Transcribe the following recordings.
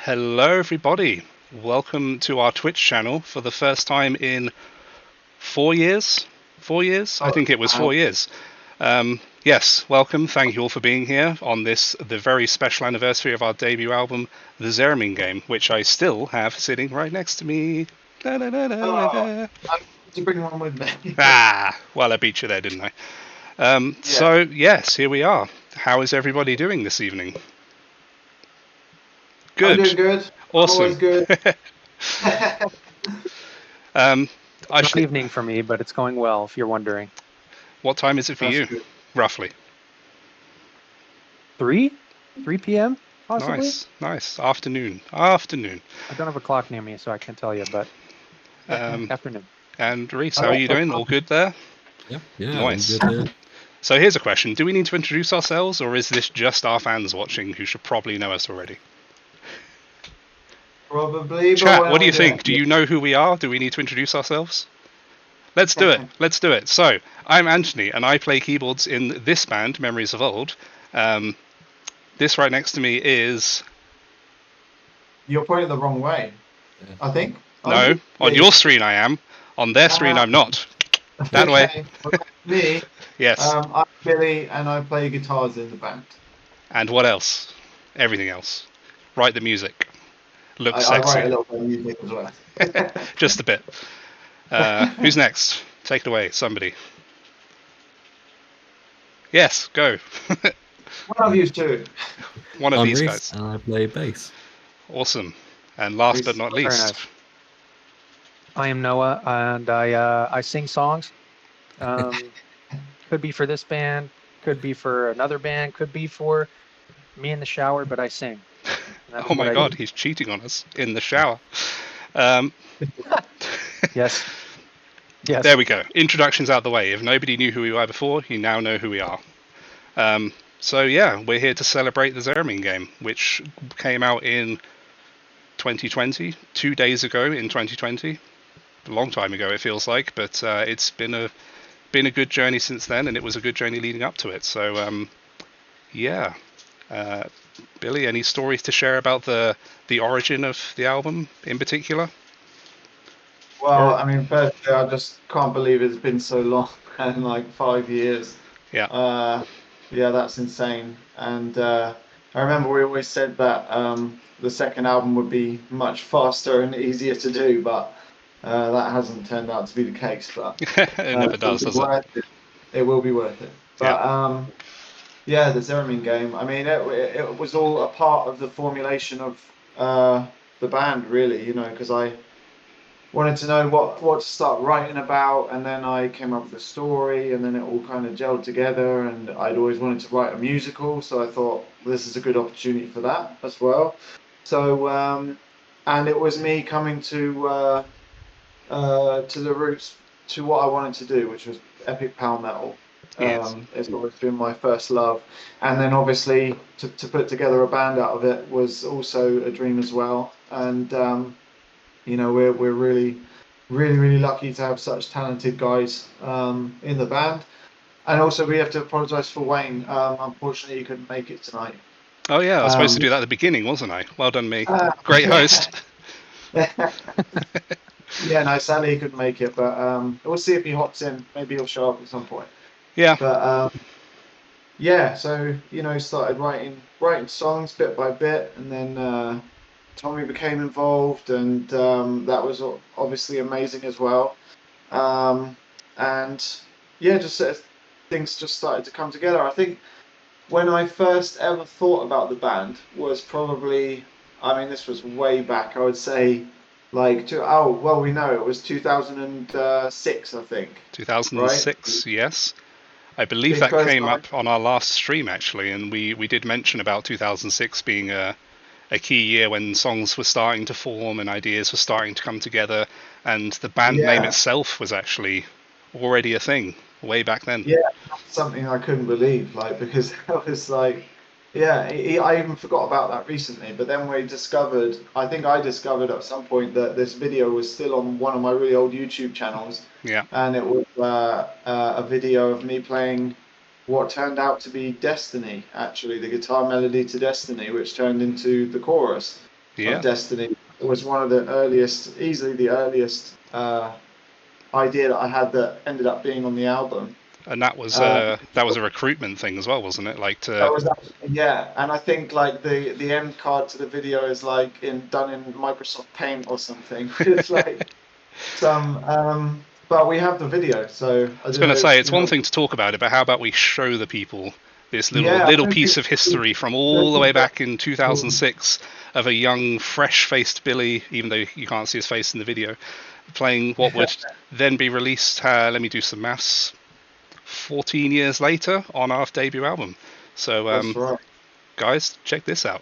Hello, everybody. Welcome to our Twitch channel for the first time in 4 years. 4 years? I think it was 4 years. Yes, welcome. Thank you all for being here on the very special anniversary of our debut album, the Zeramin game, which I still have sitting right next to me. Da, da, da, da, da. I need to bring one with me. Well, I beat you there, didn't I? So, yes, here we are. How is everybody doing this evening? Good. I'm doing good. Awesome. I'm always good. It's evening for me, but it's going well, if you're wondering. What time is it for you, good. roughly? 3 p.m. possibly? Nice. Afternoon. I don't have a clock near me, so I can't tell you, but afternoon. And Reese, how are you doing? All good there? Yeah. Nice. Good there. So here's a question. Do we need to introduce ourselves, or is this just our fans watching who should probably know us already? Probably. Chat, what do you think? Do you know who we are? Do we need to introduce ourselves? Let's do it. So, I'm Anthony, and I play keyboards in this band, Memories of Old. This right next to me is... You're pointing the wrong way, I think. No, on your screen I am. On their screen I'm not. That way. Me? Yes. I'm Billy, and I play guitars in the band. And what else? Everything else. Write the music. Looks I sexy. write a little bit of music as well. Just a bit. Who's next? Take it away, somebody. Yes, go. One of you two. One of these Reese, guys. and I play bass. Awesome. And last but not least. Nice. I am Noah, and I sing songs. Could be for this band, could be for another band, could be for me in the shower, but I sing. Oh my god, he's cheating on us in the shower. Yes. There we go. Introductions out the way. If nobody knew who we were before, you now know who we are. So yeah, we're here to celebrate the Zeramin game, which came out in 2020, 2 days ago in 2020. A long time ago it feels like, but it's been a good journey since then, and it was a good journey leading up to it. So yeah. Billy, any stories to share about the origin of the album in particular? Well, I mean, firstly, I just can't believe it's been so long and like 5 years. Yeah. Yeah, that's insane. And I remember we always said that the second album would be much faster and easier to do, but that hasn't turned out to be the case. But it never does it? It will be worth it. But yeah, the Zeramin game. I mean, it was all a part of the formulation of the band, really. You know, because I wanted to know what to start writing about, and then I came up with a story, and then it all kind of gelled together. And I'd always wanted to write a musical, so I thought this is a good opportunity for that as well. So, and it was me coming to the roots to what I wanted to do, which was epic power metal. Yes. It's always been my first love, and then obviously to put together a band out of it was also a dream as well. And you know, we're really lucky to have such talented guys in the band. And also we have to apologise for Wayne. Unfortunately, he couldn't make it tonight. Oh yeah, I was supposed to do that at the beginning, wasn't I? Well done, me. Great host. Yeah, no, sadly he couldn't make it, but we'll see if he hops in. Maybe he'll show up at some point. Yeah. But yeah, so you know, started writing songs bit by bit, and then Tommy became involved, and that was obviously amazing as well. And yeah, just things just started to come together. I think when I first ever thought about the band was probably, I mean, this was way back. I would say like we know it was 2006, I think. 2006, right? Yes. I believe that came up on our last stream actually, and we did mention about 2006 being a key year when songs were starting to form and ideas were starting to come together, and the band name itself was actually already a thing way back then. Yeah, something I couldn't believe, like, because I was like, yeah, I even forgot about that recently. But then I discovered at some point that this video was still on one of my really old YouTube channels. Yeah. And it was a video of me playing what turned out to be Destiny, actually, the guitar melody to Destiny, which turned into the chorus. Yeah. Destiny. It was one of the earliest, easily the earliest idea that I had that ended up being on the album. And that was a recruitment thing as well, wasn't it? Like that was yeah, and I think like the end card to the video is like done in Microsoft Paint or something. It's like some but we have the video, so I was going to say it's one thing to talk about it, but how about we show the people this little piece of history from all the way back in 2006 of a young, fresh-faced Billy, even though you can't see his face in the video, playing what would then be released. Let me do some maths. 14 years later on our debut album. So, That's right. Guys, check this out.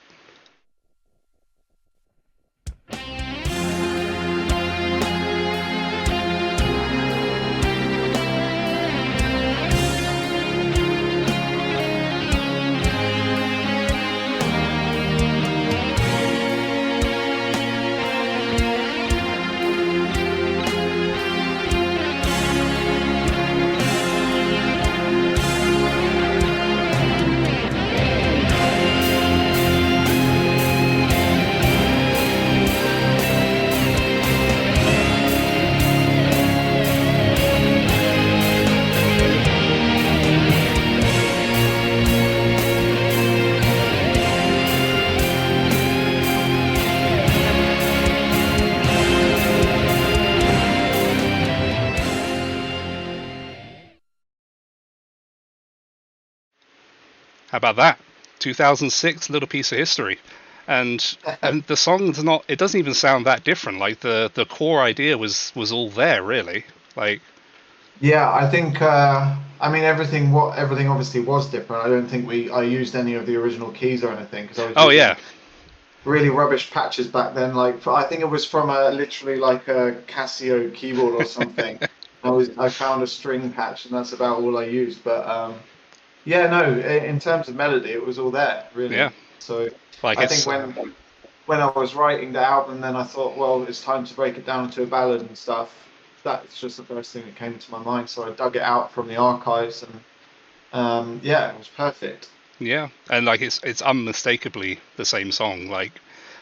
How about that? 2006, little piece of history. And the song's not, it doesn't even sound that different. Like the core idea was all there, really. Like, yeah, I think I mean everything obviously was different. I don't think I used any of the original keys or anything, because I was using really rubbish patches back then. Like I think it was from literally like a Casio keyboard or something. I found a string patch, and that's about all I used. But yeah, no, in terms of melody, it was all there, really. Yeah. So like I think when I was writing the album, then I thought, well, it's time to break it down into a ballad and stuff. That's just the first thing that came into my mind. So I dug it out from the archives, and yeah, it was perfect. Yeah, and like it's unmistakably the same song. Like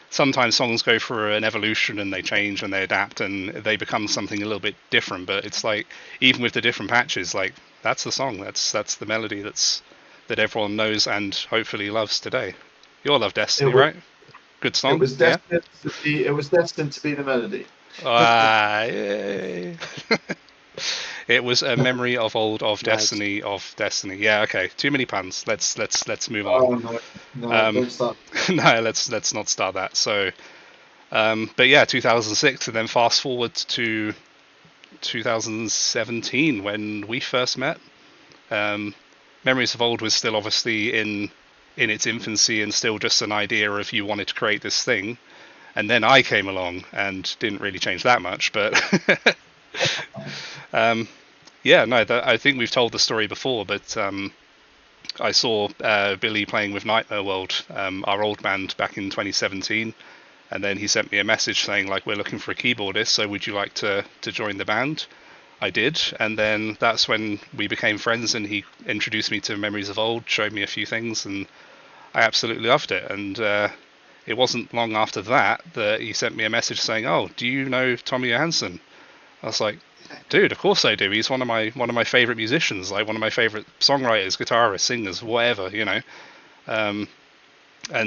sometimes songs go through an evolution and they change and they adapt and they become something a little bit different. But it's like even with the different patches, like that's the song. That's the melody that everyone knows and hopefully loves today. You all love Destiny, right? Good song. It was destined to be. It was destined to be the melody. Yay. It was a memory of old of Nice. Destiny. Yeah, okay. Too many puns. Let's move on. Oh no, don't start. No, let's not start that. So, but yeah, 2006, and then fast forward to 2017 when we first met. Memories of Old was still obviously in its infancy and still just an idea of you wanted to create this thing, and then I came along and didn't really change that much, but yeah, no, I think we've told the story before, but I saw Billy playing with Nightmare World, our old band, back in 2017, and then he sent me a message saying, like, we're looking for a keyboardist, so would you like to join the band? I did, and then that's when we became friends, and he introduced me to Memories of Old, showed me a few things, and I absolutely loved it. And it wasn't long after that he sent me a message saying, "Oh, do you know Tommy Johansson?" I was like, "Dude, of course I do. He's one of my favorite musicians, like one of my favorite songwriters, guitarists, singers, whatever, you know." And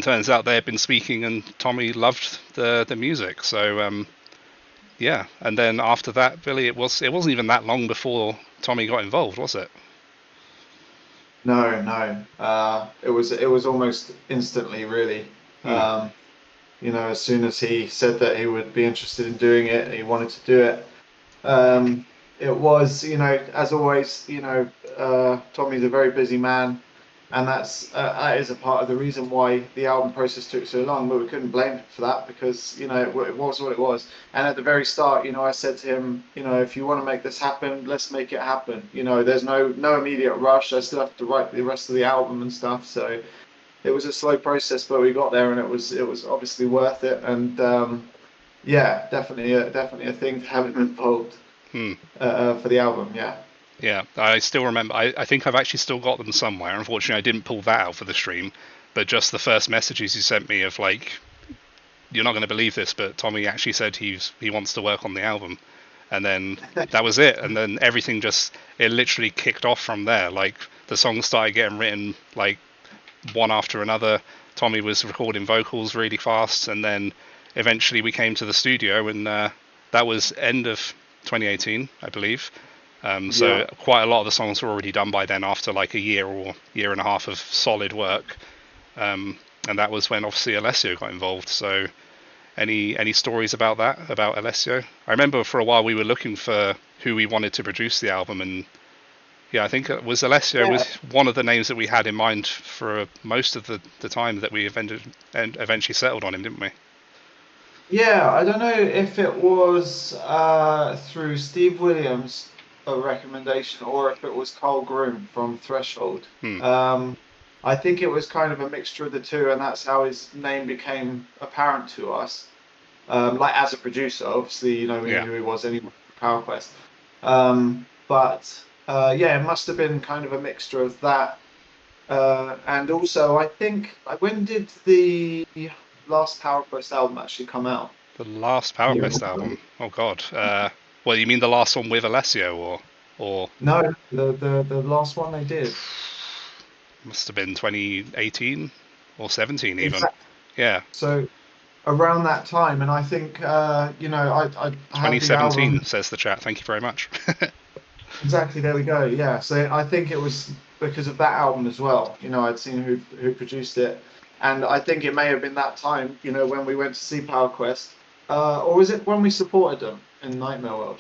turns out they had been speaking, and Tommy loved the music, so. Yeah, and then after that, Billy, it wasn't even that long before Tommy got involved, was it? No. It was almost instantly, really. You know, as soon as he said that he would be interested in doing it, he wanted to do it. It was, you know, as always, you know, Tommy's a very busy man, and that is a part of the reason why the album process took so long. But we couldn't blame him for that, because you know it was what it was. And at the very start, you know, I said to him, you know, if you want to make this happen, let's make it happen. You know, there's no immediate rush. I still have to write the rest of the album and stuff. So it was a slow process, but we got there, and it was obviously worth it. And yeah, definitely a thing to have him involved for the album. Yeah. Yeah, I still remember. I think I've actually still got them somewhere. Unfortunately, I didn't pull that out for the stream, but just the first messages he sent me of like you're not going to believe this, but Tommy actually said he wants to work on the album, and then that was it. And then everything it literally kicked off from there. Like the songs started getting written like one after another. Tommy was recording vocals really fast, and then eventually we came to the studio, and that was end of 2018, I believe. So quite a lot of the songs were already done by then, after like a year or year and a half of solid work. And that was when obviously Alessio got involved. So any stories about that, about Alessio? I remember for a while we were looking for who we wanted to produce the album, and yeah, I think it was Alessio was one of the names that we had in mind for most of the time that we eventually settled on him, didn't we? Yeah, I don't know if it was through Steve Williams, a recommendation, or if it was Carl Groom from Threshold. I think it was kind of a mixture of the two, and that's how his name became apparent to us. Like as a producer, obviously, we knew who he was anyway for Power Quest. But it must have been kind of a mixture of that. And also, I think, when did the last Power Quest album actually come out? The last Power Quest album? Oh God. Well, you mean the last one with Alessio, or? No, the last one they did. Must have been 2018 or 17 even. Exactly. Yeah. So around that time, and I think I 2017 says the chat. Thank you very much. Exactly. There we go. Yeah. So I think it was because of that album as well. I'd seen who produced it, and I think it may have been that time. When we went to see Power Quest, or was it when we supported them in Nightmare World?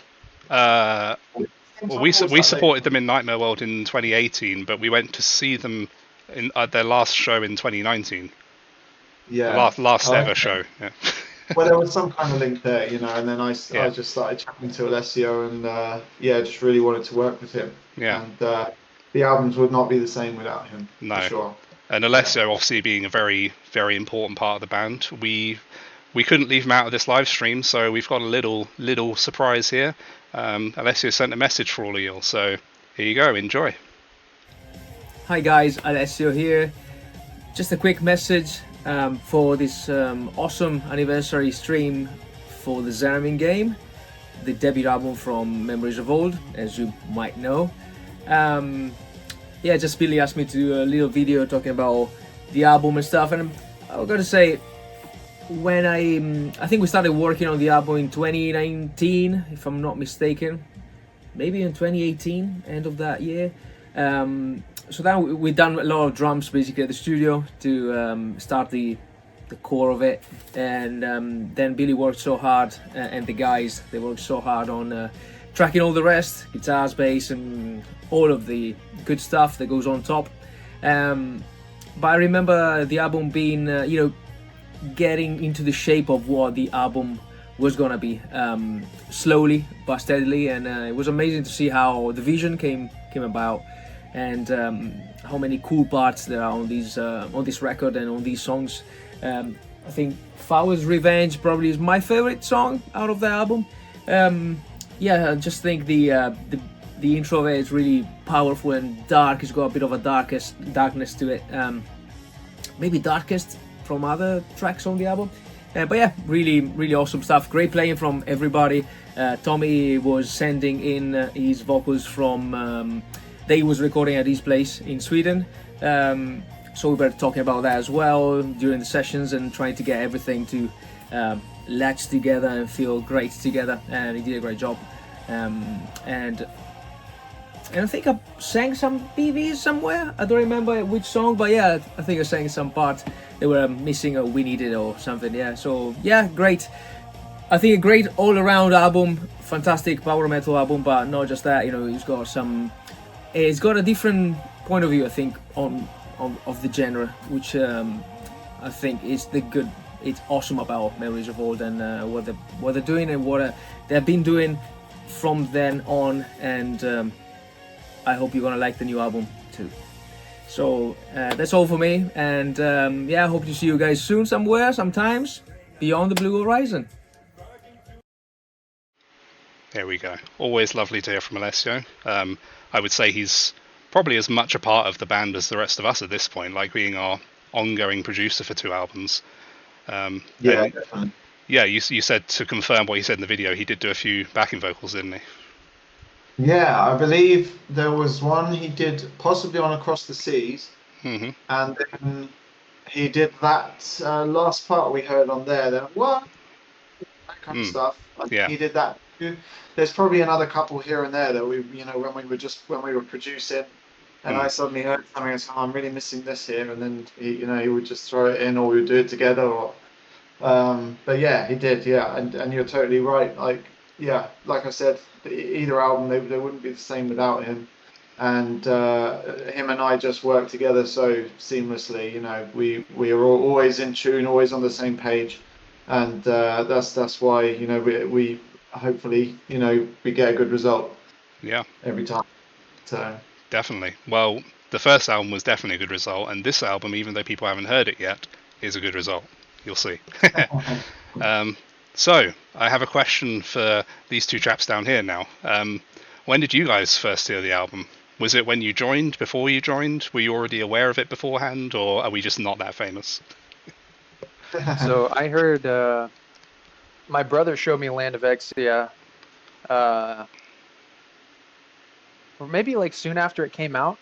Well, we supported them in Nightmare World in 2018, but we went to see them in their last show in 2019. Yeah. The last ever show. Yeah. Well, there was some kind of link there, and then I just started chatting to Alessio, and just really wanted to work with him. Yeah. And the albums would not be the same without him. No. For sure. And Alessio, obviously being a very, very important part of the band, we couldn't leave him out of this live stream, so we've got a little surprise here. Alessio sent a message for all of you, so here you go, enjoy. Hi guys, Alessio here. Just a quick message for this awesome anniversary stream for the Zeramin game, the debut album from Memories of Old, as you might know. Just Billy asked me to do a little video talking about the album and stuff, and I've got to say, when I think we started working on the album in 2019, if I'm not mistaken, maybe in 2018, end of that year. So now we've done a lot of drums basically at the studio to start the core of it, and then Billy worked so hard, and the guys, they worked so hard on tracking all the rest, guitars, bass, and all of the good stuff that goes on top. But I remember the album being, getting into the shape of what the album was gonna be, slowly but steadily, and it was amazing to see how the vision came about, and how many cool parts there are on this record and on these songs. I think Flower's Revenge probably is my favorite song out of the album. I just think the intro of it is really powerful and dark. It's got a bit of a darkness to it, maybe darkest from other tracks on the album. But yeah, really awesome stuff. Great playing from everybody. Tommy was sending in his vocals from they was recording at his place in Sweden, so we were talking about that as well during the sessions and trying to get everything to latch together and feel great together, and he did a great job. And I think I sang some BVs somewhere. I don't remember which song, but yeah, I think I sang some part they were missing or we needed or something. Yeah, so yeah, great. I think a great all-around album, fantastic power metal album, but not just that. It's got a different point of view, I think, of the genre, which I think is it's awesome about Memories of Old, and what they're doing and what they've been doing from then on, and I hope you're gonna like the new album too. So that's all for me, and I hope to see you guys soon somewhere, sometimes beyond the blue horizon. There we go. Always lovely to hear from Alessio. I would say he's probably as much a part of the band as the rest of us at this point, like being our ongoing producer for 2 albums. Yeah, definitely. Yeah, you said, to confirm what he said in the video, he did do a few backing vocals, didn't he? Yeah, I believe there was one he did possibly on Across the Seas, Hmm. and then he did that last part we heard on there. Then what? That kind of Mm. stuff. I think Yeah. he did that too. There's probably another couple here and there that we, when we were producing, and I suddenly heard something and said, "Oh, I'm really missing this here," and then he would just throw it in, or we would do it together, or. But yeah, he did. Yeah, and you're totally right. Like yeah, like I said, either album they wouldn't be the same without him, and him and I just work together so seamlessly. You know, we are always in tune, always on the same page, and that's why we hopefully we get a good result. Yeah. Every time. So definitely. Well, the first album was definitely a good result, and this album, even though people haven't heard it yet, is a good result. You'll see. So, I have a question for these two chaps down here now. When did you guys first hear the album? Was it when you joined, before you joined? Were you already aware of it beforehand, or are we just not that famous? So I heard my brother showed me Land of Exia, or maybe like soon after it came out.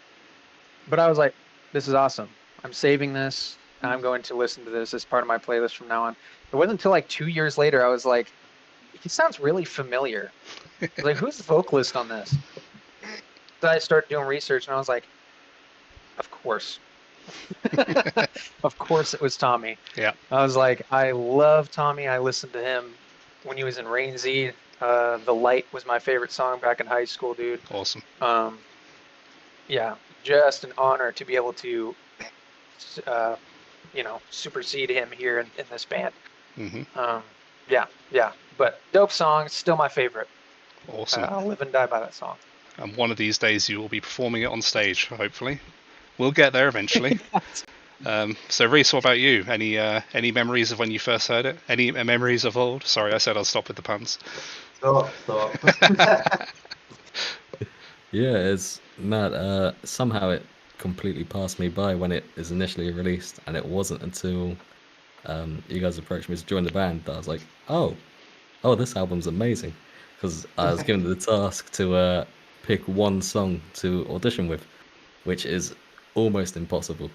But I was like, this is awesome. I'm saving this, and I'm going to listen to this as part of my playlist from now on. It wasn't until like 2 years later I was like, he sounds really familiar. I was like, who's the vocalist on this? Then I started doing research, and I was like, of course. Of course it was Tommy. Yeah. I was like, I love Tommy. I listened to him when he was in Rain Z. The Light was my favorite song back in high school, dude. Awesome. Yeah, just an honor to be able to, supersede him here in this band. Mm-hmm. Yeah. But dope song, still my favorite. Awesome. I'll live and die by that song. And one of these days you will be performing it on stage, hopefully. We'll get there eventually. So Reese, what about you? Any memories of when you first heard it? Any memories of old? Sorry, I said I'll stop with the puns. Stop. Yeah, it's mad. Somehow it completely passed me by when it is initially released, and it wasn't until you guys approached me to join the band that I was like, oh, this album's amazing, because I was given the task to pick one song to audition with, which is almost impossible.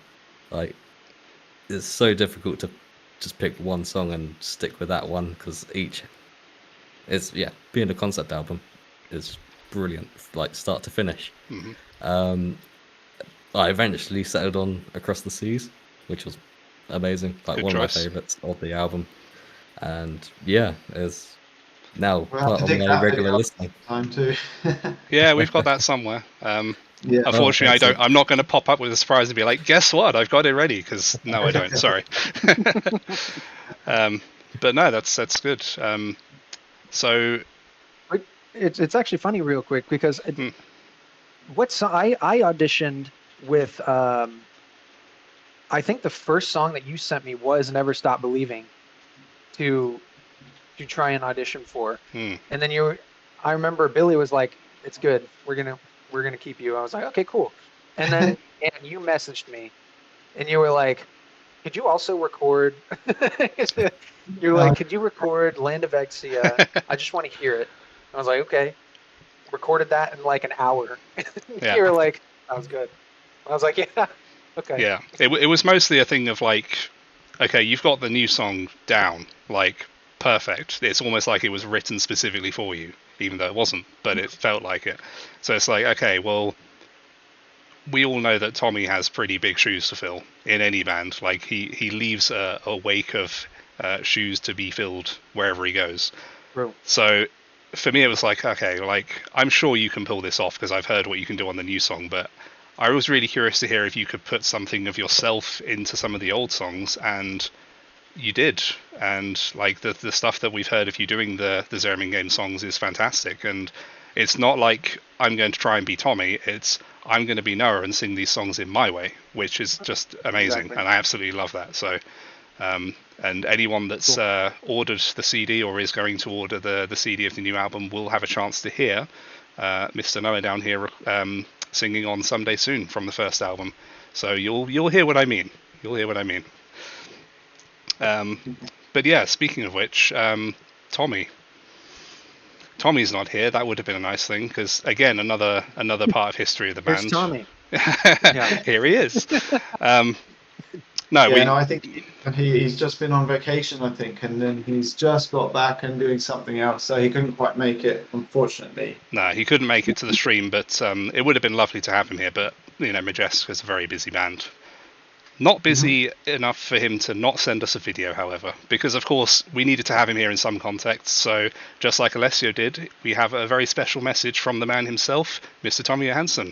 Like, it's so difficult to just pick one song and stick with that one, because being a concept album is brilliant, like start to finish. Mm-hmm. I eventually settled on Across the Seas, which was amazing, like Good one choice. of my favorites of the album, and yeah, it's now We'll have part to of dig my that regular video listening. time too. Yeah, we've got that somewhere. Yeah. Unfortunately, excellent. I'm not going to pop up with a surprise and be like, guess what? I've got it ready, because no, I don't. Sorry. But no, that's good. So It's actually funny, real quick, because I auditioned with I think the first song that you sent me was "Never Stop Believing" to try and audition for, and then I remember Billy was like, "It's good. We're gonna keep you." I was like, "Okay, cool." And then and you messaged me, and you were like, "Could you also record?" You're like, "Could you record Land of Exia? I just want to hear it." I was like, "Okay." Recorded that in like an hour. Yeah. You were like, "That was good." I was like, "Yeah, okay." Yeah, it was mostly a thing of like, okay, you've got the new song down, like, perfect. It's almost like it was written specifically for you, even though it wasn't, but it felt like it. So it's like, okay, well, we all know that Tommy has pretty big shoes to fill in any band. Like, he leaves a wake of shoes to be filled wherever he goes. True. So for me, it was like, okay, like, I'm sure you can pull this off because I've heard what you can do on the new song, but I was really curious to hear if you could put something of yourself into some of the old songs, and you did. And like the stuff that we've heard of you doing the Zeramin game songs is fantastic. And it's not like I'm going to try and be Tommy. It's I'm going to be Noah and sing these songs in my way, which is just amazing. Exactly. And I absolutely love that. So, and anyone that's ordered the CD or is going to order the CD of the new album will have a chance to hear Mr. Noah down here singing on Someday Soon from the first album. So you'll hear what I mean. You'll hear what I mean. But yeah, speaking of which, Tommy's not here. That would have been a nice thing, because again, another part of history of the Here's band. Tommy. Yeah. Here he is. I think he's just been on vacation, I think, and then he's just got back and doing something else, so he couldn't quite make it, unfortunately. No, he couldn't make it to the stream, but it would have been lovely to have him here. But Majestica's a very busy band. Not busy enough for him to not send us a video, however, because of course we needed to have him here in some context. So just like Alessio did, we have a very special message from the man himself, Mr. Tommy Johansson.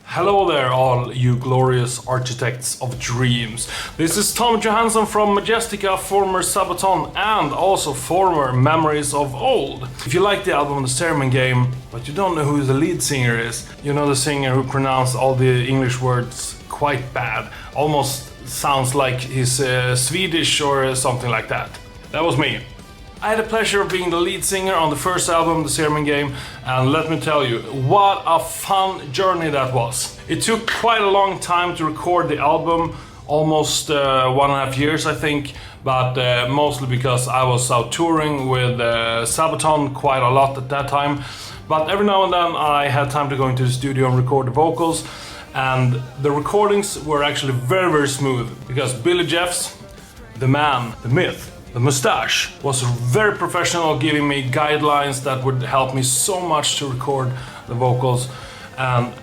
Hello there, all you glorious architects of dreams. This is Tommy Johansson from Majestica, former Sabaton, and also former Memories of Old. If you like the album The Zeramin Game, but you don't know who the lead singer is, you know the singer who pronounced all the English words quite bad. Almost sounds like he's Swedish or something like that. That was me. I had the pleasure of being the lead singer on the first album, The Zeramin Game, and let me tell you, what a fun journey that was. It took quite a long time to record the album, almost 1.5 years I think, but mostly because I was out touring with Sabaton quite a lot at that time. But every now and then I had time to go into the studio and record the vocals, and the recordings were actually very, very smooth, because Billy Jeffs, the man, the myth, the mustache, was very professional, giving me guidelines that would help me so much to record the vocals and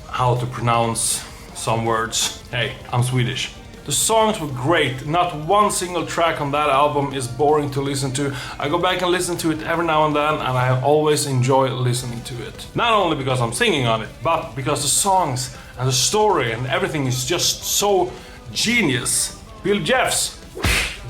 how to pronounce some words. Hey, I'm Swedish. The songs were great. Not one single track on that album is boring to listen to. I go back and listen to it every now and then, and I always enjoy listening to it. Not only because I'm singing on it, but because the songs and the story and everything is just so genius. Bill Jeffs,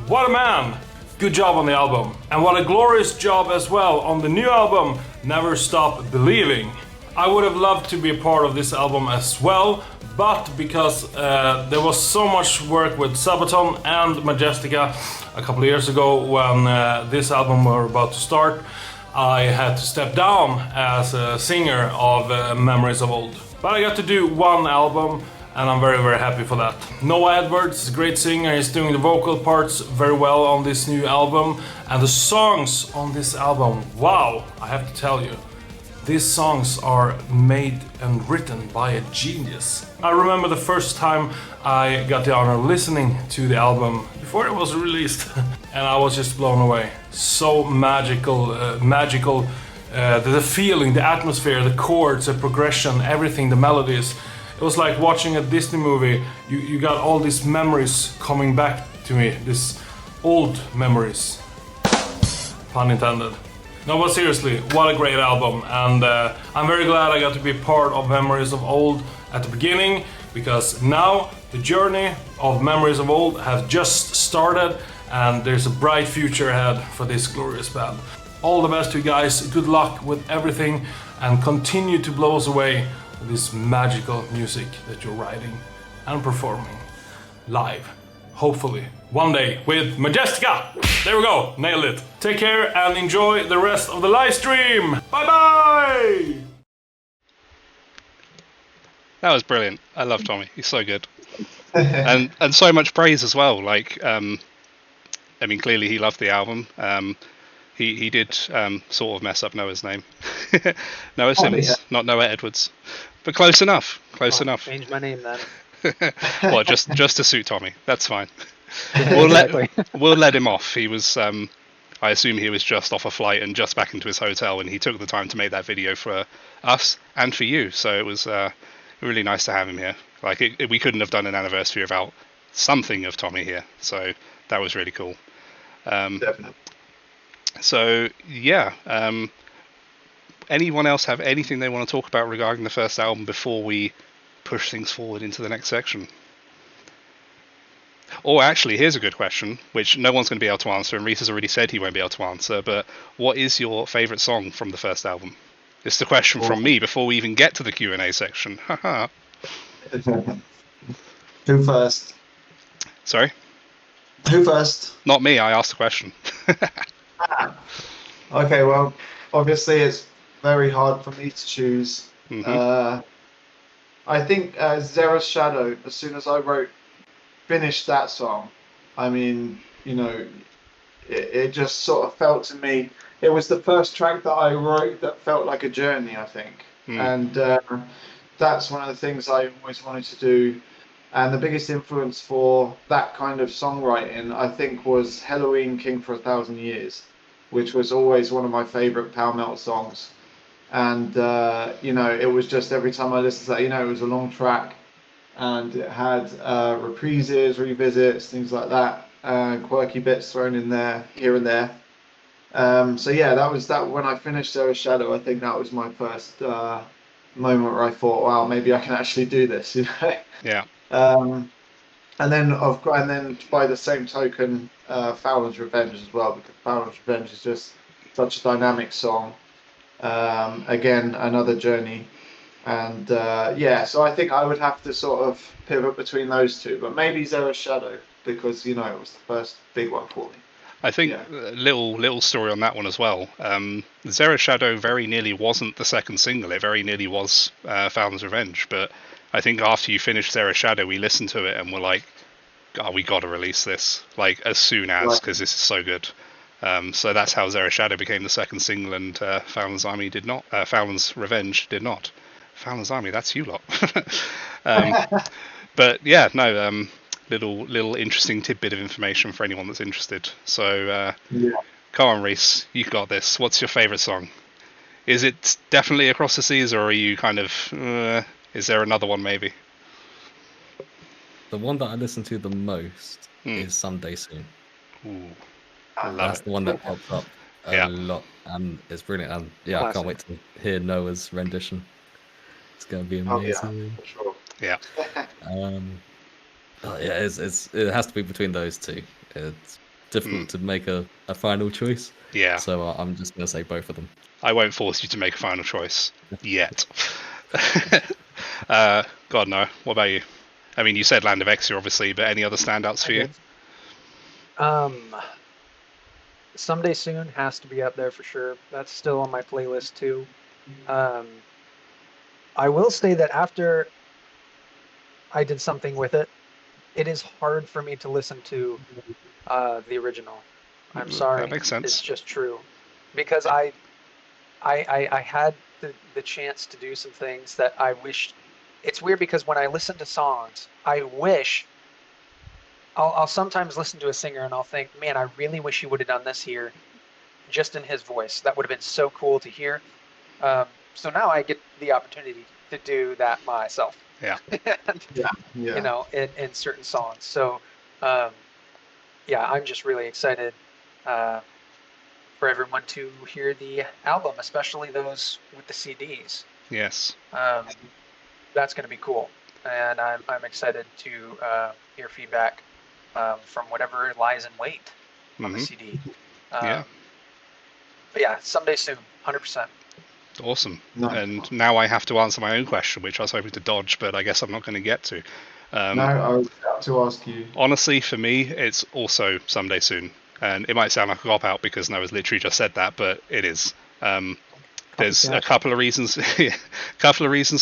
what a man! Good job on the album. And what a glorious job as well on the new album, Never Stop Believing. I would have loved to be a part of this album as well, but because there was so much work with Sabaton and Majestica a couple of years ago when this album were about to start, I had to step down as a singer of Memories of Old. But I got to do one album, and I'm very, very happy for that. Noah Edwards is a great singer. He's doing the vocal parts very well on this new album. And the songs on this album, wow, I have to tell you, these songs are made and written by a genius. I remember the first time I got the honor of listening to the album before it was released, and I was just blown away. So magical, the feeling, the atmosphere, the chords, the progression, everything, the melodies. It was like watching a Disney movie. You got all these memories coming back to me, these old memories. Pun intended. No, but seriously, what a great album, and I'm very glad I got to be part of Memories of Old at the beginning, because now the journey of Memories of Old has just started, and there's a bright future ahead for this glorious band. All the best to you guys, good luck with everything, and continue to blow us away with this magical music that you're writing and performing live. Hopefully, one day with Majestica. There we go, nailed it. Take care and enjoy the rest of the live stream. Bye bye! That was brilliant. I love Tommy. He's so good. and so much praise as well. Like, I mean, clearly he loved the album. He did sort of mess up Noah's name. Noah Simmons, yeah. Not Noah Edwards. But close enough. Close enough. Change my name then. Well, just to suit Tommy. That's fine. Yeah, We'll let him off. He was, I assume he was just off a flight and just back into his hotel, and he took the time to make that video for us and for you. So it was really nice to have him here. Like we couldn't have done an anniversary without something of Tommy here. So that was really cool. Definitely. So yeah. Anyone else have anything they want to talk about regarding the first album before we push things forward into the next section? Or actually, here's a good question, which no one's going to be able to answer, and Reese has already said he won't be able to answer, but what is your favourite song from the first album? It's the question from me before we even get to the Q&A section. Haha. Who first? Sorry? Who first? Not me, I asked the question. Okay, well, obviously it's very hard for me to choose. Mm-hmm. I think Zera's Shadow, as soon as I finished that song, I mean, you know, it just sort of felt to me, it was the first track that I wrote that felt like a journey, I think. And that's one of the things I always wanted to do. And the biggest influence for that kind of songwriting, I think, was Halloween King for 1,000 Years, which was always one of my favorite Pall Mall songs. And, you know, it was just every time I listened to that, you know, it was a long track and it had reprises, revisits, things like that, quirky bits thrown in there, here and there. So yeah, that was that. When I finished Zero Shadow, I think that was my first moment where I thought, wow, maybe I can actually do this, you know. Yeah. And then by the same token, Fowler's Revenge as well, because Fowler's Revenge is just such a dynamic song. Again, another journey. And yeah, so I think I would have to sort of pivot between those two, but maybe Zero Shadow, because, you know, it was the first big one for me. I think little story on that one as well. Zero Shadow very nearly wasn't the second single. It very nearly was Fowler's Revenge. But I think after you finished Zero Shadow, we listened to it and we're like, oh, we got to release this like as soon as, because this is so good. So that's how Zero Shadow became the second single, and Fowler's Army did not. Fowler's Revenge did not. Fowler's Army, that's you lot. But yeah, no. Little interesting tidbit of information for anyone that's interested. So, come on, Reese, you got this. What's your favourite song? Is it definitely Across the Seas, or are you kind of? Is there another one maybe? The one that I listen to the most is Someday Soon. Ooh, that's the one that pops up a lot, and it's brilliant. And yeah, I can't wait to hear Noah's rendition. It's gonna be amazing. For sure. Yeah. Yeah, it has to be between those two. It's difficult to make a final choice. Yeah. So I'm just going to say both of them. I won't force you to make a final choice yet. God, no. What about you? I mean, you said Land of Exia, obviously, but any other standouts for you? Someday Soon has to be up there for sure. That's still on my playlist too. I will say that after I did something with it, it is hard for me to listen to the original. I'm sorry. That makes sense. It's just true, because I had the chance to do some things that I wished. It's weird because when I listen to songs, I wish. I'll sometimes listen to a singer and I'll think, man, I really wish he would have done this here, just in his voice. That would have been so cool to hear. So now I get the opportunity to do that myself. Yeah. You know, in certain songs. So, yeah, I'm just really excited for everyone to hear the album, especially those with the CDs. Yes. That's going to be cool, and I'm excited to hear feedback from whatever lies in wait on the CD. Yeah. But yeah, Someday Soon, 100%. Awesome. Nice. And now I have to answer my own question, which I was hoping to dodge, but I guess I'm not going to get to. No, I was about to ask you. Honestly, for me, it's also Someday Soon. And it might sound like a cop-out because Noah's literally just said that, but it is. There's a couple of reasons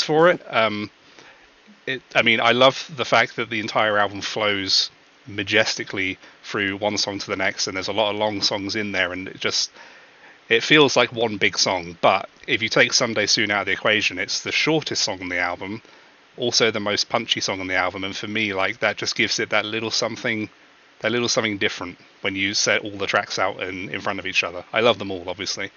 for it. I mean, I love the fact that the entire album flows majestically through one song to the next, and there's a lot of long songs in there, and it feels like one big song. But if you take Someday Soon out of the equation, it's the shortest song on the album, also the most punchy song on the album, and for me, like, that just gives it that little something different when you set all the tracks out in front of each other. I love them all, obviously.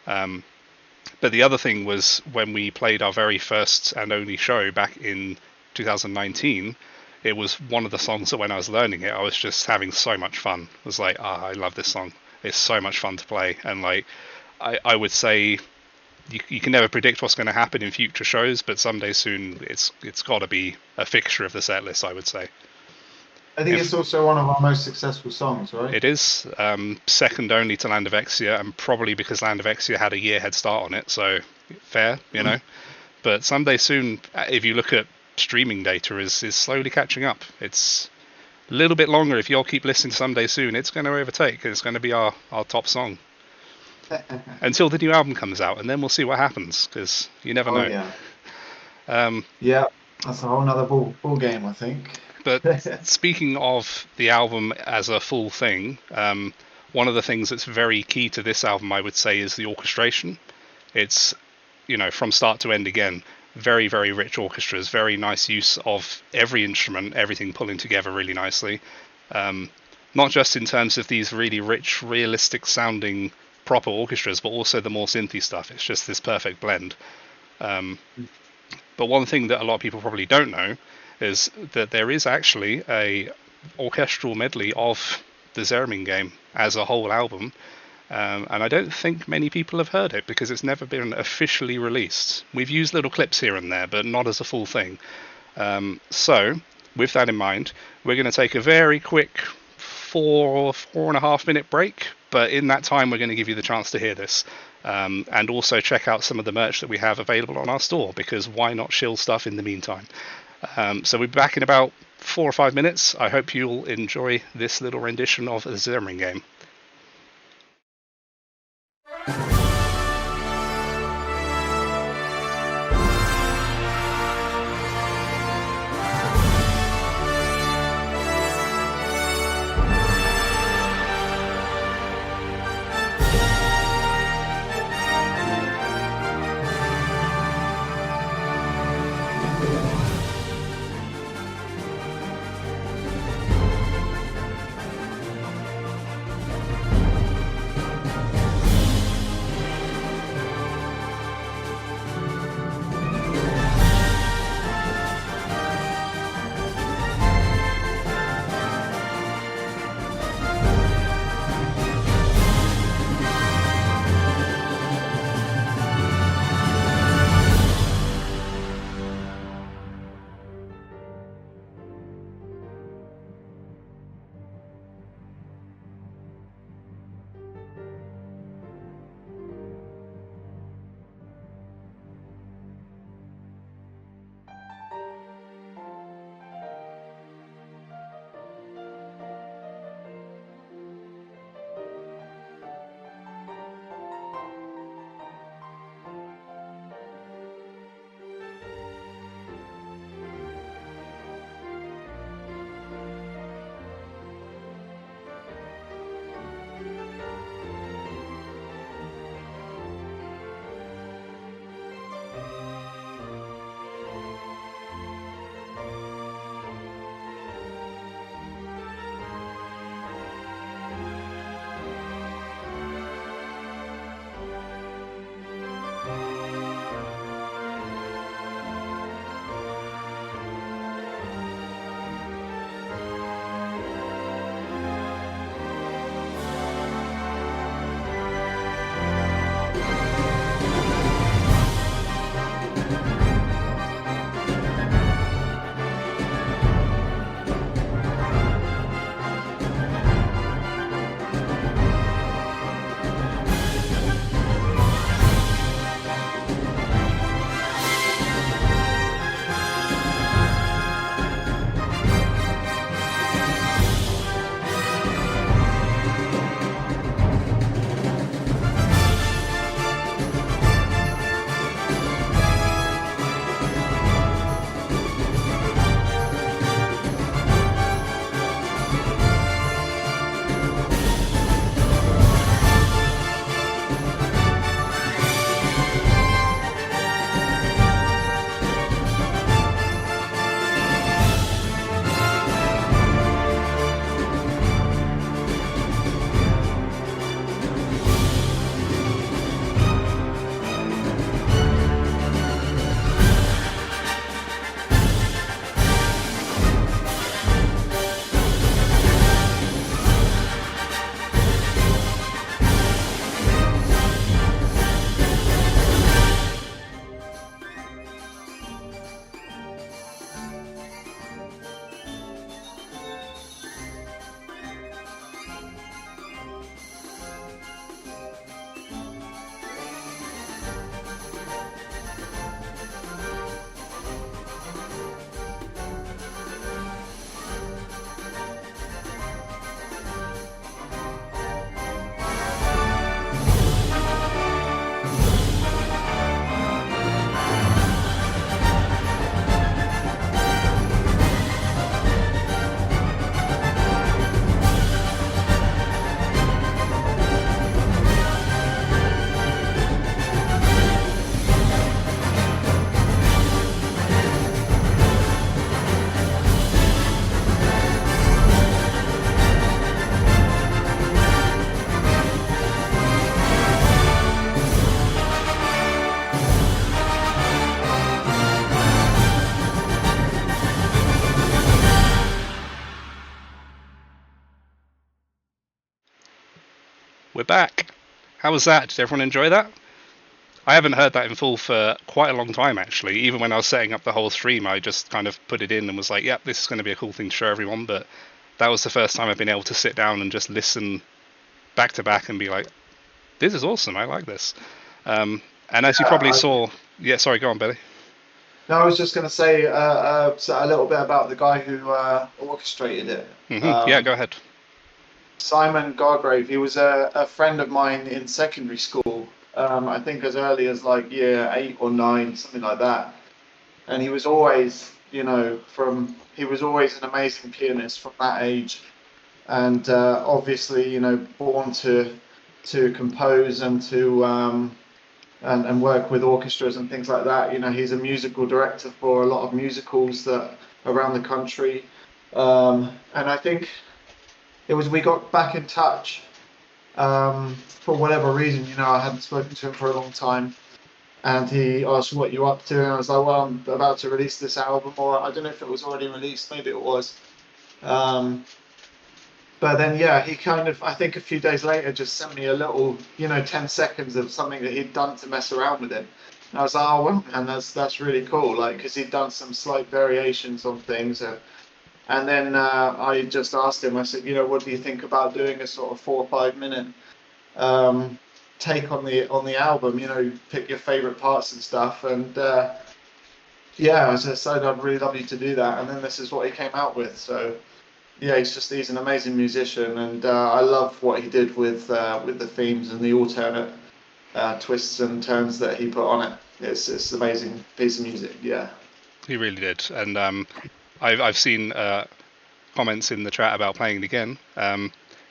But the other thing was when we played our very first and only show back in 2019, it was one of the songs that when I was learning it, I was just having so much fun. I was like, I love this song. It's so much fun to play. And like, I would say you can never predict what's going to happen in future shows, but Someday Soon, it's got to be a fixture of the set list, I would say. I think it's also one of our most successful songs, right? It is, second only to Land of Exia, and probably because Land of Exia had a year head start on it, so fair, you know. But Someday Soon, if you look at streaming data, is slowly catching up. It's a little bit longer. If you'll keep listening to Someday Soon, it's going to overtake. It's going to be our top song. Until the new album comes out, and then we'll see what happens, because you never know. Yeah. Yeah, that's a whole nother ball game, I think. But speaking of the album as a full thing, one of the things that's very key to this album, I would say, is the orchestration. It's, from start to end again, very, very rich orchestras, very nice use of every instrument, everything pulling together really nicely. Not just in terms of these really rich, realistic sounding proper orchestras, but also the more synthy stuff. It's just this perfect blend. But one thing that a lot of people probably don't know is that there is actually a orchestral medley of the Zeramin game as a whole album, and I don't think many people have heard it because it's never been officially released. We've used little clips here and there, but not as a full thing. So, with that in mind, we're going to take a very quick 4.5 minute break, but in that time we're going to give you the chance to hear this, and also check out some of the merch that we have available on our store, because why not shill stuff in the meantime. So we'll be back in about 4 or 5 minutes. I hope you'll enjoy this little rendition of the Zeramin game. we're back. How was that? Did everyone enjoy that? I haven't heard that in full for quite a long time, actually. Even when I was setting up the whole stream, I just kind of put it in and was like, yep, this is going to be a cool thing to show everyone. But that was the first time I've been able to sit down and just listen back to back and be like, this is awesome, I like this. And as you probably saw... Yeah, sorry, go on, Billy. No, I was just going to say a little bit about the guy who orchestrated it. Yeah, go ahead. Simon Gargrave. He was a friend of mine in secondary school. I think as early as like year 8 or 9, something like that. And he was always, he was always an amazing pianist from that age. And obviously, born to compose and to and work with orchestras and things like that. He's a musical director for a lot of musicals that around the country. And I think we got back in touch for whatever reason. I hadn't spoken to him for a long time, and he asked what you up to, and I was like, well, I'm about to release this album, or I don't know if it was already released, maybe it was. But then, yeah, he kind of, I think a few days later, just sent me a little, 10 seconds of something that he'd done to mess around with it. And I was like, oh, well, man, that's really cool, because he'd done some slight variations on things. And then I just asked him, I said, what do you think about doing a sort of 4 or 5 minute take on the album? Pick your favorite parts and stuff. And yeah, I said, I'd really love you to do that. And then this is what he came out with. So yeah, he's an amazing musician, and I love what he did with the themes and the alternate twists and turns that he put on it. It's an amazing piece of music. Yeah, he really did, and I've seen comments in the chat about playing it again.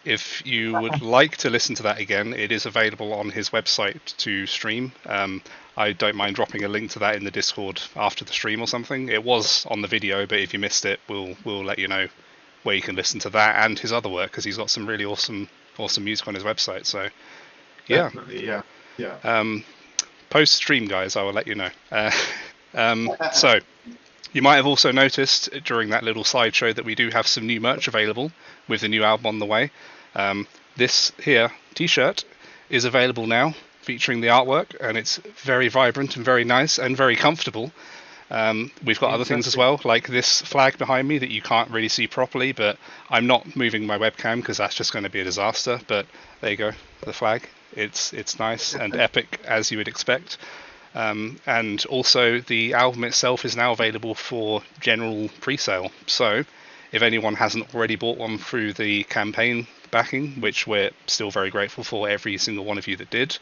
If you would like to listen to that again, it is available on his website to stream. I don't mind dropping a link to that in the Discord after the stream or something. It was on the video, but if you missed it, we'll let you know where you can listen to that and his other work, because he's got some really awesome music on his website. So yeah, definitely, yeah. Post stream, guys, I will let you know. So you might have also noticed during that little slideshow that we do have some new merch available with the new album on the way. This here t-shirt is available now, featuring the artwork, and it's very vibrant and very nice and very comfortable. We've got other things as well, like this flag behind me that you can't really see properly, but I'm not moving my webcam because that's just going to be a disaster. But there you go, the flag. It's nice and epic, as you would expect. And also the album itself is now available for general pre-sale. So if anyone hasn't already bought one through the campaign backing, which we're still very grateful for every single one of you that did,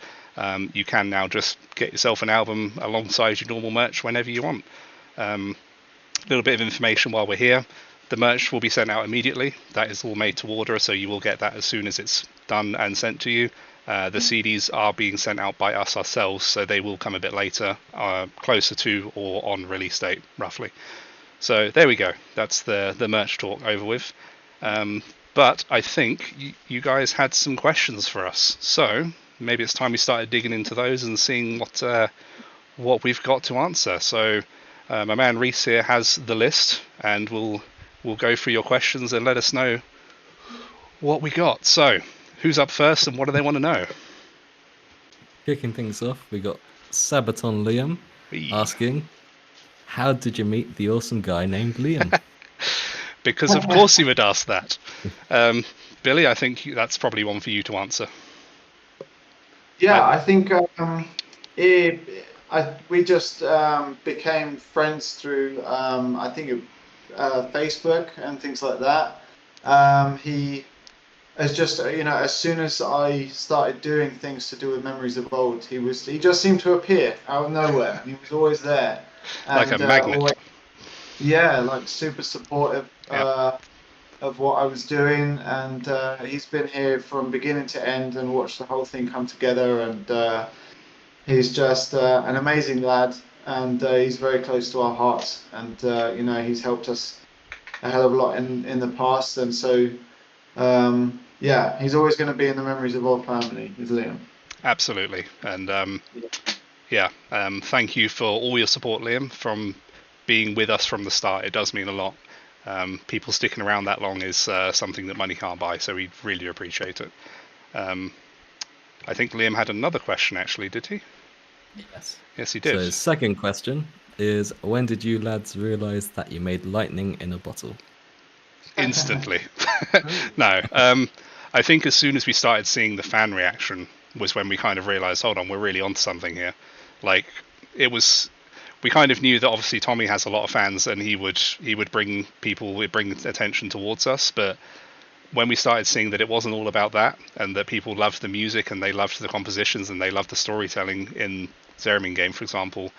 you can now just get yourself an album alongside your normal merch whenever you want. A little bit of information while we're here. The merch will be sent out immediately. That is all made to order, so you will get that as soon as it's done and sent to you. The CDs are being sent out by us ourselves, so they will come a bit later, closer to or on release date, roughly. So there we go. That's the merch talk over with. But I think you guys had some questions for us. So maybe it's time we started digging into those and seeing what we've got to answer. So my man Reese here has the list, and we'll go through your questions and let us know what we got. So who's up first and what do they want to know? Kicking things off, we got Sabaton Liam asking, how did you meet the awesome guy named Liam? Because of course you would ask that. Billy, I think that's probably one for you to answer. Yeah, I think we just became friends through, I think, Facebook and things like that. He has just, as soon as I started doing things to do with Memories of Old, he just seemed to appear out of nowhere. He was always there. Like a magnet. Like super supportive of what I was doing, and he's been here from beginning to end and watched the whole thing come together, and he's just an amazing lad, and he's very close to our hearts, and he's helped us a hell of a lot in the past, and so he's always going to be in the Memories of Old family, is Liam. Absolutely, and thank you for all your support, Liam, from being with us from the start. It does mean a lot. People sticking around that long is something that money can't buy, so we really appreciate it. I think Liam had another question, actually, did he? Yes. Yes, he So did. his second question is, when did you lads realise that you made lightning in a bottle? Instantly. No. I think as soon as we started seeing the fan reaction was when we kind of realised, hold on, we're really onto something here. Like, it was... We kind of knew that obviously Tommy has a lot of fans and he would bring people, would bring attention towards us, but when we started seeing that it wasn't all about that, and that people loved the music and they loved the compositions and they loved the storytelling in Zeramin game, for example,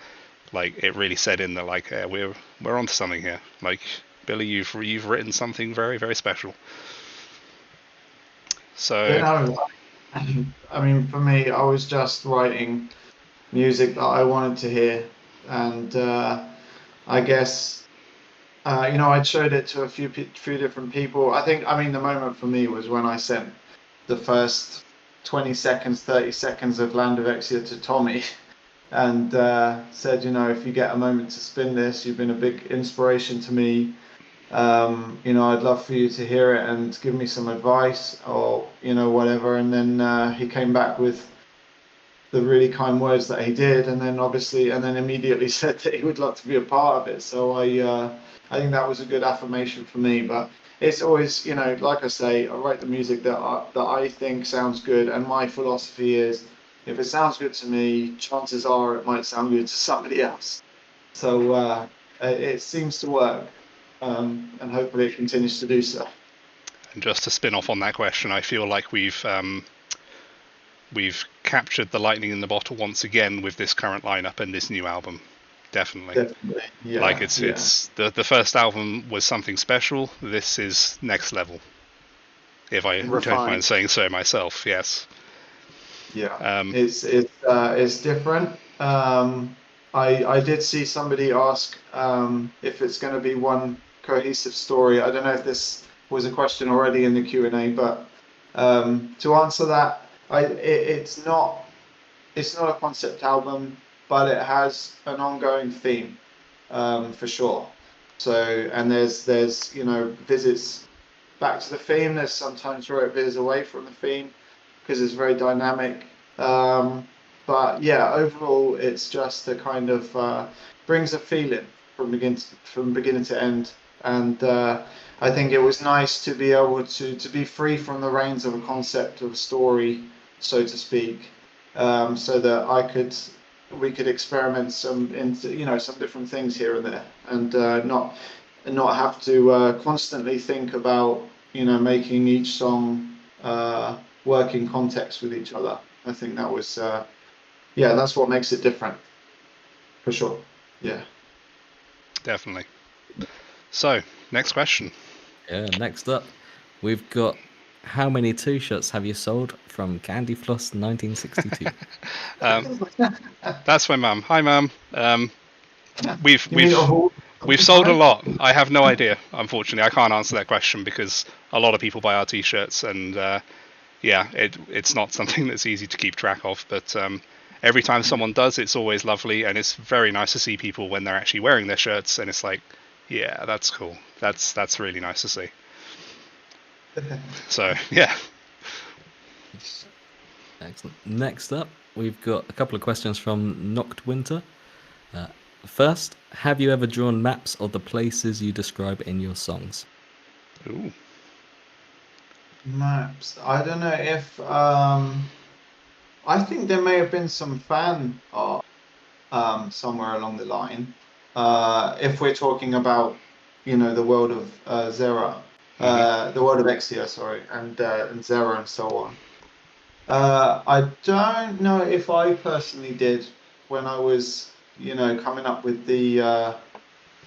like it really set in that like we're onto something here. Like Billy, you've written something very, very special. So I mean, for me, I was just writing music that I wanted to hear, and I guess. I'd showed it to a few different people. I mean, the moment for me was when I sent the first 20 seconds, 30 seconds of Land of Exia to Tommy, and said, if you get a moment to spin this, you've been a big inspiration to me. I'd love for you to hear it and give me some advice or whatever. And then he came back with the really kind words that he did, and then immediately said that he would love to be a part of it. So I think that was a good affirmation for me. But it's always, like I say, I write the music that I think sounds good, and my philosophy is, if it sounds good to me, chances are it might sound good to somebody else. So it seems to work, and hopefully it continues to do so. And just to spin off on that question, I feel like we've captured the lightning in the bottle once again with this current lineup and this new album. Definitely. Yeah, like it's the first album was something special. This is next level. If I don't mind saying so myself, yes. Yeah. It's different. I did see somebody ask if it's going to be one cohesive story. I don't know if this was a question already in the Q&A, but to answer that, it's not a concept album, but it has an ongoing theme, for sure. So, and there's visits back to the theme. There's sometimes where it veers away from the theme because it's very dynamic. But yeah, overall, it's just a kind of brings a feeling from beginning to end. And I think it was nice to be able to be free from the reins of a concept of a story, so to speak, so that we could experiment some different things here and there, and not have to constantly think about making each song work in context with each other. I think that was that's what makes it different, for sure. Yeah, definitely. So next question. Yeah, next up we've got, how many t-shirts have you sold from Candy Floss 1962? That's my mum. Hi, mum. We've sold a lot. I have no idea. Unfortunately, I can't answer that question because a lot of people buy our t-shirts, and it's not something that's easy to keep track of. But every time someone does, it's always lovely, and it's very nice to see people when they're actually wearing their shirts, and it's like, yeah, that's cool. That's really nice to see. So yeah. Excellent. Next up, we've got a couple of questions from Noct Winter. First, have you ever drawn maps of the places you describe in your songs? Ooh. Maps. I don't know if I think there may have been some fan art somewhere along the line. If we're talking about the world of Zera, the world of Exia, sorry, and Zera and so on. I don't know if I personally did when I was coming up with the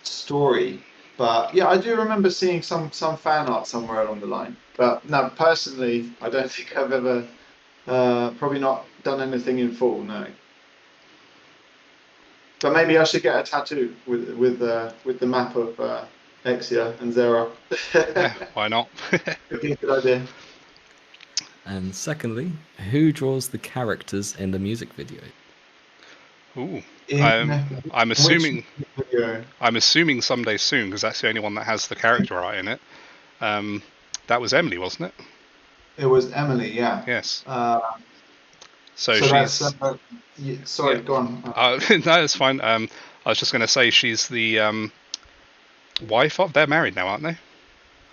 story, but yeah, I do remember seeing some fan art somewhere along the line. But no, personally, I don't think I've ever probably not done anything in full. No. But maybe I should get a tattoo with the map of Exia and Zera. Yeah, why not? Could be a good idea. And secondly, who draws the characters in the music video? Ooh, I'm assuming Someday Soon, because that's the only one that has the character art in it. That was Emily, wasn't it? It was Emily, yeah. Yes. So that's she's. sorry, go on. No, it's fine. I was just going to say she's the wife of. They're married now, aren't they?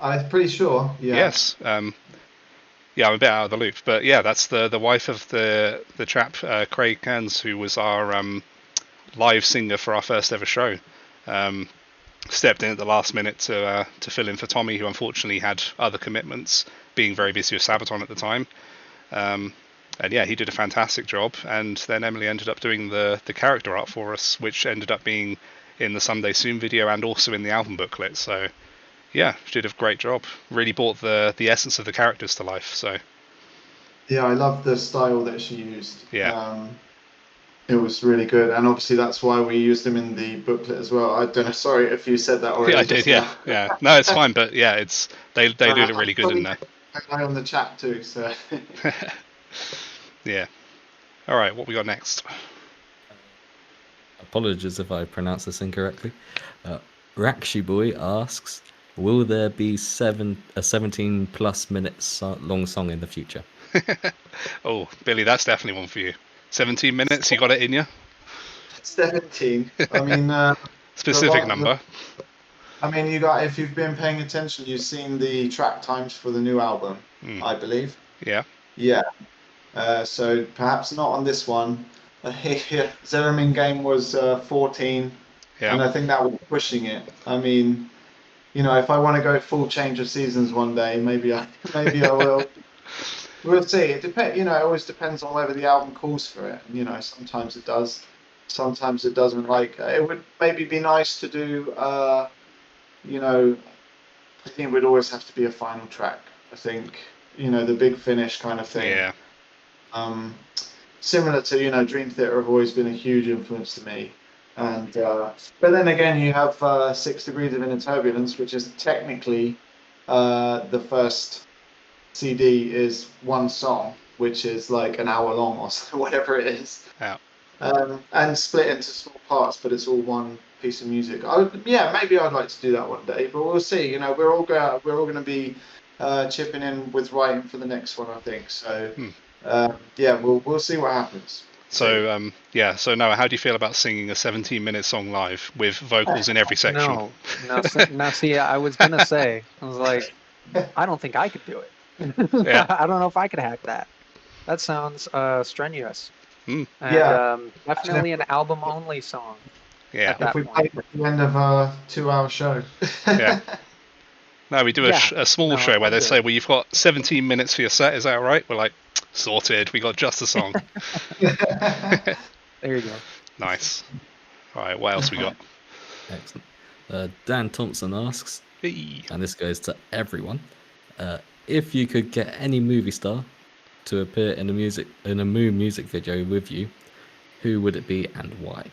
I'm pretty sure. Yeah. Yes. Yeah, I'm a bit out of the loop, but yeah, that's the wife of the chap Craig Cairns, who was our live singer for our first ever show. Stepped in at the last minute to fill in for Tommy, who unfortunately had other commitments, being very busy with Sabaton at the time. And yeah, he did a fantastic job. And then Emily ended up doing the character art for us, which ended up being in the Someday Soon video and also in the album booklet. So yeah, she did a great job. Really brought the essence of the characters to life. So yeah, I love the style that she used. Yeah. It was really good, and obviously that's why we used them in the booklet as well. I don't know. Sorry if you said that already. Yeah, I did. Yeah. No, it's fine, but yeah, it's they did it really good in there. I on the chat too. So yeah. All right, what we got next? Apologies if I pronounce this incorrectly. Rakshi Boy asks, will there be a 17 plus minutes long song in the future? Oh, Billy, that's definitely one for you. 17 minutes, you got it in you? 17. I mean, specific number. I mean, if you've been paying attention, you've seen the track times for the new album, I believe. Yeah. Yeah. So perhaps not on this one. Zeramin game was 14, and I think that was pushing it. I mean, if I want to go full change of seasons one day, maybe I will. We'll see. It depends. It always depends on whether the album calls for it. Sometimes it does, sometimes it doesn't. Like it would maybe be nice to do. I think it would always have to be a final track. I think the big finish kind of thing. Yeah. Similar to Dream Theater have always been a huge influence to me, and but then again you have 6 Degrees of Inner Turbulence, which is technically the first CD is one song, which is like an hour long or whatever it is. Yeah. And split into small parts, but it's all one piece of music. Maybe I'd like to do that one day, but we'll see. We're all going to be chipping in with writing for the next one, I think. So we'll see what happens. So so Noah, how do you feel about singing a 17-minute song live with vocals in every section? No. See, I was gonna say, I was like, I don't think I could do it. Yeah. I don't know if I could hack that. That sounds strenuous. Mm. And definitely an album-only song. Yeah. If we play at the end of a 2-hour show. Yeah. No, we do a small show where they say, well, you've got 17 minutes for your set, is that all right? We're like, sorted, we got just a song. There you go. Nice. All right, what else we got? Excellent. Dan Thompson asks, Hey. and this goes to everyone, if you could get any movie star to appear in a Moo music video with you, who would it be and why?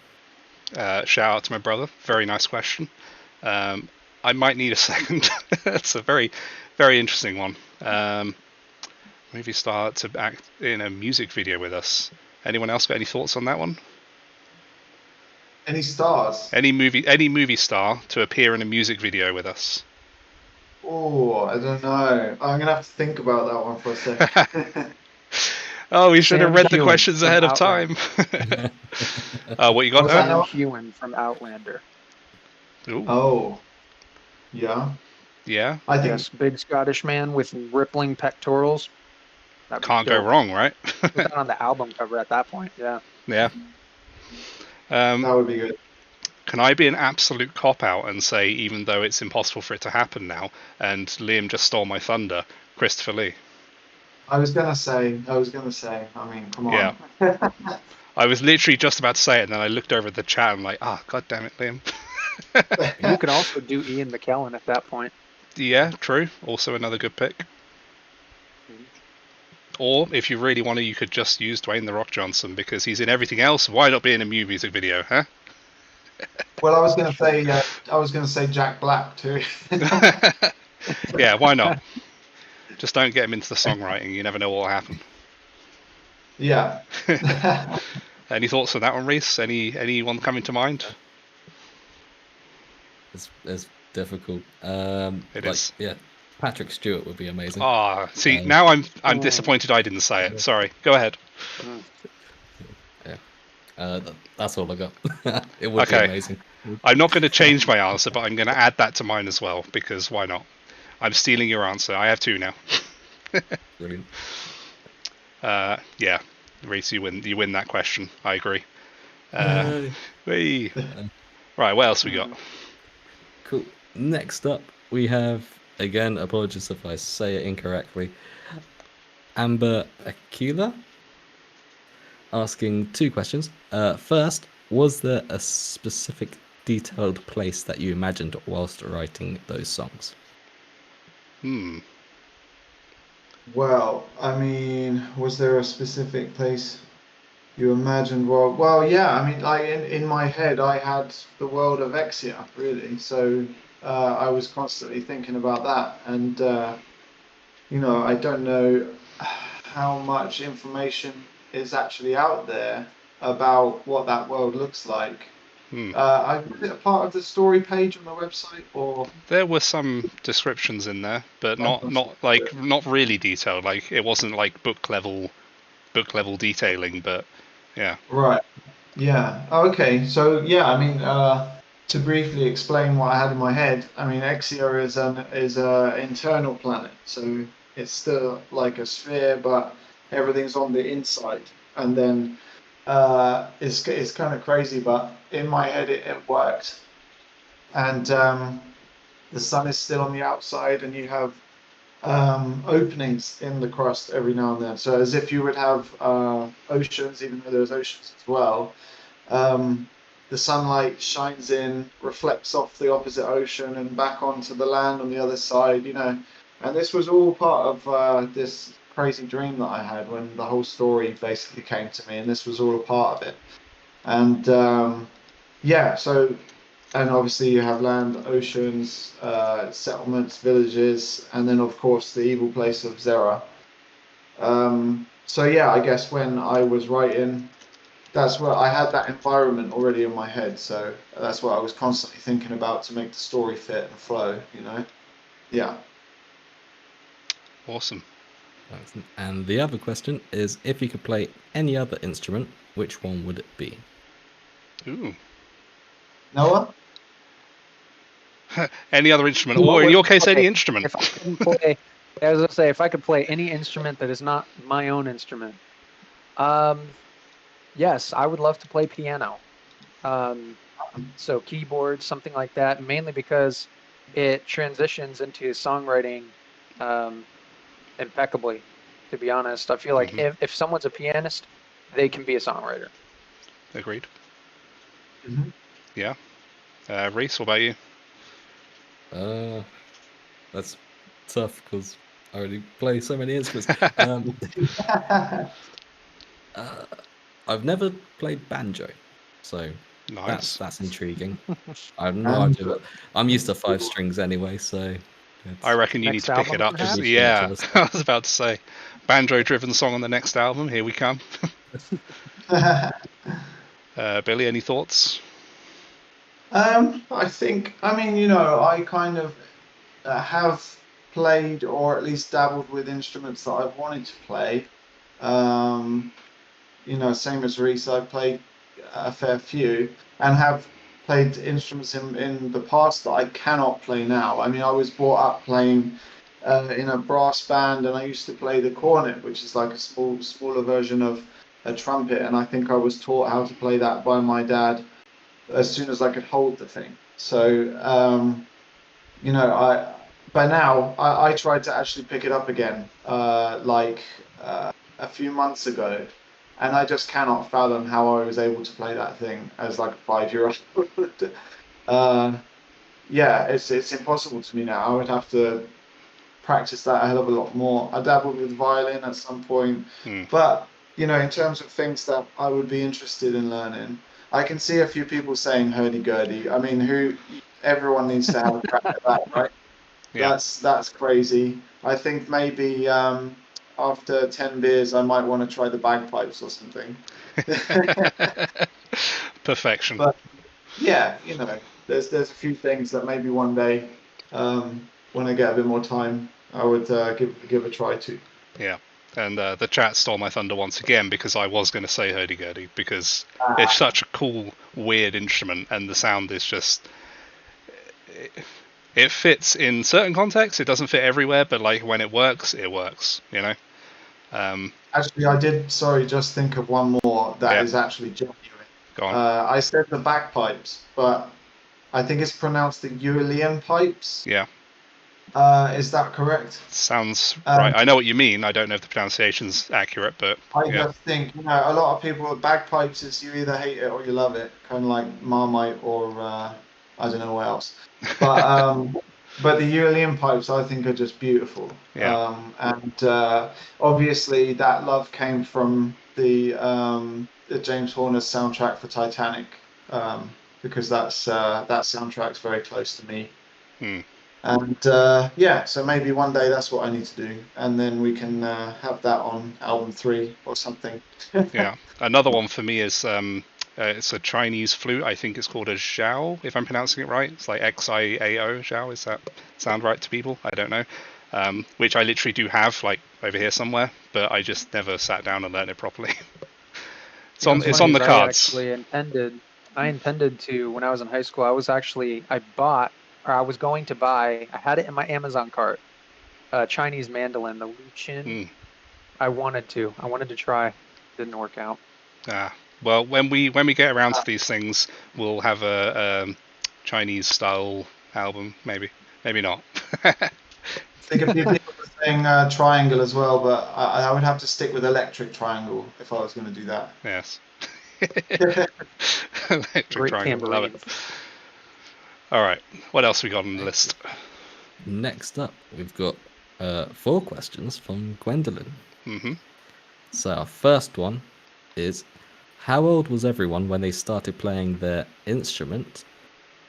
Shout out to my brother. Very nice question. I might need a second. It's a very, very interesting one. Movie star to act in a music video with us. Anyone else got any thoughts on that one? Any stars? Any movie star to appear in a music video with us. Oh, I don't know. I'm gonna have to think about that one for a second. Oh, we should have read the Hewen questions ahead of time. What you got? Sam Hewen from Outlander. Ooh. Oh, yeah. Yeah. I think Yes, big Scottish man with rippling pectorals. That'd be Can't go dope. wrong, right? Put that on the album cover at that point. Yeah. Yeah. that would be good. Can I be an absolute cop-out and say, even though it's impossible for it to happen now, and Liam just stole my thunder, Christopher Lee? I was gonna say. I mean, come on. Yeah. I was literally just about to say it, and then I looked over at the chat and I'm like, god damn it, Liam. You could also do Ian McKellen at that point. Yeah, true. Also another good pick. Or, if you really want to, you could just use Dwayne The Rock Johnson, because he's in everything else. Why not be in a Mew music video, huh? Well, I was gonna say Jack Black too. Yeah, why not? Just don't get him into the songwriting. You never know what will happen. Yeah. Any thoughts on that one, Reese? Anyone coming to mind? It's difficult. It is. Yeah, Patrick Stewart would be amazing. See, now I'm disappointed I didn't say it. Sorry. Go ahead. That's all I got. It would be amazing. I'm not going to change my answer, but I'm going to add that to mine as well, because why not? I'm stealing your answer. I have 2 now. Brilliant. Yeah, Reese, you win that question. I agree. Right, what else we got? Cool. Next up, we have, again, apologies if I say it incorrectly, Amber Aquila asking 2 questions. First, was there a specific detailed place that you imagined whilst writing those songs? Well, I mean, was there a specific place you imagined? Well, yeah. I mean, like in my head, I had the world of Exia, really. So I was constantly thinking about that, and I don't know how much information is actually out there about what that world looks like. Was it a part of the story page on the website, or There were some descriptions in there, but not really detailed. Like, it wasn't like book level detailing, but yeah. right? Yeah. Oh, okay. So yeah, I mean, to briefly explain what I had in my head, I mean, Exia is a internal planet, so it's still like a sphere, but everything's on the inside. And then it's kind of crazy, but in my head it worked. And the sun is still on the outside, and you have openings in the crust every now and then. So as if you would have oceans, even though there's oceans as well. The sunlight shines in, reflects off the opposite ocean and back onto the land on the other side, And this was all part of this crazy dream that I had when the whole story basically came to me, and this was all a part of it. And and obviously you have land, oceans, settlements, villages, and then of course the evil place of Zera. So yeah, I guess when I was writing, that's where I had that environment already in my head, so that's what I was constantly thinking about to make the story fit and flow, Yeah. Awesome. And the other question is, if you could play any other instrument, which one would it be? Ooh. Noah? Any other instrument, or in your case, any instrument. If I couldn't play, I was gonna say, if I could play any instrument that is not my own instrument, yes, I would love to play piano. So keyboard, something like that, mainly because it transitions into songwriting impeccably. To be honest, I feel like if someone's a pianist, they can be a songwriter. Agreed. Mm-hmm. Yeah. Reese, what about you? That's tough because I already play so many instruments. I've never played banjo, so Nice. that's intriguing. I have no idea. But I'm used to 5 strings anyway, so I reckon you need to pick it up. Yeah, I was about to say, banjo-driven song on the next album. Here we come. Billy, any thoughts? I think, I mean, I kind of have played or at least dabbled with instruments that I've wanted to play. Same as Reese, I've played a fair few and have played instruments in the past that I cannot play now. I mean, I was brought up playing in a brass band, and I used to play the cornet, which is like a smaller version of a trumpet, and I think I was taught how to play that by my dad as soon as I could hold the thing. So, by now I tried to actually pick it up again, a few months ago, and I just cannot fathom how I was able to play that thing as like a 5-year-old. It's impossible to me now. I would have to practice that a hell of a lot more. I dabbled with violin at some point, but in terms of things that I would be interested in learning, I can see a few people saying hurdy-gurdy. I mean, everyone needs to have a crack at that, right? Yeah. That's crazy. I think maybe after 10 beers, I might want to try the bagpipes or something. Perfection. But yeah, there's a few things that maybe one day, when I get a bit more time, I would give a try to. Yeah. And the chat stole my thunder once again because I was going to say hurdy-gurdy because it's such a cool, weird instrument, and the sound is just... It fits in certain contexts. It doesn't fit everywhere, but like when it works, you know? Actually, I did, sorry, just think of one more that is actually genuine. Go on. I said the bagpipes, but I think it's pronounced the Uillean pipes. Yeah. Is that correct? Sounds right. I know what you mean. I don't know if the pronunciation's accurate, but I just think, a lot of people with bagpipes is you either hate it or you love it, kind of like Marmite or I don't know what else. But the Uillean pipes I think are just beautiful. Yeah. And obviously that love came from the James Horner's soundtrack for Titanic, because that soundtrack's very close to me. And so maybe one day that's what I need to do, and then we can have that on album 3 or something. Yeah. Another one for me is it's a Chinese flute. I think it's called a xiao, if I'm pronouncing it right. It's like Xiao, xiao. Is that sound right to people? I don't know. Which I literally do have, like over here somewhere, but I just never sat down and learned it properly. It's on the cards. I intended to, when I was in high school, I was going to buy, I had it in my Amazon cart, a Chinese mandolin, the Luchin. I wanted to try. Didn't work out. Well, when we get around to these things, we'll have a Chinese style album, maybe not. I think a few people were saying triangle as well, but I would have to stick with electric triangle if I was going to do that. Yes. Electric Great triangle, tambourine. love it. All right, what else we got on the list? Next up, we've got 4 questions from Gwendolyn. So our first one is, how old was everyone when they started playing their instrument?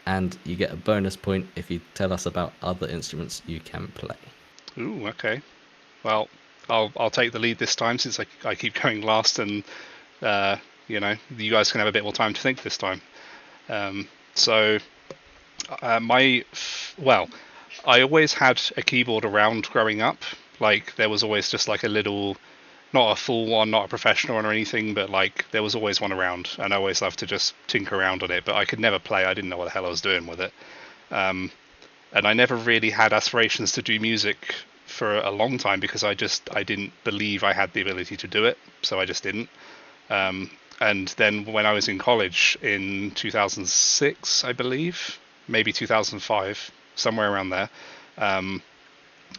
And you get a bonus point if you tell us about other instruments you can play. Ooh, okay. Well, I'll take the lead this time since I keep going last, and you guys can have a bit more time to think this time. I always had a keyboard around growing up. Like there was always just like a little, not a full one, not a professional one or anything, but like there was always one around, and I always loved to just tinker around on it. But I could never play. I didn't know what the hell I was doing with it, and I never really had aspirations to do music for a long time because I didn't believe I had the ability to do it, so I just didn't. And then when I was in college in 2006, I believe, maybe 2005, somewhere around there,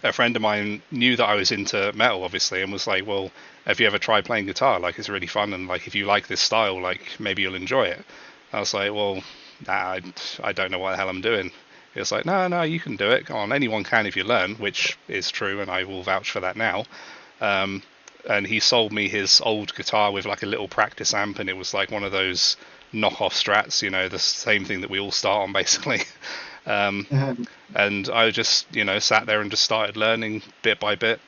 a friend of mine knew that I was into metal, obviously, and was like, well, have you ever tried playing guitar? Like, it's really fun, and like, if you like this style, like, maybe you'll enjoy it. I was like, well, nah, I don't know what the hell I'm doing. He was like, no, you can do it. Come on, anyone can if you learn, which is true, and I will vouch for that now. And he sold me his old guitar with like a little practice amp, and it was like one of those knockoff Strats, the same thing that we all start on, basically. And I just, sat there and just started learning bit by bit,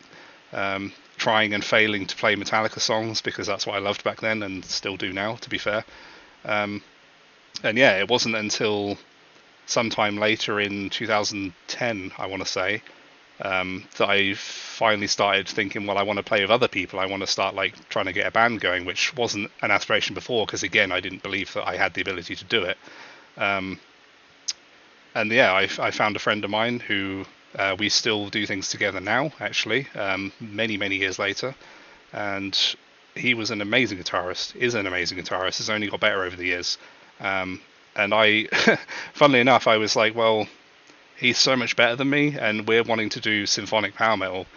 trying and failing to play Metallica songs because that's what I loved back then and still do now, to be fair. And yeah, it wasn't until sometime later in 2010, I want to say, that I finally started thinking, well, I want to play with other people. I want to start like trying to get a band going, which wasn't an aspiration before because again, I didn't believe that I had the ability to do it. And yeah, I found a friend of mine who we still do things together now, actually, many years later. And he was an amazing guitarist, has only got better over the years. And I, funnily enough, I was like, well, he's so much better than me, and we're wanting to do symphonic power metal,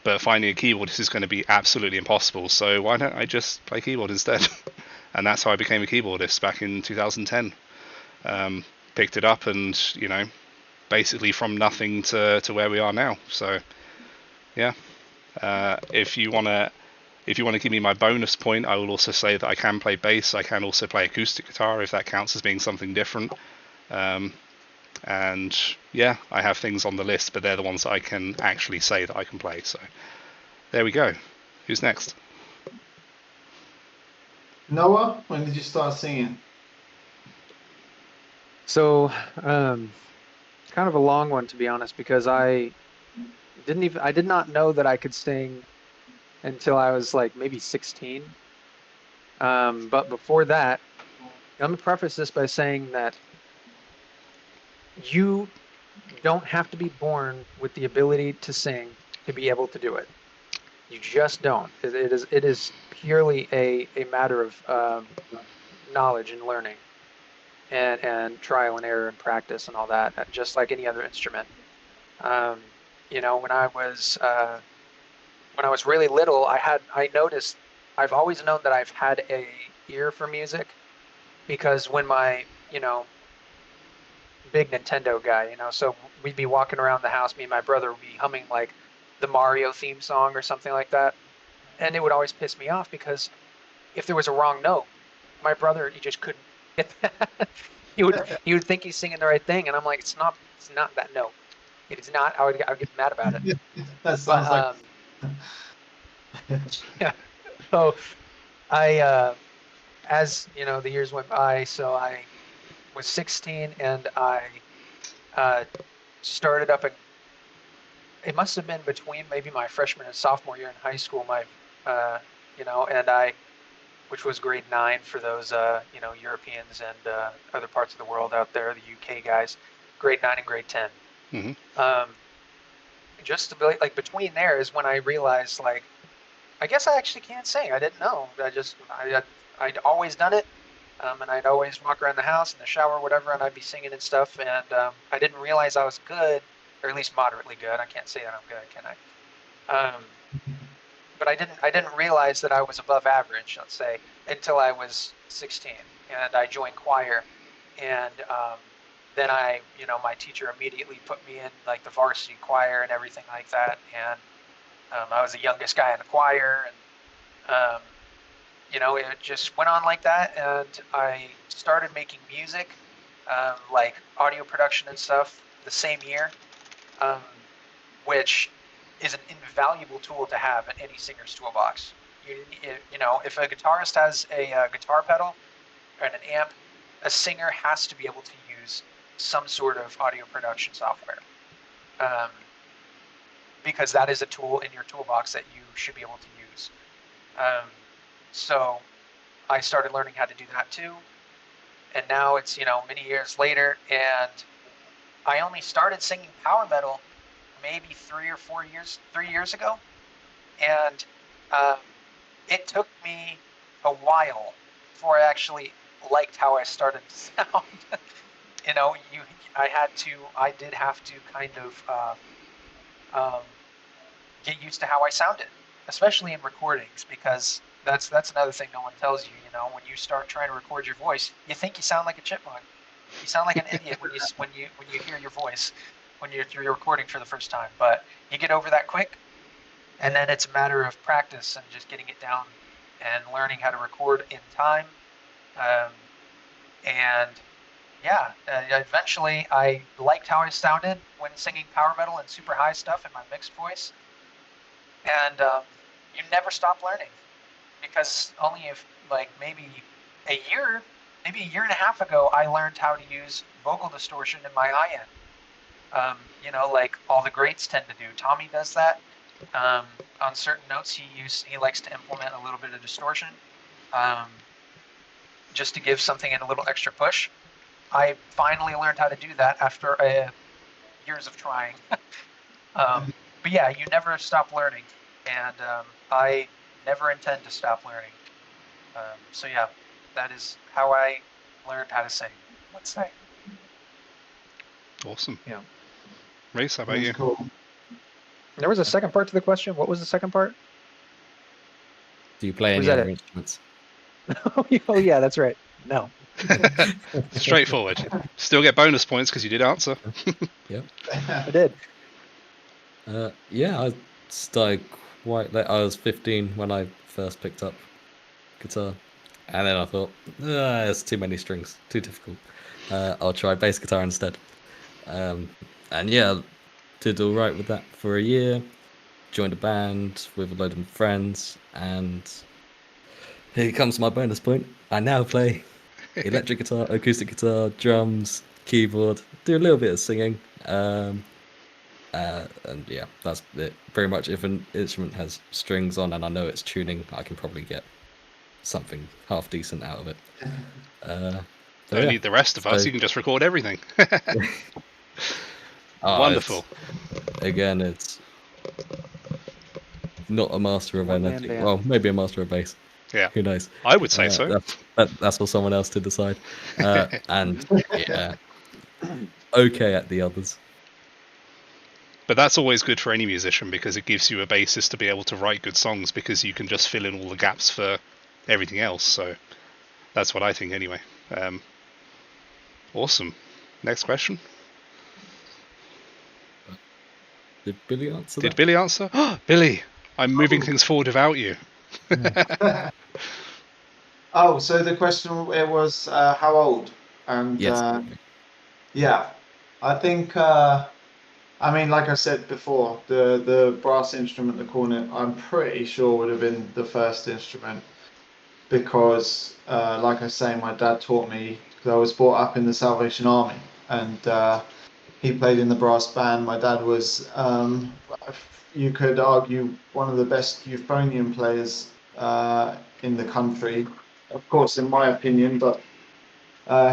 but finding a keyboardist is going to be absolutely impossible. So why don't I just play keyboard instead? And that's how I became a keyboardist back in 2010. Picked it up, and basically from nothing to where we are now. So yeah, if you want to give me my bonus point, I will also say that I can play bass. I can also play acoustic guitar if that counts as being something different. And yeah, I have things on the list, but they're the ones that I can actually say that I can play. So there we go. Who's next? Noah, when did you start singing? So, kind of a long one, to be honest, because I did not know that I could sing until I was like maybe 16. But before that, let me preface this by saying that you don't have to be born with the ability to sing to be able to do it. You just don't. It is purely a matter of knowledge and learning, and trial and error and practice and all that, just like any other instrument. You know, when I was really little, I noticed, I've always known that I've had a ear for music, because when my, you know, big Nintendo guy, you know, so we'd be walking around the house, me and my brother would be humming like the Mario theme song or something like that. And it would always piss me off, because if there was a wrong note, my brother, he just couldn't get that. he would think he's singing the right thing, and I'm like, it's not that note. It is not. I would get mad about it. That sounds like yeah. So I as you know, the years went by, so I was 16 and I started up it must have been between maybe my freshman and sophomore year in high school, you know, which was grade 9 for those, you know, Europeans and other parts of the world out there, the UK guys, grade 9 and grade 10. Mm-hmm. Just to be, like, between there is when I realized, like, I guess I actually can't sing. I didn't know. I'd always done it. And I'd always walk around the house in the shower or whatever, and I'd be singing and stuff. And I didn't realize I was good, or at least moderately good. I can't say that I'm good, can I? But I didn't realize that I was above average, let's say, until I was 16, and I joined choir. And then you know, my teacher immediately put me in like the varsity choir and everything like that. And I was the youngest guy in the choir, and you know, it just went on like that, and I started making music, like audio production and stuff, the same year, which is an invaluable tool to have in any singer's toolbox. You know, if a guitarist has a guitar pedal and an amp, a singer has to be able to use some sort of audio production software, because that is a tool in your toolbox that you should be able to use. So I started learning how to do that too. And now it's, you know, many years later, and I only started singing power metal maybe 3 years ago. And it took me a while before I actually liked how I started to sound. You know, I did have to kind of get used to how I sounded, especially in recordings, because that's another thing no one tells you. You know, when you start trying to record your voice, you think you sound like a chipmunk. You sound like an idiot when you hear your voice when you're recording for the first time. But you get over that quick, and then it's a matter of practice and just getting it down and learning how to record in time. And yeah, eventually I liked how I sounded when singing power metal and super high stuff in my mixed voice. And you never stop learning, because only if, like, maybe a year and a half ago, I learned how to use vocal distortion in my high end. You know, like all the greats tend to do. Tommy does that. On certain notes, he likes to implement a little bit of distortion, just to give something a little extra push. I finally learned how to do that after years of trying. But yeah, you never stop learning, and I never intend to stop learning. So yeah, that is how I learned how to sing, let's say. Awesome. Yeah. Reese, how about you? Cool. There was a second part to the question. What was the second part? Do you play any other instruments? Oh yeah, that's right. No. Straightforward. Still get bonus points because you did answer. Yep. I did. Yeah, I started quite late. I was 15 when I first picked up guitar, and then I thought, there's too many strings, too difficult. I'll try bass guitar instead. And yeah, did all right with that for a year. Joined a band with a load of friends, and here comes my bonus point. I now play electric guitar, acoustic guitar, drums, keyboard, do a little bit of singing. And yeah, that's it. Very much, if an instrument has strings on and I know it's tuning, I can probably get something half decent out of it. Don't need the rest of us. You can just record everything. Wonderful. Again, it's not a master of anything. band. Well, maybe a master of bass. Yeah. Who knows? I would say so. That's for someone else to decide. And yeah, okay at the others. But that's always good for any musician because it gives you a basis to be able to write good songs because you can just fill in all the gaps for everything else. So that's what I think anyway. Awesome. Next question. Did Billy answer Did Billy answer? Billy, I'm moving things forward without you. Oh, so the question it was how old? And yes. yeah, I think I mean, like I said before, the brass instrument, the cornet, I'm pretty sure would have been the first instrument because, like I say, my dad taught me because I was brought up in the Salvation Army and he played in the brass band. My dad was, you could argue, one of the best euphonium players in the country, of course, in my opinion, but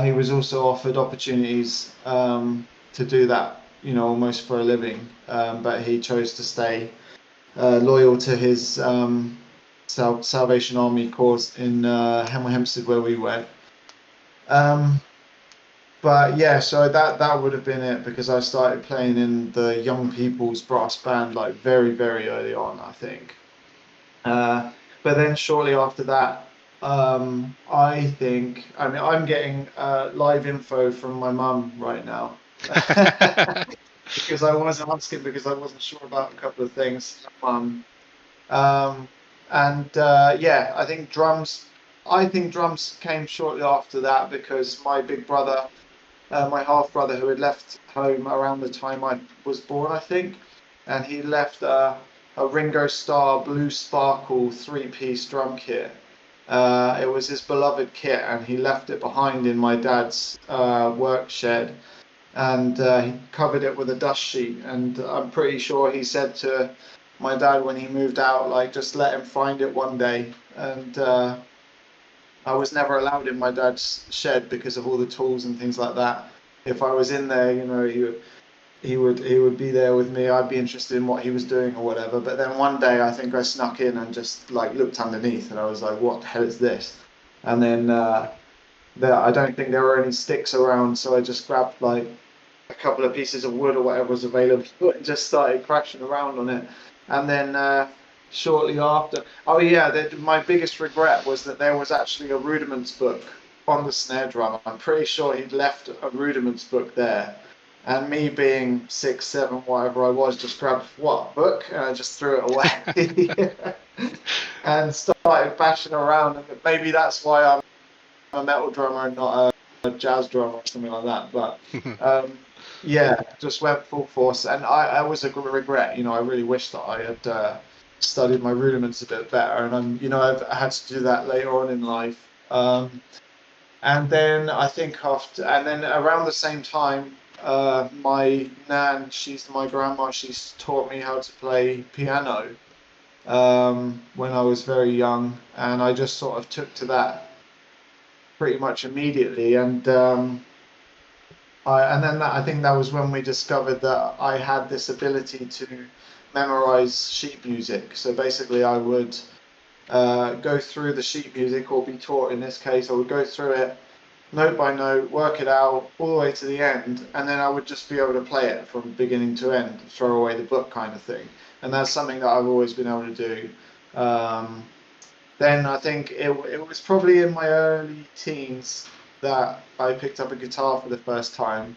he was also offered opportunities to do that, you know, almost for a living. But he chose to stay loyal to his Salvation Army cause in Hemel Hempstead, where we went. But yeah, so that would have been it because I started playing in the young people's brass band like very, very early on, I think. But then shortly after that, I think, I mean, I'm getting live info from my mum right now because I was asking because I wasn't sure about a couple of things. Yeah, I think drums. I think drums came shortly after that because my big brother, my half brother, who had left home around the time I was born, I think, and he left a Ringo Starr Blue Sparkle 3-piece drum kit. It was his beloved kit, and he left it behind in my dad's work shed, and he covered it with a dust sheet. And I'm pretty sure he said to my dad when he moved out, like, just let him find it one day. And I was never allowed in my dad's shed because of all the tools and things like that. If I was in there, you know, he would be there with me. I'd be interested in what he was doing or whatever. But then one day, I think I snuck in and just like looked underneath, and I was like, "What the hell is this?" And then I don't think there were any sticks around, so I just grabbed like a couple of pieces of wood or whatever was available and just started crashing around on it. And then shortly after, oh yeah, my biggest regret was that there was actually a rudiments book on the snare drum. I'm pretty sure he'd left a rudiments book there. And me being 6, 7, whatever I was, just grabbed what book and I just threw it away and started bashing around. And maybe that's why I'm a metal drummer and not a jazz drummer or something like that. But yeah, just went full force, and I was a regret. You know, I really wish that I had studied my rudiments a bit better, and I've had to do that later on in life. And then I think and then around the same time, my nan, she's my grandma, she's taught me how to play piano when I was very young, and I just sort of took to that pretty much immediately. And I think that was when we discovered that I had this ability to memorize sheet music. So basically, I would go through the sheet music, or be taught in this case. I would go through it note by note, work it out all the way to the end, and then I would just be able to play it from beginning to end, throw away the book kind of thing. And that's something that I've always been able to do. Then I think it was probably in my early teens that I picked up a guitar for the first time.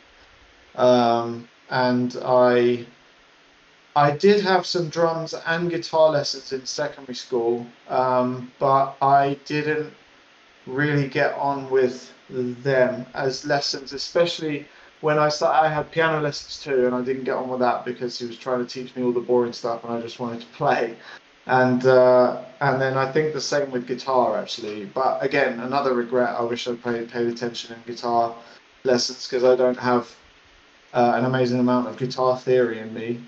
And I did have some drums and guitar lessons in secondary school, but I didn't really get on with them as lessons, especially when I had piano lessons too, and I didn't get on with that because he was trying to teach me all the boring stuff, and I just wanted to play. And then I think the same with guitar actually. But again, another regret. I wish I paid attention in guitar lessons because I don't have an amazing amount of guitar theory in me.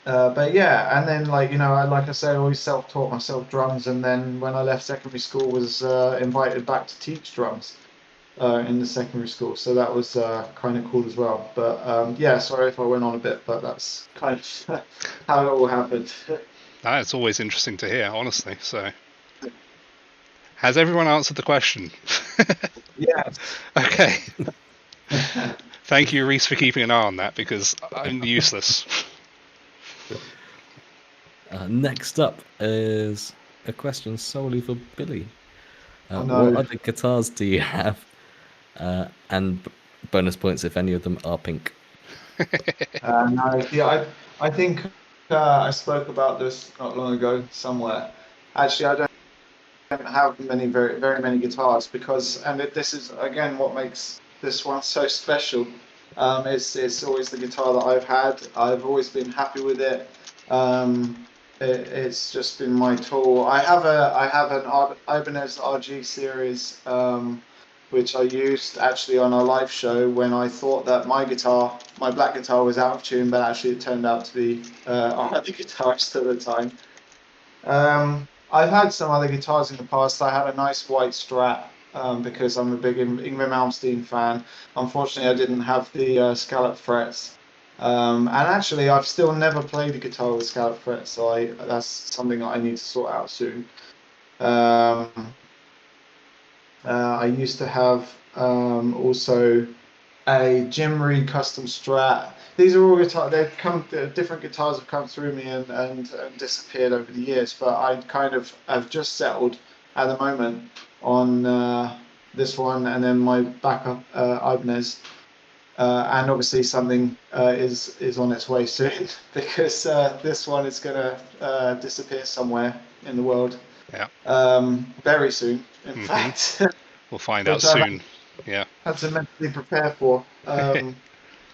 But yeah, and then like I say, I always self-taught myself drums, and then when I left secondary school, was invited back to teach drums in the secondary school, so that was kind of cool as well. But yeah, sorry if I went on a bit, but that's kind of how it all happened. It's always interesting to hear, honestly. So, has everyone answered the question? Yeah. Okay. Thank you, Reese, for keeping an eye on that, because I'm useless. Next up is a question solely for Billy. Oh, no. What other guitars do you have? And bonus points if any of them are pink. No, yeah, I think I spoke about this not long ago somewhere. Actually, I don't have very many guitars because, and this is again what makes this one so special. It's always the guitar that I've had. I've always been happy with it. It's just been my tool. I have an Ibanez RG series, which I used actually on a live show when I thought that my black guitar was out of tune, but actually it turned out to be I had the guitarist at the time. I've had some other guitars in the past. I had a nice white Strat because I'm a big Yngwie Malmsteen fan. Unfortunately, I didn't have the scallop frets. And actually, I've still never played a guitar with scallop frets, so that's something that I need to sort out soon. I used to have also a Jim Reed custom Strat. These are all guitars. Different guitars have come through me and disappeared over the years, but I kind of have just settled at the moment on this one, and then my backup Ibanez. And obviously something is on its way soon because this one is going to disappear somewhere in the world. Yeah. Very soon, in fact. We'll find out soon. Yeah. Had to mentally prepare for.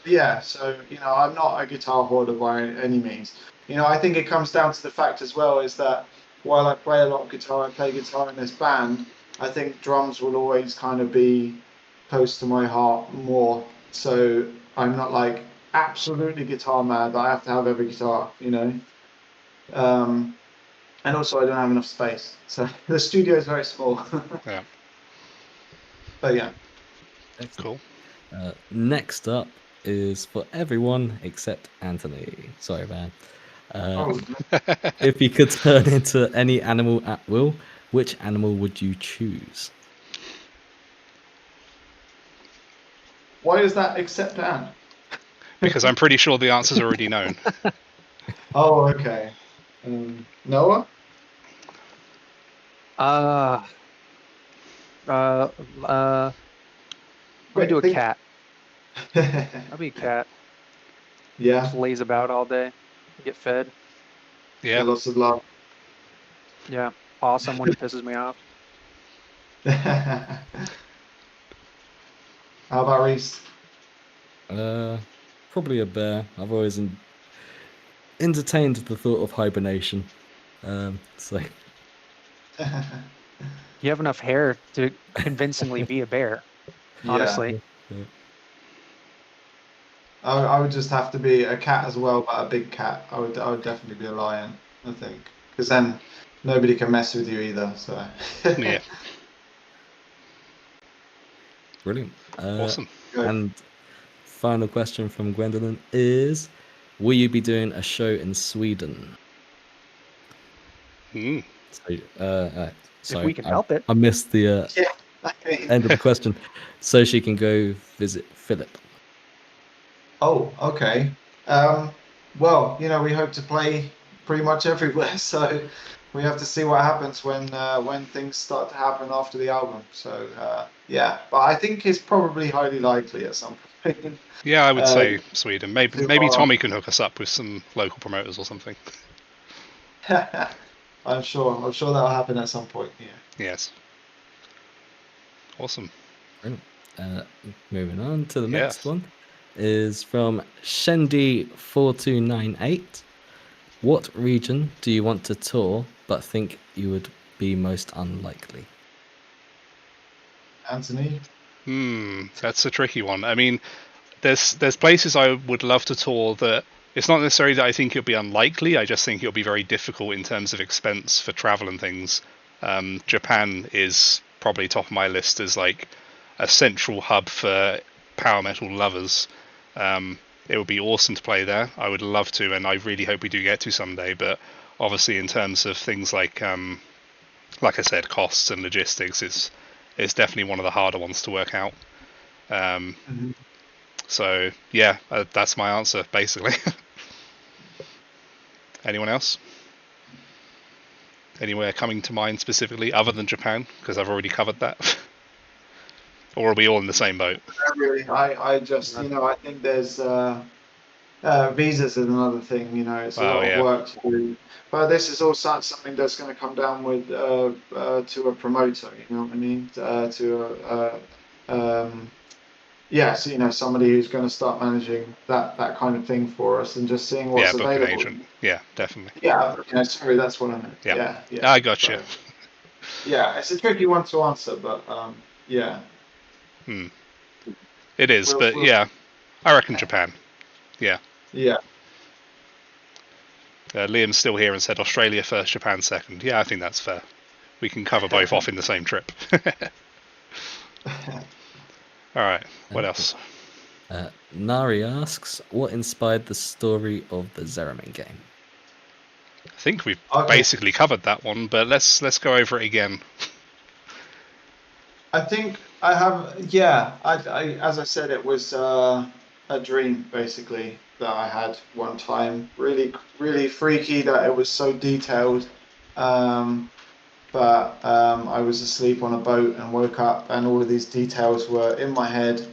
Yeah, so I'm not a guitar hoarder by any means. I think it comes down to the fact as well is that while I play a lot of guitar, I play guitar in this band. I think drums will always kind of be close to my heart more. So I'm not like absolutely guitar mad. I have to have every guitar, and also I don't have enough space. So the studio is very small. Yeah. But yeah. Excellent. Cool. Next up is for everyone except Anthony. Sorry, man. If you could turn into any animal at will, which animal would you choose? Why is that except Anne? Because I'm pretty sure the answer's already known. Oh, okay. Noah? Let me do a cat. I'll be a cat. Yeah. Just lays about all day. Get fed. Yeah. Lots of love. Yeah. Awesome when he pisses me off. How about Reese? Probably a bear. I've always entertained the thought of hibernation. So. You have enough hair to convincingly be a bear. Honestly. Yeah. I would just have to be a cat as well, but a big cat. I would definitely be a lion, I think, because then nobody can mess with you either. So. Yeah. Brilliant. Awesome. Good. And final question from Gwendolyn is, will you be doing a show in Sweden? So, if we can help it. I missed the end of the question. So she can go visit Philip. Oh, okay. Well, we hope to play pretty much everywhere, so we have to see what happens when things start to happen after the album. So yeah, but I think it's probably highly likely at some point. Yeah, I would say Sweden. Maybe Tommy can hook us up with some local promoters or something. I'm sure that'll happen at some point. Yeah. Yes. Awesome. Moving on to the next one is from Shendi4298. What region do you want to tour but think you would be most unlikely? Anthony? That's a tricky one. I mean, there's places I would love to tour that it's not necessarily that I think it'll be unlikely. I just think it'll be very difficult in terms of expense for travel and things. Japan is probably top of my list as like a central hub for power metal lovers. It would be awesome to play there. I would love to, and I really hope we do get to someday. But obviously, in terms of things like I said, costs and logistics, it's definitely one of the harder ones to work out. So yeah, that's my answer basically. Anyone else? Anywhere coming to mind specifically other than Japan? Because I've already covered that. Or are we all in the same boat? Not really. I just, I think there's visas is another thing. It's a lot of work to do. But this is also something that's going to come down with to a promoter. You know what I mean? So somebody who's going to start managing that kind of thing for us and just seeing what's available. Agent. Yeah, definitely. Yeah, sorry, that's what I meant. Yeah. I got you. Yeah, it's a tricky one to answer, but yeah. It is, but yeah, I reckon Japan. Yeah. Yeah. Liam's still here and said Australia first, Japan second. Yeah, I think that's fair. We can cover both off in the same trip. All right, what else? Nari asks, what inspired the story of the Zeramin game? I think we've basically covered that one, but let's go over it again. I think I have, I as I said, it was a dream basically that I had one time. Really, really freaky that it was so detailed. But I was asleep on a boat and woke up and all of these details were in my head.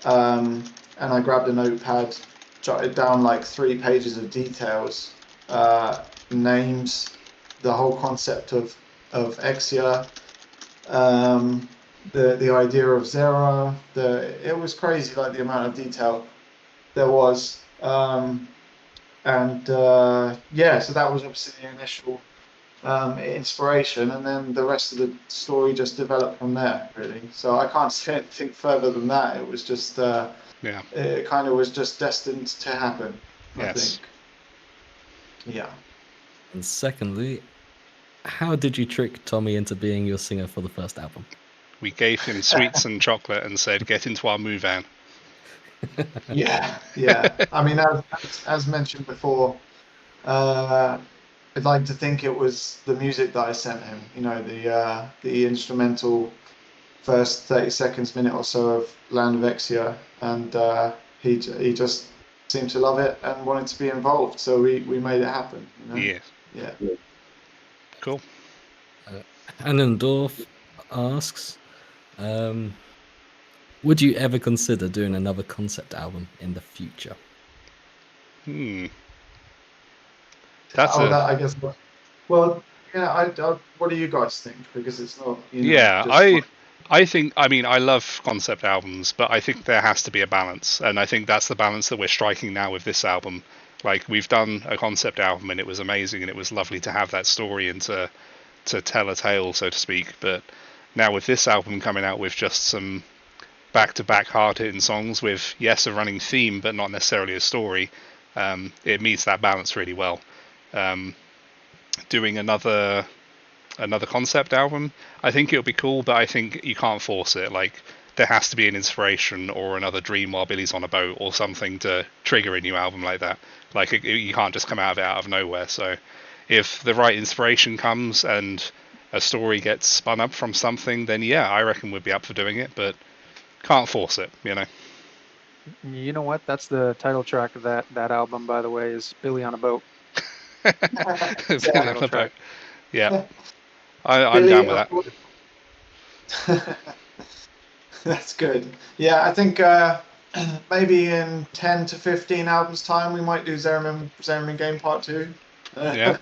And I grabbed a notepad, jotted down like 3 pages of details, names, the whole concept of Exia, the idea of Zera. It was crazy, like the amount of detail there was. So that was obviously the initial inspiration, and then the rest of the story just developed from there, really. So I can't say anything further than that. It was just it kind of was just destined to happen. I think. Yeah. And secondly, how did you trick Tommy into being your singer for the first album? We gave him sweets and chocolate and said, "Get into our move van." Yeah. I mean, as mentioned before, I'd like to think it was the music that I sent him. The instrumental first 30 seconds, minute or so of Land of Exia, and he just seemed to love it and wanted to be involved. So we made it happen. Yeah. Cool. Annendorf asks, would you ever consider doing another concept album in the future? I guess. Well, what do you guys think? Because it's not. I think. I mean, I love concept albums, but I think there has to be a balance, and I think that's the balance that we're striking now with this album. Like, we've done a concept album, and it was amazing, and it was lovely to have that story and to tell a tale, so to speak. But now with this album coming out with just some back-to-back hard-hitting songs with, yes, a running theme, but not necessarily a story, it meets that balance really well. Doing another concept album, I think it'll be cool, but I think you can't force it. Like, there has to be an inspiration or another dream while Billy's on a boat or something to trigger a new album like that. Like, you can't just come out of nowhere. So if the right inspiration comes and a story gets spun up from something, then yeah, I reckon we'd be up for doing it, but can't force it, You know what? That's the title track of that album, by the way, is Billy on a Boat. Billy on a Boat. Yeah. I'm down with that. That's good. Yeah, I think maybe in 10 to 15 albums time we might do Zeramin Game Part 2. Yeah.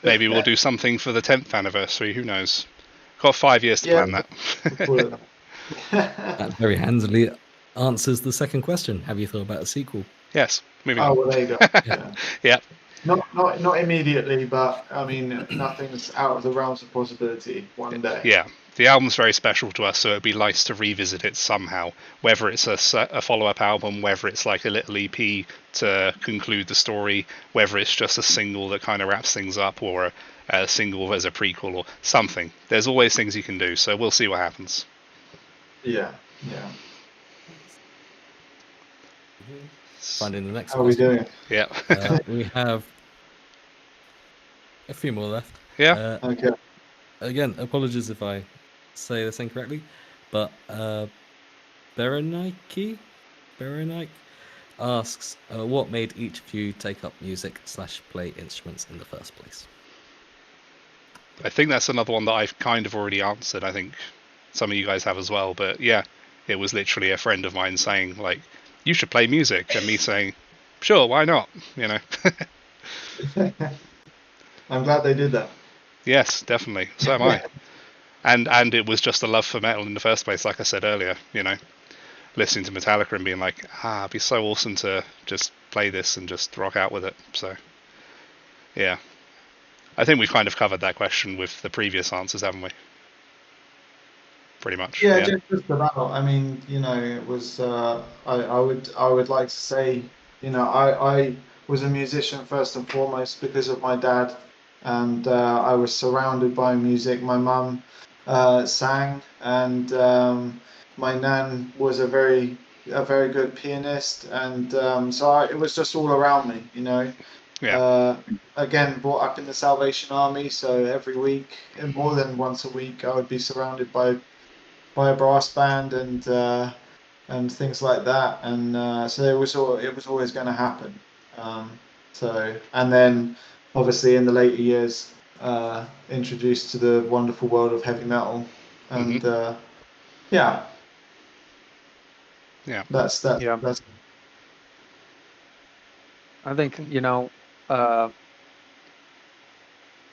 Maybe we'll do something for the 10th anniversary, who knows. Got 5 years to plan that. That very handily answers the second question. Have you thought about a sequel? Yes. Moving on. Oh, well, there you go. Yeah. Not immediately, but I mean, nothing's out of the realms of possibility one day. Yeah. the album's very special to us, so it'd be nice to revisit it somehow. Whether it's a follow-up album, whether it's like a little EP to conclude the story, whether it's just a single that kind of wraps things up, or a single as a prequel or something. There's always things you can do, so we'll see what happens. Yeah. Finding the next How are we question. doing? Yeah. We have a few more left. Yeah. Okay. Again, apologies if I say this incorrectly, but Berenike asks, what made each of you take up music/play instruments in the first place? I think that's another one that I've kind of already answered. I think some of you guys have as well, but yeah, it was literally a friend of mine saying, like, you should play music, and me saying, sure, why not? You know. I'm glad they did that. Yes, definitely. So am I. And it was just a love for metal in the first place, like I said earlier, you know. Listening to Metallica and being like, it'd be so awesome to just play this and just rock out with it. So, yeah. I think we've kind of covered that question with the previous answers, haven't we? Pretty much. Yeah, just about. I mean, you know, it was. I would like to say, you know, I was a musician first and foremost because of my dad, and I was surrounded by music. My mum sang, and my nan was a very good pianist, and so it was just all around me, you know. Yeah. Again, brought up in the Salvation Army, so every week, and more than once a week, I would be surrounded by a brass band and things like that, and so it was always going to happen. So, and then obviously in the later years, introduced to the wonderful world of heavy metal, and yeah, that's. I think, you know,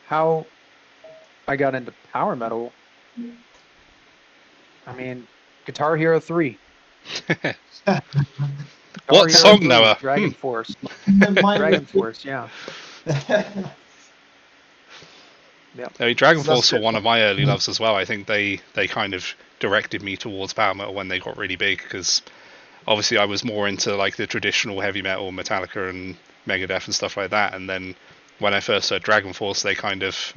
how I got into power metal. I mean, Guitar Hero 3. What song, Noah? Dragon Force. Dragon Force, yeah. Yeah. I mean, Dragon Force were one of my early loves as well. I think they kind of directed me towards power metal when they got really big, because obviously I was more into like the traditional heavy metal, Metallica and Megadeth and stuff like that. And then when I first heard Dragon Force, they kind of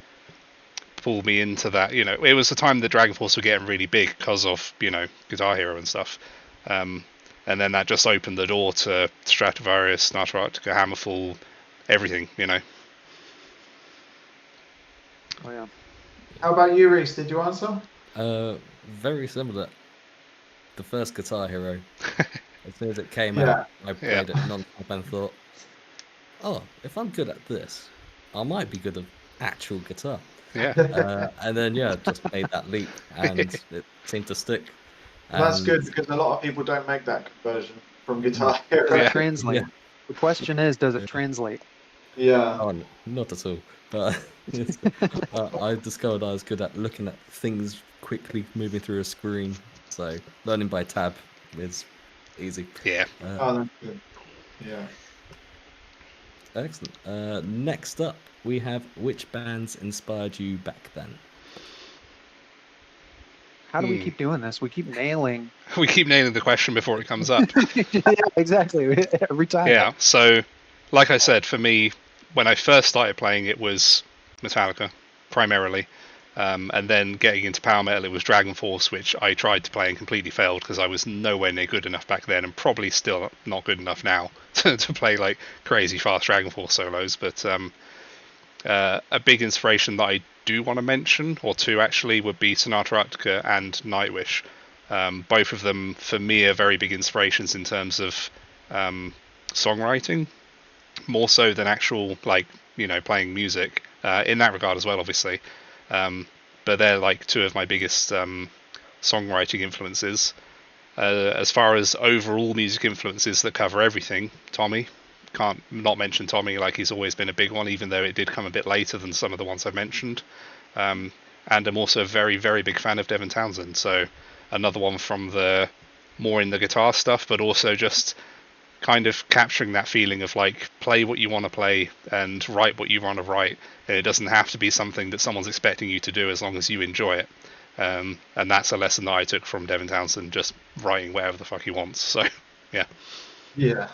pulled me into that. You know, it was the time that Dragon Force were getting really big because of, you know, Guitar Hero and stuff. And then that just opened the door to Stratovarius, Narcotica, Hammerfall, everything, you know. Oh yeah. How about you, Reese? Did you answer? Very similar. The first Guitar Hero. As soon as it came out, I played it non-stop and thought, oh, if I'm good at this, I might be good at actual guitar. Yeah. And then just made that leap, and it seemed to stick. That's good, because a lot of people don't make that conversion from Guitar Hero. Does it translate? Yeah. The question is, does it translate? Yeah. Oh, not at all. But I discovered I was good at looking at things quickly, moving through a screen. So learning by tab is easy. Yeah. That's good. Yeah. Excellent. Next up, we have which bands inspired you back then? How do we keep doing this? We keep nailing. We keep nailing the question before it comes up. Yeah, exactly. Every time. Yeah. So, like I said, for me, when I first started playing, it was Metallica primarily, and then getting into power metal, it was Dragon Force, which I tried to play and completely failed because I was nowhere near good enough back then, and probably still not good enough now to play like crazy fast Dragon Force solos. But a big inspiration that I do want to mention, or two actually, would be Sonata Arctica and Nightwish. Both of them, for me, are very big inspirations in terms of songwriting, more so than actual, like, you know, playing music, in that regard as well, obviously. But they're like two of my biggest songwriting influences. As far as overall music influences that cover everything, Tommy. Can't not mention Tommy, like he's always been a big one, even though it did come a bit later than some of the ones I've mentioned. And I'm also a very, very big fan of Devin Townsend, so another one from the more in the guitar stuff, but also just kind of capturing that feeling of like, play what you want to play and write what you want to write. It doesn't have to be something that someone's expecting you to do, as long as you enjoy it. And that's a lesson that I took from Devin Townsend, just writing whatever the fuck he wants. So, yeah. Yeah.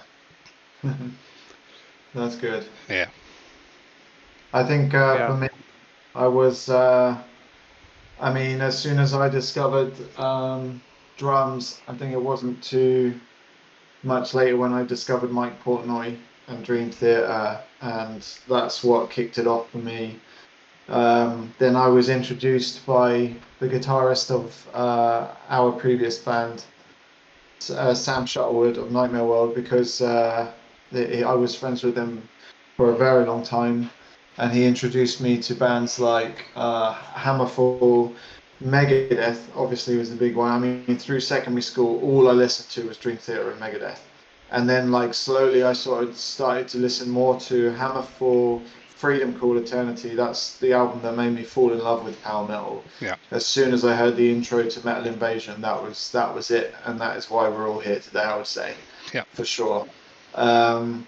That's good. Yeah. I think for me, I was, I mean, as soon as I discovered drums, I think it wasn't too much later when I discovered Mike Portnoy and Dream Theater, and that's what kicked it off for me. Then I was introduced by the guitarist of our previous band, Sam Shuttlewood of Nightmare World, because I was friends with him for a very long time, and he introduced me to bands like Hammerfall, Megadeth. Obviously, was the big one. I mean, through secondary school, all I listened to was Dream Theater and Megadeth, and then like slowly, I sort of started to listen more to Hammerfall, Freedom Called Eternity. That's the album that made me fall in love with power metal. Yeah. As soon as I heard the intro to Metal Invasion, that was it, and that is why we're all here today. I would say, yeah, for sure. And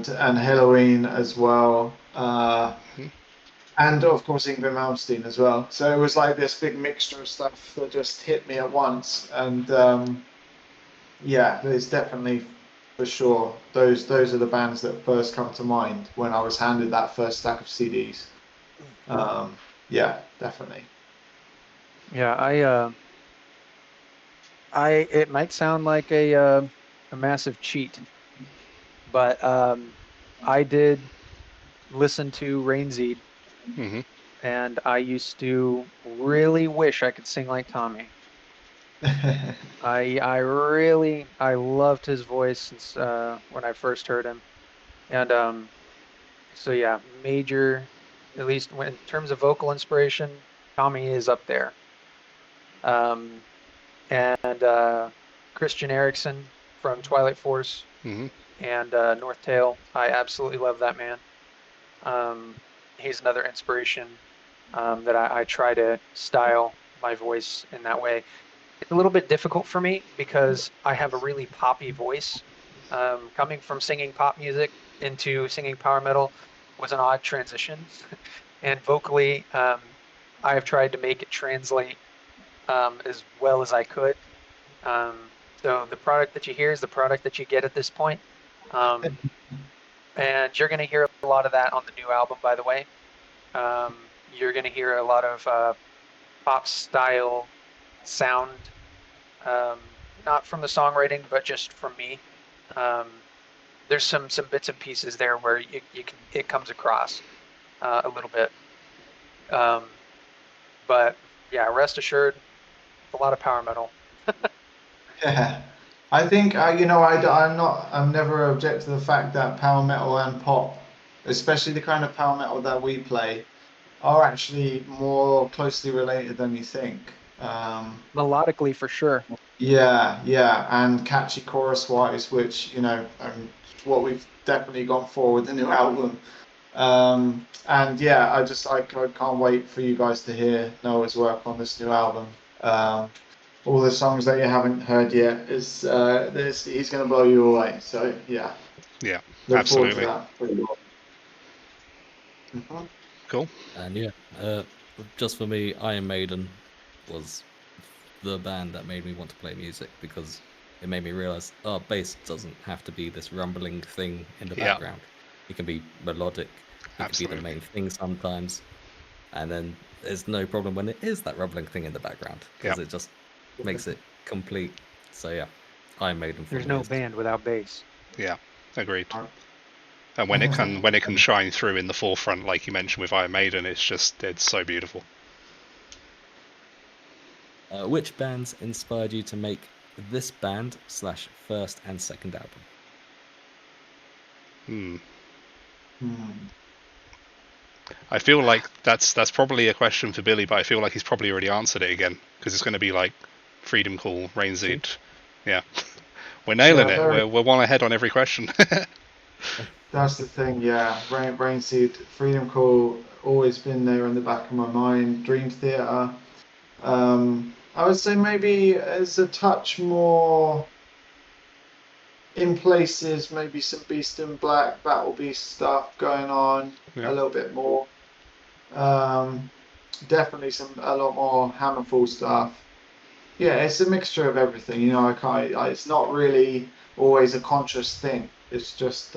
Halloween as well, and of course Ingrid Malmsteen as well. So it was like this big mixture of stuff that just hit me at once, and yeah, there's definitely, for sure, those are the bands that first come to mind when I was handed that first stack of CDs. Yeah, definitely. Yeah, it might sound like a massive cheat, but I did listen to Rainseed, and I used to really wish I could sing like Tommy. I loved his voice since when I first heard him, and so yeah, major, at least in terms of vocal inspiration, Tommy is up there. And Christian Eriksen from Twilight Force and North Tail. I absolutely love that man. He's another inspiration that I try to style my voice in that way. It's a little bit difficult for me because I have a really poppy voice. Coming from singing pop music into singing power metal was an odd transition. And vocally, I have tried to make it translate as well as I could. So the product that you hear is the product that you get at this point. And you're going to hear a lot of that on the new album, by the way. You're going to hear a lot of pop style sound, not from the songwriting, but just from me. There's some bits and pieces there where it comes across a little bit. But yeah, rest assured, a lot of power metal. Yeah, I think I'm never object to the fact that power metal and pop, especially the kind of power metal that we play, are actually more closely related than you think. Melodically, for sure. Yeah, and catchy chorus wise, which what we've definitely gone for with the new album. And yeah, I can't wait for you guys to hear Noah's work on this new album. All the songs that you haven't heard yet he's going to blow you away. So yeah, look absolutely. forward to that. Cool. And yeah, just for me, Iron Maiden was the band that made me want to play music, because it made me realize, bass doesn't have to be this rumbling thing in the background. It can be melodic. It can be the main thing sometimes. And then there's no problem when it is that rumbling thing in the background, because it just makes it complete. So yeah, Iron Maiden. There's no band without bass. Yeah, agreed. And when it can shine through in the forefront, like you mentioned with Iron Maiden, it's so beautiful. Which bands inspired you to make this band / first and second album? I feel like that's probably a question for Billy, but I feel like he's probably already answered it again, because it's going to be like Freedom Call, Rainseed. Yeah, we're nailing it. We're one ahead on every question. That's the thing, yeah. Rainseed, Freedom Call, always been there in the back of my mind. Dream Theater. I would say maybe it's a touch more in places, maybe some Beast in Black, Battle Beast stuff going on a little bit more. definitely a lot more Hammerfall stuff. Yeah, it's a mixture of everything. You know, it's not really always a conscious thing. It's just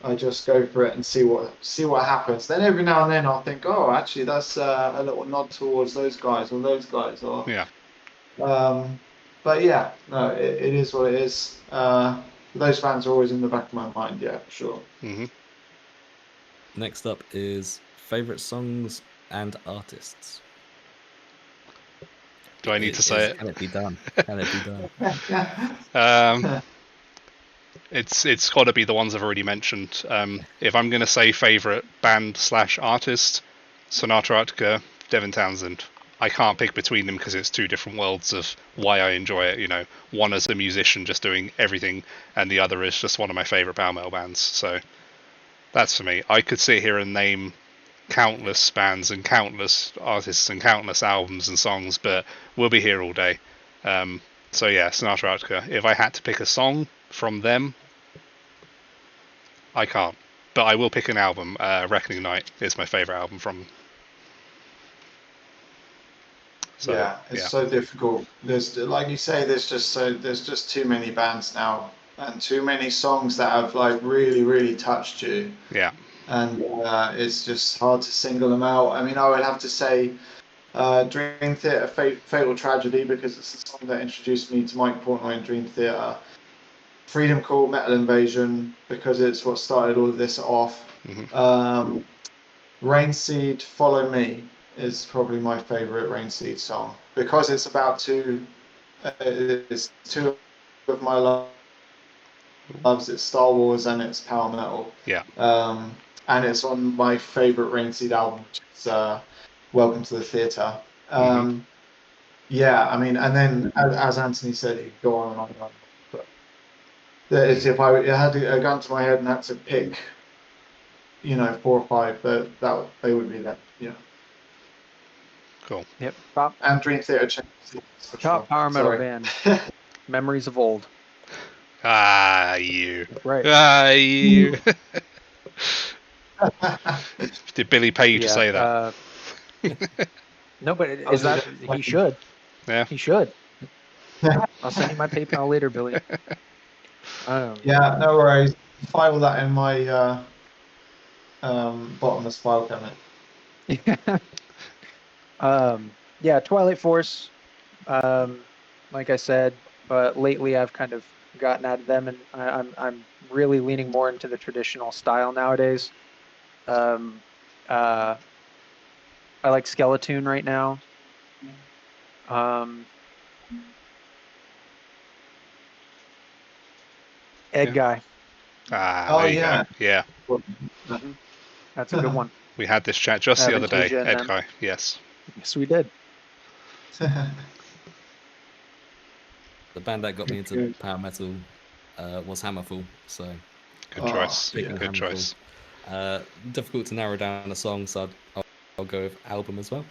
I just go for it and see what happens. Then every now and then I'll think, oh, actually that's a little nod towards those guys or those guys or Yeah. But yeah, no, it is what it is. Those fans are always in the back of my mind. Yeah, for sure. Mm-hmm. Next up is favorite songs and artists. Do I need to say it? Can it be done? Can it be done? It's got to be the ones I've already mentioned. If I'm going to say favorite band / artist, Sonata Arctica, Devin Townsend. I can't pick between them because it's two different worlds of why I enjoy it. You know, one as a musician just doing everything, and the other is just one of my favorite power metal bands. So that's for me. I could sit here and name countless bands and countless artists and countless albums and songs, but we'll be here all day. So yeah, Sonata Arctica. If I had to pick a song from them, I can't. But I will pick an album. Reckoning Night is my favorite album from them. So, yeah, it's so difficult. There's, like you say, there's just too many bands now and too many songs that have like really touched you. Yeah. And it's just hard to single them out. I mean, I would have to say Dream Theater, Fatal Tragedy, because it's the song that introduced me to Mike Portnoy and Dream Theater. Freedom Call, Metal Invasion, because it's what started all of this off. Mm-hmm. Rainseed, Follow Me is probably my favorite Rainseed song because it's about two of my loves. It's Star Wars and it's power metal. Yeah. And it's on my favorite Rainseed album, which is Welcome to the Theatre. Yeah, I mean, and then as Anthony said, you could go on and on and on. But if I had a gun to my head and had to pick, 4 or 5, that they would be that. Yeah. Cool. Yep. And Dream Theater. Top power metal band. Memories of Old. You. Right. You. Did Billy pay you to say that? No, but is that he should? Yeah. He should. I'll send you my PayPal later, Billy. Yeah, no worries. File that in my bottomless file cabinet. Yeah, Twilight Force. Like I said, but lately I've kind of gotten out of them, and I'm really leaning more into the traditional style nowadays. I like Skeletune right now. Egg Guy. There you go. Yeah. That's a good one. We had this chat just the other day. Egg Guy. Yes. Yes, we did. The band that got me into power metal was Hammerfall, so good choice. Good choice. Difficult to narrow down a song, so I'll go with album as well.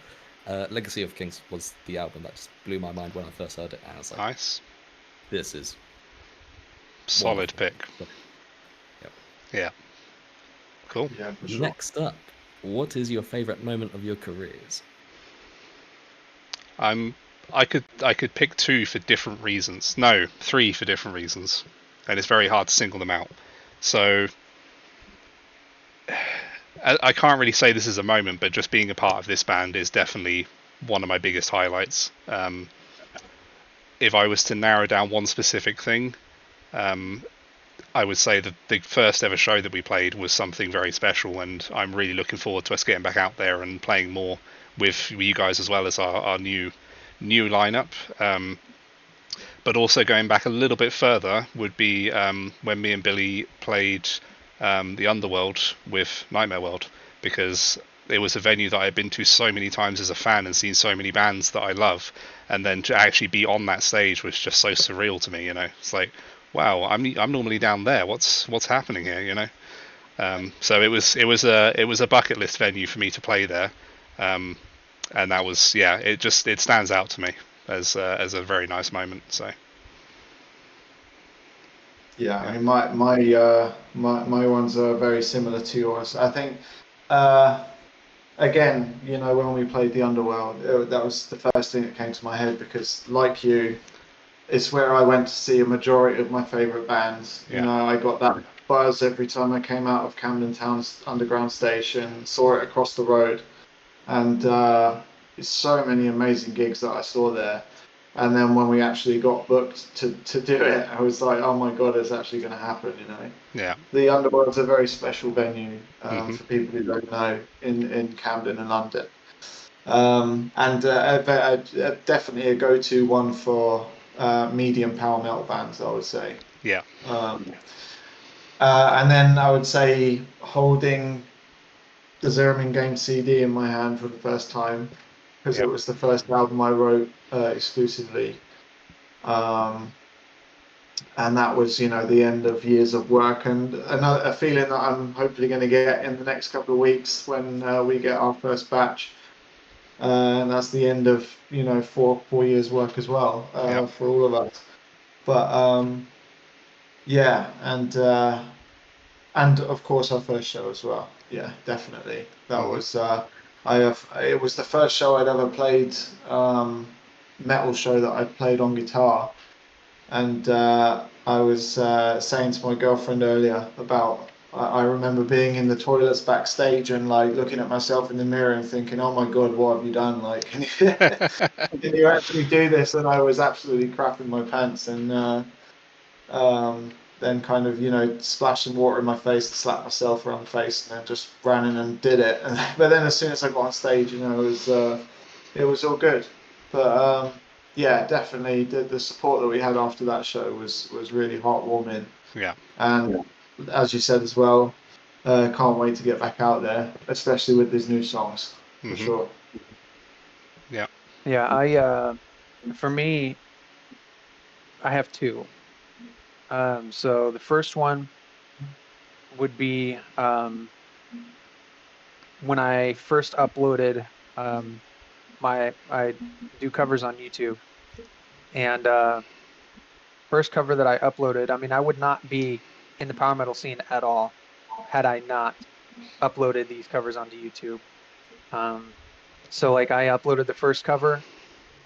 Legacy of Kings was the album that just blew my mind when I first heard it, and I was like, nice. This is solid pick. Yep. Yeah. Cool. Yeah, for sure. Next up, what is your favorite moment of your careers? I could pick 2 for different reasons. No, 3 for different reasons, and it's very hard to single them out. So I can't really say this is a moment, but just being a part of this band is definitely one of my biggest highlights. If I was to narrow down one specific thing, I would say that the first ever show that we played was something very special, and I'm really looking forward to us getting back out there and playing more with you guys as well as our new lineup. But also going back a little bit further would be when me and Billy played the Underworld with Nightmare World, because it was a venue that I've been to so many times as a fan and seen so many bands that I love, and then to actually be on that stage was just so surreal to me. It's like, wow, I'm normally down there. What's happening here? So it was a bucket list venue for me to play there, and that was it stands out to me as a very nice moment. So. Yeah, I mean, my ones are very similar to yours. I think, again, you know, when we played the Underworld, that was the first thing that came to my head because, like you, it's where I went to see a majority of my favourite bands. You know, I got that buzz every time I came out of Camden Town's underground station, saw it across the road, and so many amazing gigs that I saw there. And then when we actually got booked to do it, I was like, oh my God, it's actually going to happen, you know. Yeah. The Underworld's a very special venue for people who don't know in Camden and London. And definitely a go-to one for medium power metal bands, I would say. Yeah. And then I would say holding the Zeramin Game CD in my hand for the first time, because it was the first album I wrote exclusively. And that was, you know, the end of years of work, and a feeling that I'm hopefully going to get in the next couple of weeks when we get our first batch. And that's the end of, you know, four years work as well for all of us. But yeah, and of course our first show as well. Yeah, definitely. That was it was the first show I'd ever played, metal show that I'd played on guitar. And I was saying to my girlfriend earlier about, I remember being in the toilets backstage and like looking at myself in the mirror and thinking, oh my God, what have you done? Like, can you actually do this? And I was absolutely crapping my pants, and then kind of, you know, splashed some water in my face and slapped myself around the face, and then just ran in and did it. But then as soon as I got on stage, you know, it was all good. But yeah, definitely the support that we had after that show was really heartwarming. Yeah. And as you said as well, can't wait to get back out there, especially with these new songs, for sure. Yeah. Yeah, for me, I have two. So the first one would be when I first uploaded I do covers on YouTube, and first cover that I uploaded, I mean, I would not be in the power metal scene at all had I not uploaded these covers onto YouTube. So like I uploaded the first cover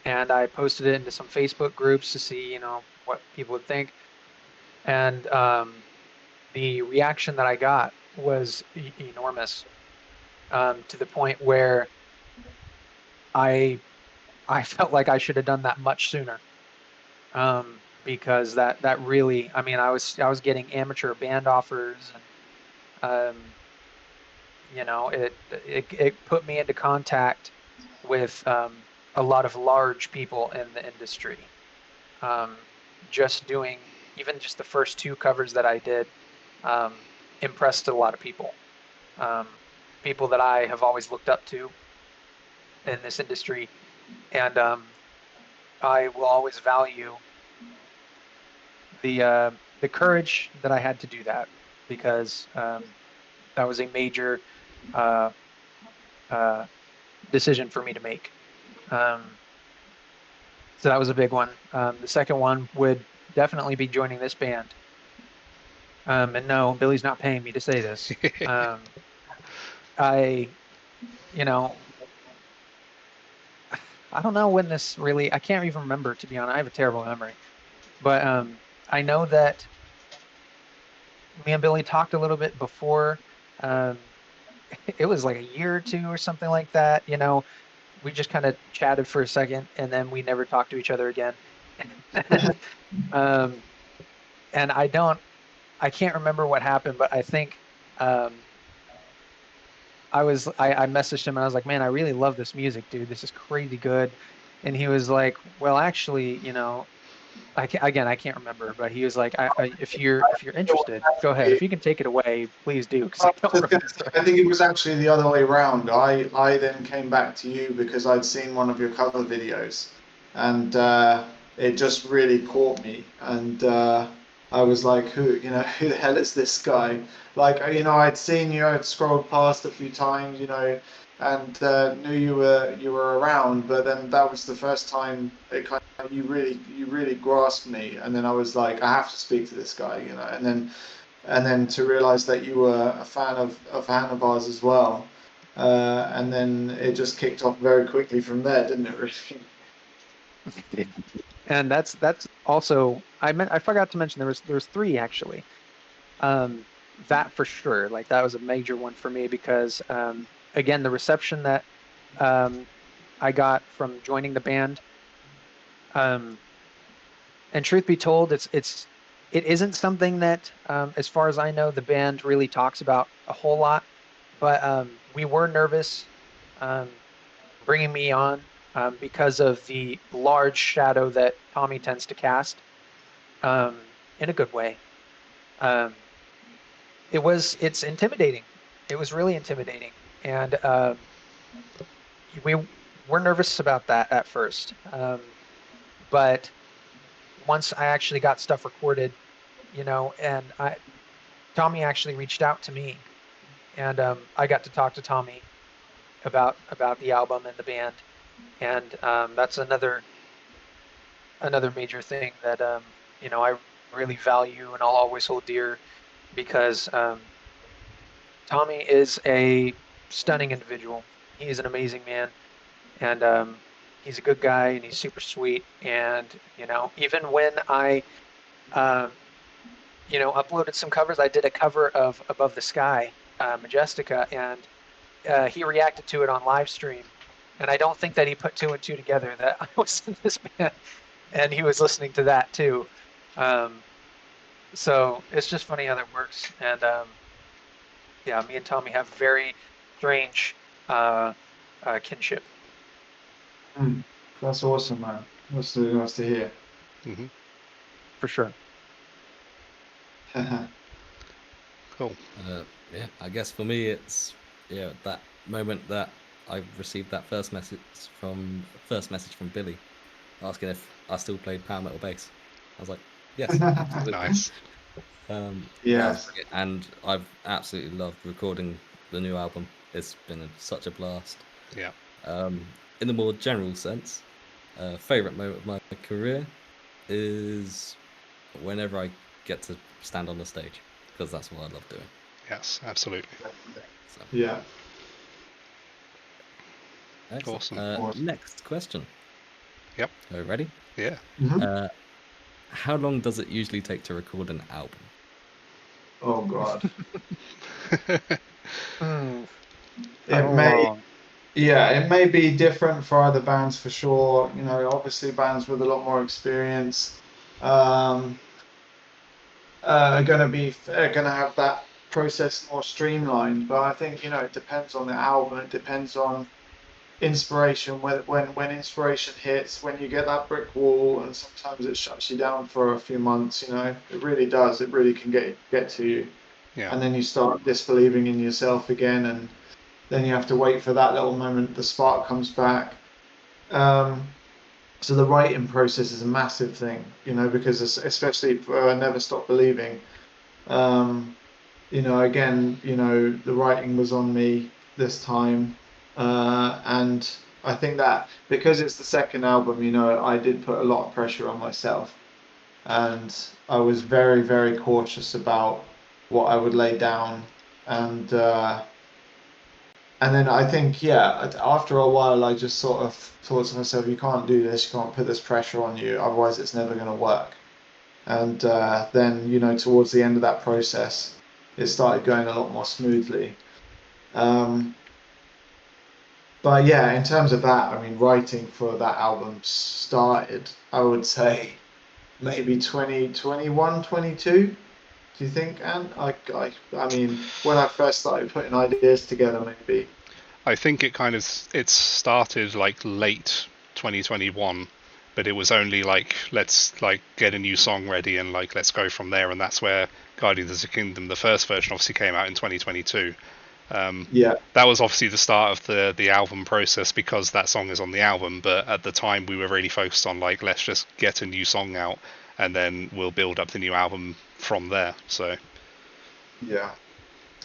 and I posted it into some Facebook groups to see, you know, what people would think. And the reaction that I got was enormous, to the point where I felt like I should have done that much sooner. Because that really, I mean, I was getting amateur band offers, and you know, it put me into contact with a lot of large people in the industry. Just doing even just the first two covers that I did impressed a lot of people. People that I have always looked up to in this industry, and I will always value the courage that I had to do that, because that was a major decision for me to make. So that was a big one. The second one would definitely be joining this band. And no, Billy's not paying me to say this. You know, I don't know when this really, I can't even remember, to be honest. I have a terrible memory. But I know that me and Billy talked a little bit before. It was like a year or two or something like that. You know, we just kind of chatted for a second, and then we never talked to each other again. And I can't remember what happened, but I think I messaged him and I was like, man, I really love this music, dude. This is crazy good. And he was like, well, actually, you know, I can't remember, but he was like, if you're interested, go ahead. If you can take it away, please do. Because I don't remember. I think it was actually the other way around. I then came back to you because I'd seen one of your cover videos, and it just really caught me. And I was like, who the hell is this guy? Like, you know, I'd seen you, I'd scrolled past a few times, you know, and knew you were around, but then that was the first time it kind of, you really grasped me, and then I was like, I have to speak to this guy, you know, and then to realize that you were a fan of ours as well, and then it just kicked off very quickly from there, didn't it? Really? And that's also, I forgot to mention there was 3 actually. That for sure, like that was a major one for me because again, the reception that I got from joining the band, and truth be told, it isn't something that as far as I know the band really talks about a whole lot, but we were nervous bringing me on because of the large shadow that Tommy tends to cast in a good way. It's intimidating. It was really intimidating, and we're nervous about that at first. But once I actually got stuff recorded, and Tommy actually reached out to me, and I got to talk to Tommy about the album and the band, and that's another major thing that I really value and I'll always hold dear because Tommy is a stunning individual. He is an amazing man, and he's a good guy, and he's super sweet. And even when I uploaded some covers, I did a cover of Above the Sky, Majestica, and he reacted to it on live stream. And I don't think that he put 2 and 2 together that I was in this band, and he was listening to that too. So it's just funny how that works. And yeah, me and Tommy have very strange kinship. That's awesome, man. That's nice to hear. Mm-hmm. For sure. Cool. Yeah, I guess for me it's that moment that I received that first message from Billy asking if I still played power metal bass. I was like, yes, absolutely. Nice. Yes. And I've absolutely loved recording the new album. It's been such a blast. Yeah. In the more general sense, favorite moment of my career is whenever I get to stand on the stage, because that's what I love doing. Yes, absolutely. So. Yeah. Excellent. Awesome. Next question. Yep. Are you ready? Yeah. Mm-hmm. How long does it usually take to record an album? Oh God. It may be different for other bands for sure. Obviously bands with a lot more experience are gonna have that process more streamlined. But I think it depends on the album. It depends on inspiration. When inspiration hits, when you get that brick wall, and sometimes it shuts you down for a few months. It really does. It really can get to you. Yeah. And then you start disbelieving in yourself again, and then you have to wait for that little moment the spark comes back. So the writing process is a massive thing, because especially for Never Stop Believing, again, the writing was on me this time, and I think that because it's the second album, I did put a lot of pressure on myself, and I was very, very cautious about what I would lay down, and then I think, after a while, I just sort of thought to myself, you can't do this, you can't put this pressure on you, otherwise it's never going to work. And then, towards the end of that process, it started going a lot more smoothly. But yeah, in terms of that, I mean, writing for that album started, I would say, maybe 2021, 22. Do you think, Anne? I mean, when I first started putting ideas together, maybe. I think it started like late 2021, but it was only like, let's like get a new song ready and like let's go from there, and that's where Guardians of the Kingdom, the first version, obviously came out in 2022. That was obviously the start of the album process because that song is on the album, but at the time we were really focused on like, let's just get a new song out and then we'll build up the new album from there. So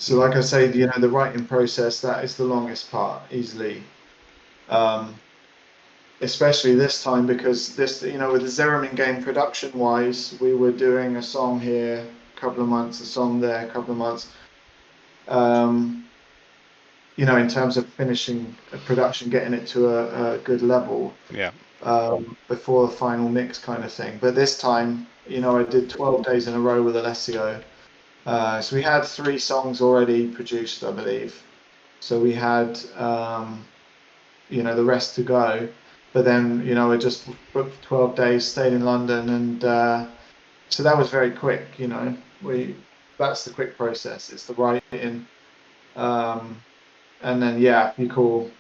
like I say, the writing process, that is the longest part, easily, especially this time, because this, with the Zeramin game, production wise, we were doing a song here a couple of months, a song there a couple of months. in terms of finishing a production, getting it to a good level. Yeah. Before the final mix kind of thing. But this time, I did 12 days in a row with Alessio. So we had 3 songs already produced, I believe. So we had, the rest to go. But then, I just booked 12 days, stayed in London, and so that was very quick. That's the quick process. It's the writing, and then you call,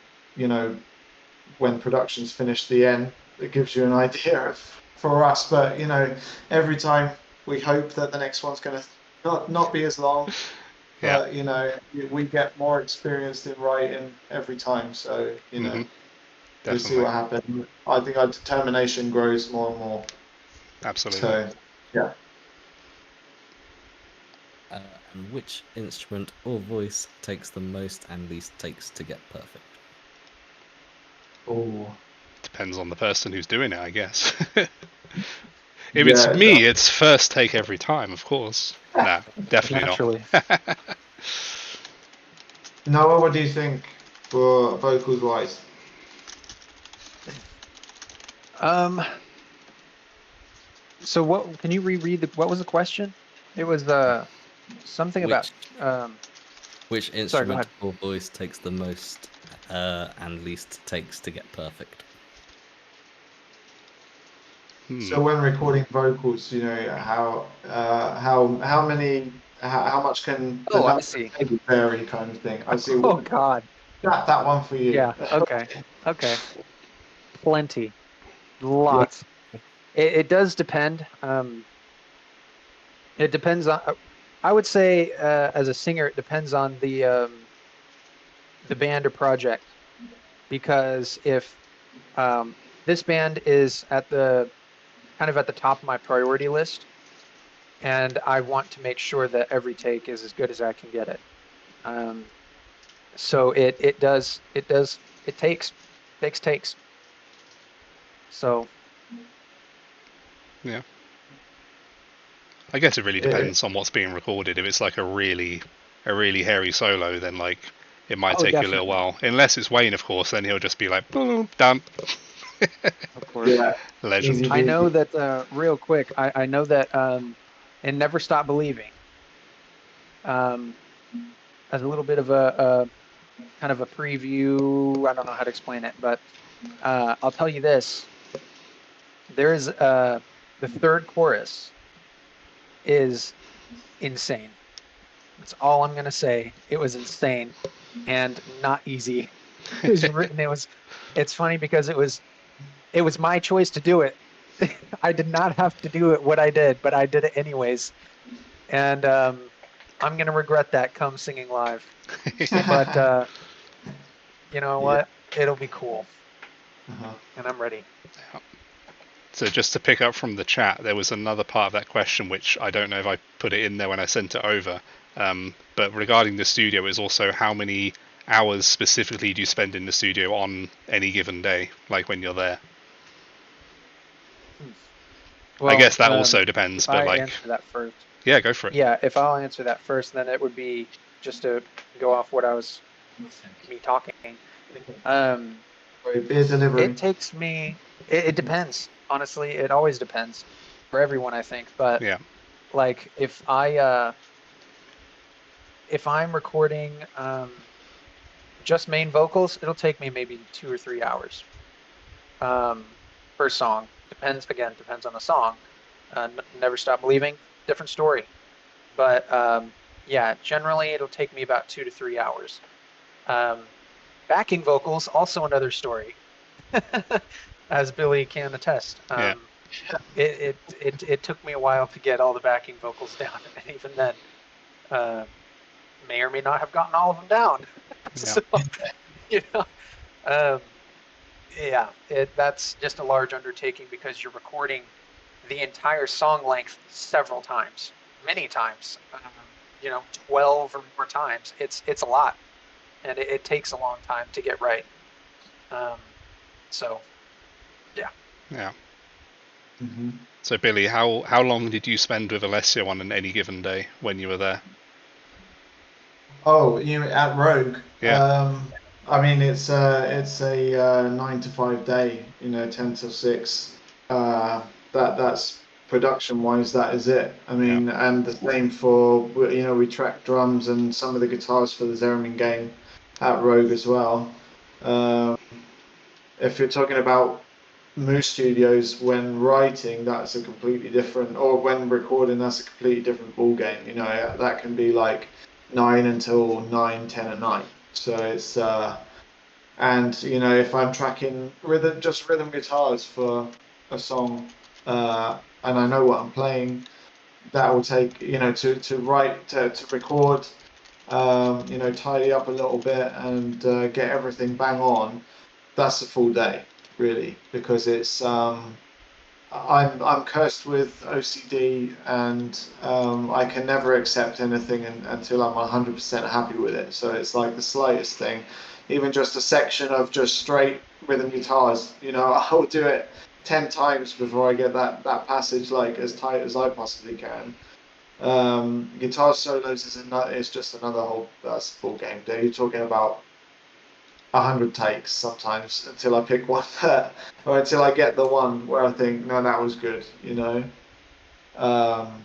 when production's finished, the end. It gives you an idea for us. But every time we hope that the next one's going to not be as long. Yeah. But we get more experienced in writing every time. So we'll see what happens. I think our determination grows more and more. Absolutely. So yeah. And which instrument or voice takes the most and least takes to get perfect? Oh. Depends on the person who's doing it, I guess. If it's me, it's first take every time, of course. Nah, definitely Naturally. not. Noah, what do you think for vocals wise? So what? Can you reread what was the question? It was something about which instrument or voice takes the most and least takes to get perfect? So when recording vocals, how much can the number vary, kind of thing. I see. Oh God. That one for you. Yeah. Okay. Plenty. Lots. Yeah. It does depend. It depends on. I would say, as a singer, it depends on the band or project, because if this band is at the top of my priority list, and I want to make sure that every take is as good as I can get it. So it takes takes. So. Yeah. I guess it really depends on what's being recorded. If it's like a really hairy solo, then like it might take you a little while. Unless it's Wayne, of course, then he'll just be like, boom, done. Of course. Yeah. Legend. I know that real quick. I know that and Never Stop Believing. As a little bit of a kind of a preview. I don't know how to explain it, but I'll tell you this. There's the third chorus is insane. That's all I'm gonna say. It was insane and not easy. It was written. It's funny because it was my choice to do it. I did not have to do it what I did, but I did it anyways. And I'm gonna regret that come singing live. But you know what? It'll be cool. And I'm ready. Yeah. So just to pick up from the chat, there was another part of that question which I don't know if I put it in there when I sent it over. But regarding the studio, is also how many hours specifically do you spend in the studio on any given day, like when you're there? Well, I guess that also depends. But like, answer that first. Yeah, go for it. Yeah, if I'll answer that first, then it would be just to go off what I was me talking. It takes me. It depends. Honestly, it always depends for everyone, I think. But yeah, like if I'm recording just main vocals, it'll take me maybe 2 or 3 hours per song. Depends on the song. Never Stop Believing, different story. But yeah, generally it'll take me about 2 to 3 hours. Backing vocals, also another story, as Billy can attest. Yeah. It took me a while to get all the backing vocals down, and even then, may or may not have gotten all of them down. So, that's just a large undertaking because you're recording the entire song length several times, many times, 12 or more times. It's a lot, and it takes a long time to get right. So, yeah. Yeah. Mm-hmm. So Billy, how long did you spend with Alessio on any given day when you were there? Oh, you at Rogue? Yeah. I mean, it's a 9 to 5 day, 10 to 6. That's production wise, that is it. I mean, and the same for we track drums and some of the guitars for the Zeramin game at Rogue as well. Um, if you're talking about Moose Studios, when writing, that's a completely different, or when recording, that's a completely different ball game. That can be like 9 until 9, 10 at night. So it's and if I'm tracking rhythm guitars for a song, and I know what I'm playing, that will take to write to record, tidy up a little bit and get everything bang on. That's a full day, really, because it's I'm cursed with OCD, and I can never accept anything until I'm 100% happy with it. So it's like the slightest thing, even just a section of just straight rhythm guitars. I'll do it 10 times before I get that passage like as tight as I possibly can. Guitar solos is just another whole that's full game day. You're talking about 100 takes sometimes until I pick one or until I get the one where I think, no, that was good. Um,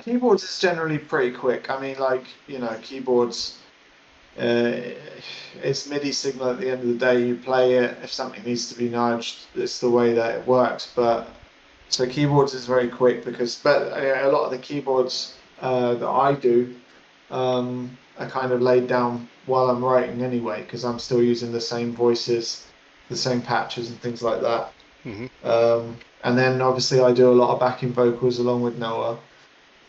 Keyboards is generally pretty quick. I mean, like, keyboards, it's MIDI signal at the end of the day. You play it. If something needs to be nudged, it's the way that it works. But so keyboards is very quick but a lot of the keyboards that I do are kind of laid down while I'm writing anyway, because I'm still using the same voices, the same patches and things like that. Mm-hmm. And then obviously I do a lot of backing vocals along with Noah.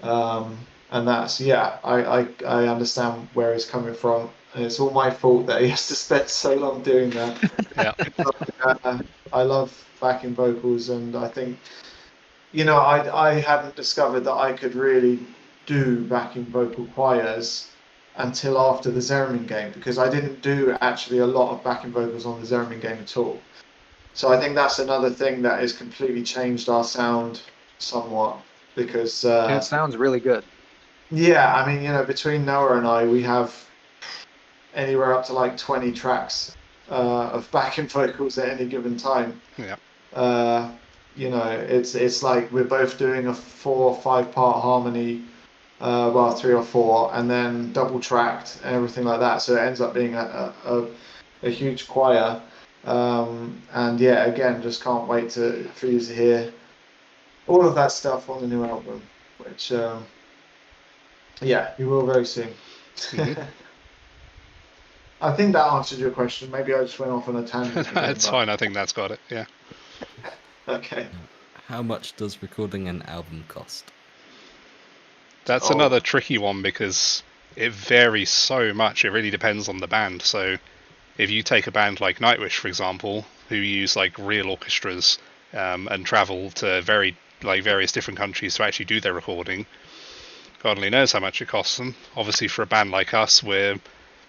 And that's, I understand where he's coming from. And it's all my fault that he has to spend so long doing that. Yeah. But, I love backing vocals, and I think, I hadn't discovered that I could really do backing vocal choirs until after the Zeramin game, because I didn't do actually a lot of backing vocals on the Zeramin game at all. So I think that's another thing that has completely changed our sound somewhat, because It sounds really good. yeah, I mean, between Noah and I, we have anywhere up to like 20 tracks of backing vocals at any given time. Yeah. It's like we're both doing a 4 or 5 part harmony, well, 3 or 4, and then double tracked and everything like that. So it ends up being a huge choir. And yeah, again, just can't wait for you to hear all of that stuff on the new album, which yeah, you will very soon. Mm-hmm. I think that answered your question. Maybe I just went off on a tangent. It's fine. I think that's got it. Yeah. Okay. How much does recording an album cost? That's another tricky one, because it varies so much. It really depends on the band. So if you take a band like Nightwish, for example, who use like real orchestras and travel to various different countries to actually do their recording, God only knows how much it costs them. Obviously, for a band like us, we're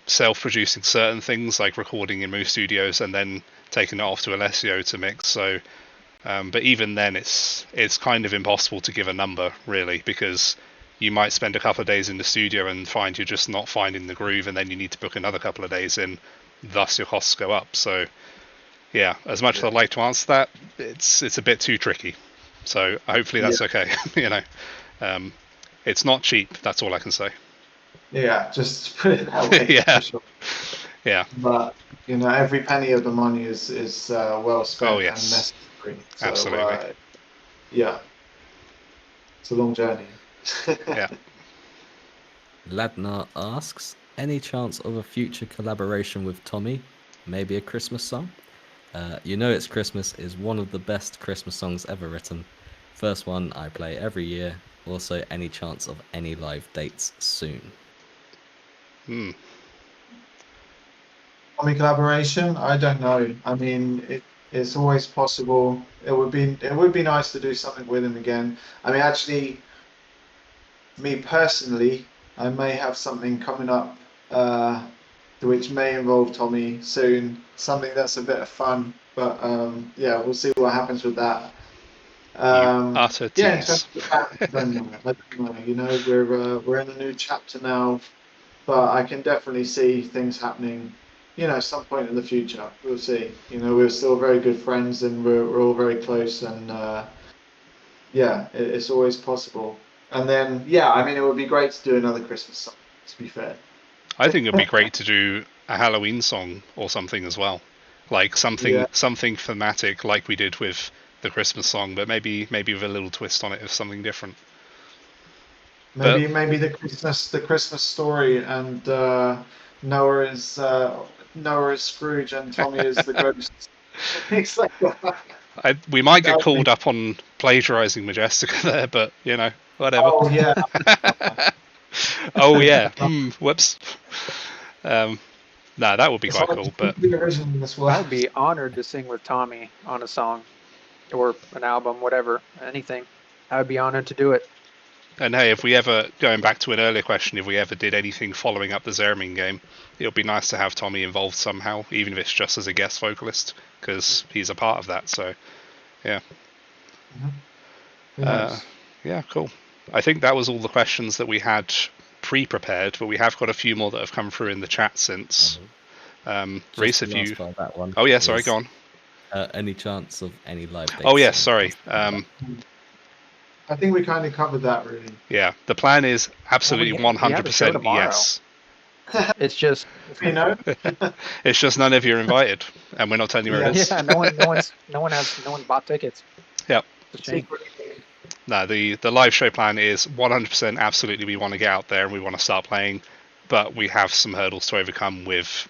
self-producing certain things, like recording in Moose Studios and then taking it off to Alessio to mix. So, but even then, it's kind of impossible to give a number, really, because you might spend a couple of days in the studio and find you're just not finding the groove, and then you need to book another couple of days in, thus your costs go up. So, yeah, as much as I'd like to answer that, it's a bit too tricky. So hopefully that's okay. It's not cheap. That's all I can say. Yeah, just put it that way. Yeah. For sure. Yeah. But every penny of the money is well spent and necessary. So, absolutely. Yeah, it's a long journey. Yeah. Ladnar asks, any chance of a future collaboration with Tommy? Maybe a Christmas song? It's Christmas is one of the best Christmas songs ever written. First one I play every year. Also, any chance of any live dates soon? Tommy collaboration? I don't know. I mean, it's always possible. It would be nice to do something with him again. I mean, actually, me personally, I may have something coming up which may involve Tommy soon. Something that's a bit of fun, but yeah, we'll see what happens with that. Utter tease. Yeah, I don't know. We're in a new chapter now. but I can definitely see things happening. Some point in the future, we'll see. We're still very good friends, and we're all very close, and yeah, it's always possible. And then, yeah, I mean, it would be great to do another Christmas song, to be fair. I think it'd be great to do a Halloween song or something as well, like something thematic, like we did with the Christmas song, but maybe with a little twist on it of something different. Maybe the Christmas story, and Noah is Scrooge and Tommy is the ghost. Things like that. We might get called up on plagiarizing Majestica there, but whatever. Oh yeah. Oh yeah. Whoops. No, that would be quite cool. But I would be honored to sing with Tommy on a song, or an album, whatever, anything. I would be honored to do it. And hey, if we ever, going back to an earlier question, if we ever did anything following up the Zeramin game, it would be nice to have Tommy involved somehow, even if it's just as a guest vocalist, because he's a part of that. So, yeah. Yeah, cool. I think that was all the questions that we had pre-prepared, but we have got a few more that have come through in the chat since. Reese, if you... That one oh yeah, sorry, go on. Any chance of any live dates? Oh yes, sorry. I think we kind of covered that, really. Yeah, the plan is absolutely 100% yes. It's just it's just none of you are invited, and we're not telling you where it is. Yeah, no one bought tickets. Yep. Secret. No, the live show plan is 100% absolutely we want to get out there and we want to start playing, but we have some hurdles to overcome with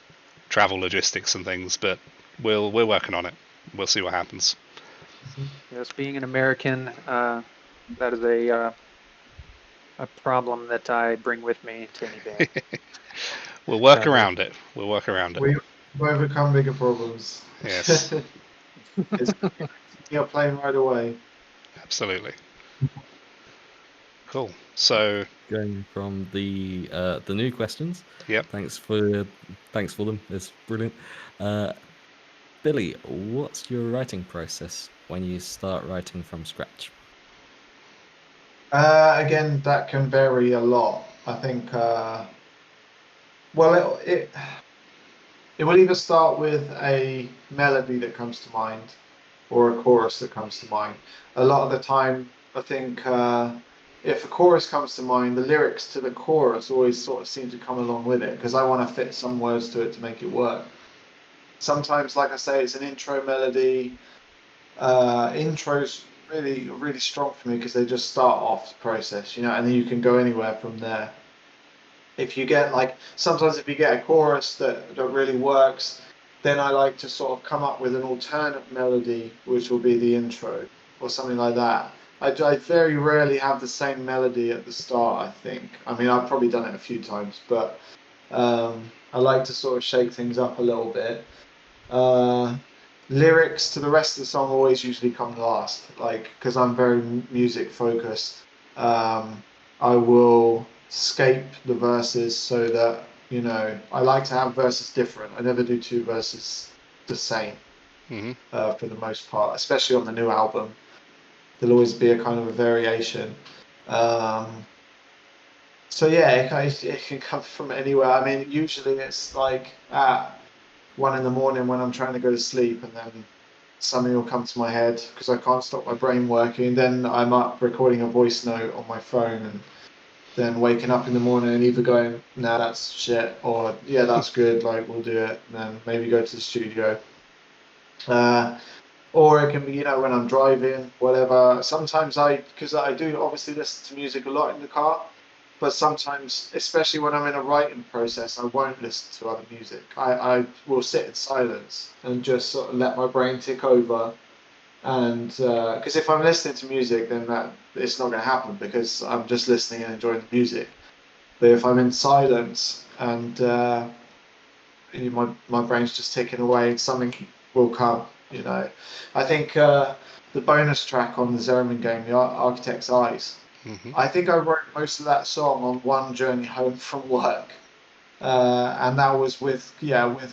travel logistics and things, but we're working on it. We'll see what happens. Yes, being an American, that is a problem that I bring with me to any band. We'll work around it. We'll work around it. We overcome bigger problems. Yes. You're playing right away. Absolutely. Cool. So going from the new questions. Yep. Thanks for them. It's brilliant. Billy, what's your writing process when you start writing from scratch? Again, that can vary a lot. I think. Well, it will either start with a melody that comes to mind, or a chorus that comes to mind. A lot of the time, I think if a chorus comes to mind, the lyrics to the chorus always sort of seem to come along with it, because I want to fit some words to it to make it work. Sometimes, like I say, it's an intro melody. Intros really, really strong for me because they just start off the process, and then you can go anywhere from there. If you get sometimes if you get a chorus that really works, then I like to sort of come up with an alternate melody, which will be the intro or something like that. I very rarely have the same melody at the start, I think. I mean, I've probably done it a few times, but I like to sort of shake things up a little bit. Lyrics to the rest of the song always usually come last, because I'm very music focused. I will scape the verses so that, I like to have verses different. I never do two verses the same for the most part, especially on the new album. There'll always be a kind of a variation. So yeah, it can come from anywhere. I mean, usually it's at 1 a.m. when I'm trying to go to sleep, and then something will come to my head because I can't stop my brain working. Then I'm up recording a voice note on my phone, and then waking up in the morning and either going, nah, that's shit, or yeah, that's good, we'll do it, and then maybe go to the studio. Or it can be, when I'm driving, whatever. Sometimes because I do obviously listen to music a lot in the car, but sometimes, especially when I'm in a writing process, I won't listen to other music. I will sit in silence and just sort of let my brain tick over. And because if I'm listening to music, then it's not going to happen because I'm just listening and enjoying the music. But if I'm in silence and my brain's just ticking away, something will come. I think the bonus track on the Zeramin game, the Architect's Eyes, I think I wrote most of that song on one journey home from work, and that was with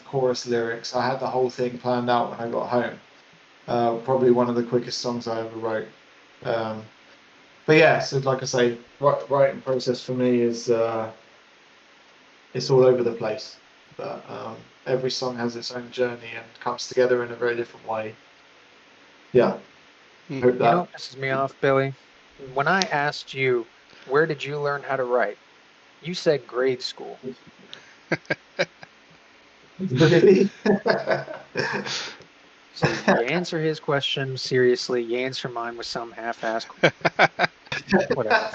chorus lyrics. I had the whole thing planned out when I got home. Probably one of the quickest songs I ever wrote. But yeah, so like I say, writing process for me is it's all over the place. But every song has its own journey and comes together in a very different way. Yeah. Hmm. Hope You that. know what pisses me off, Billy? When I asked you, where did you learn how to write? You said grade school. Really? So you answer his question seriously, you answer mine with some half-assed whatever.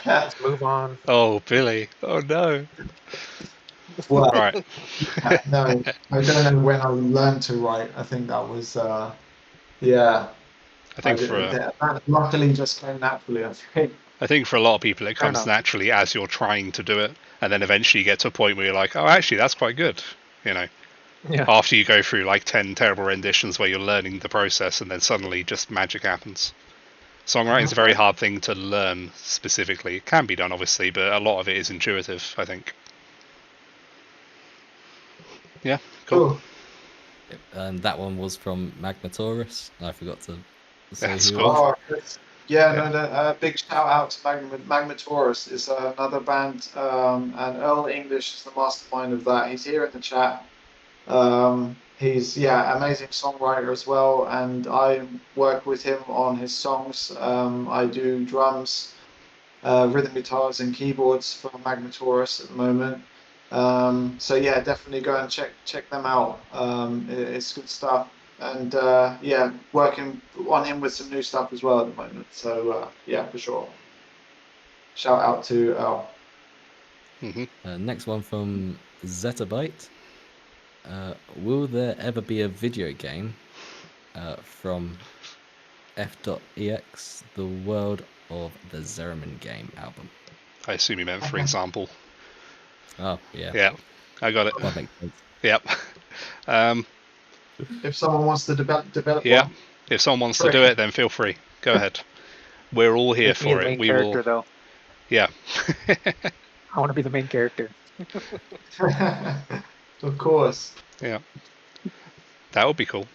Let's move on. Oh, Billy. Oh, no. Well, Right. no, I don't know when I learned to write. I think that was, yeah. I think That luckily just came naturally, I think. for a lot of people, it Fair comes enough. naturally as you're trying to do it, and then eventually you get to a point where you're like, oh, actually, that's quite good. You know, Yeah. after you go through like 10 terrible renditions where you're learning the process, and then suddenly just magic happens. Songwriting is a very hard thing to learn specifically. It can be done, obviously, but a lot of it is intuitive, I think. Yeah, cool. And that one was from Magmataurus. I forgot to say That's who cool. it was. Yeah, no, big shout out to Magmataurus. It's another band, and Earl English is the mastermind of that. He's here in the chat. He's amazing songwriter as well, and I work with him on his songs. I do drums, rhythm guitars, and keyboards for Magmataurus at the moment. So yeah, definitely go and check them out. It's good stuff, and working on him with some new stuff as well at the moment. So yeah, for sure. Shout out to Earl. Next one from Zettabyte. Will there ever be a video game from F.EX, the World of the Zeramin game album? I assume you meant for example. Oh, yeah. Yeah, I got it. That makes sense. Yep. If someone wants to develop Yeah. one, If someone wants to do it, then feel free. Go ahead. We're all here Make me for the it. main We character, will. though. Yeah. I want to be the main character. of course. Yeah. That would be cool.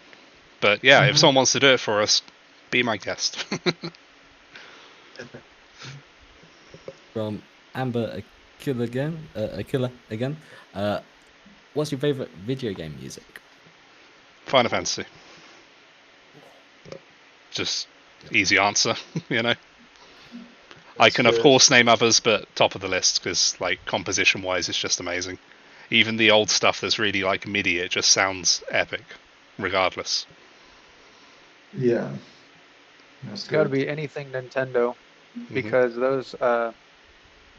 But yeah, if someone wants to do it for us, be my guest. From Amber Aquila again. What's your favorite video game music? Final Fantasy. Just easy answer, you know. I can of course name others, but top of the list because like composition wise, it's just amazing. Even the old stuff that's really like MIDI, it just sounds epic, regardless. Yeah. It's got to be anything Nintendo, because those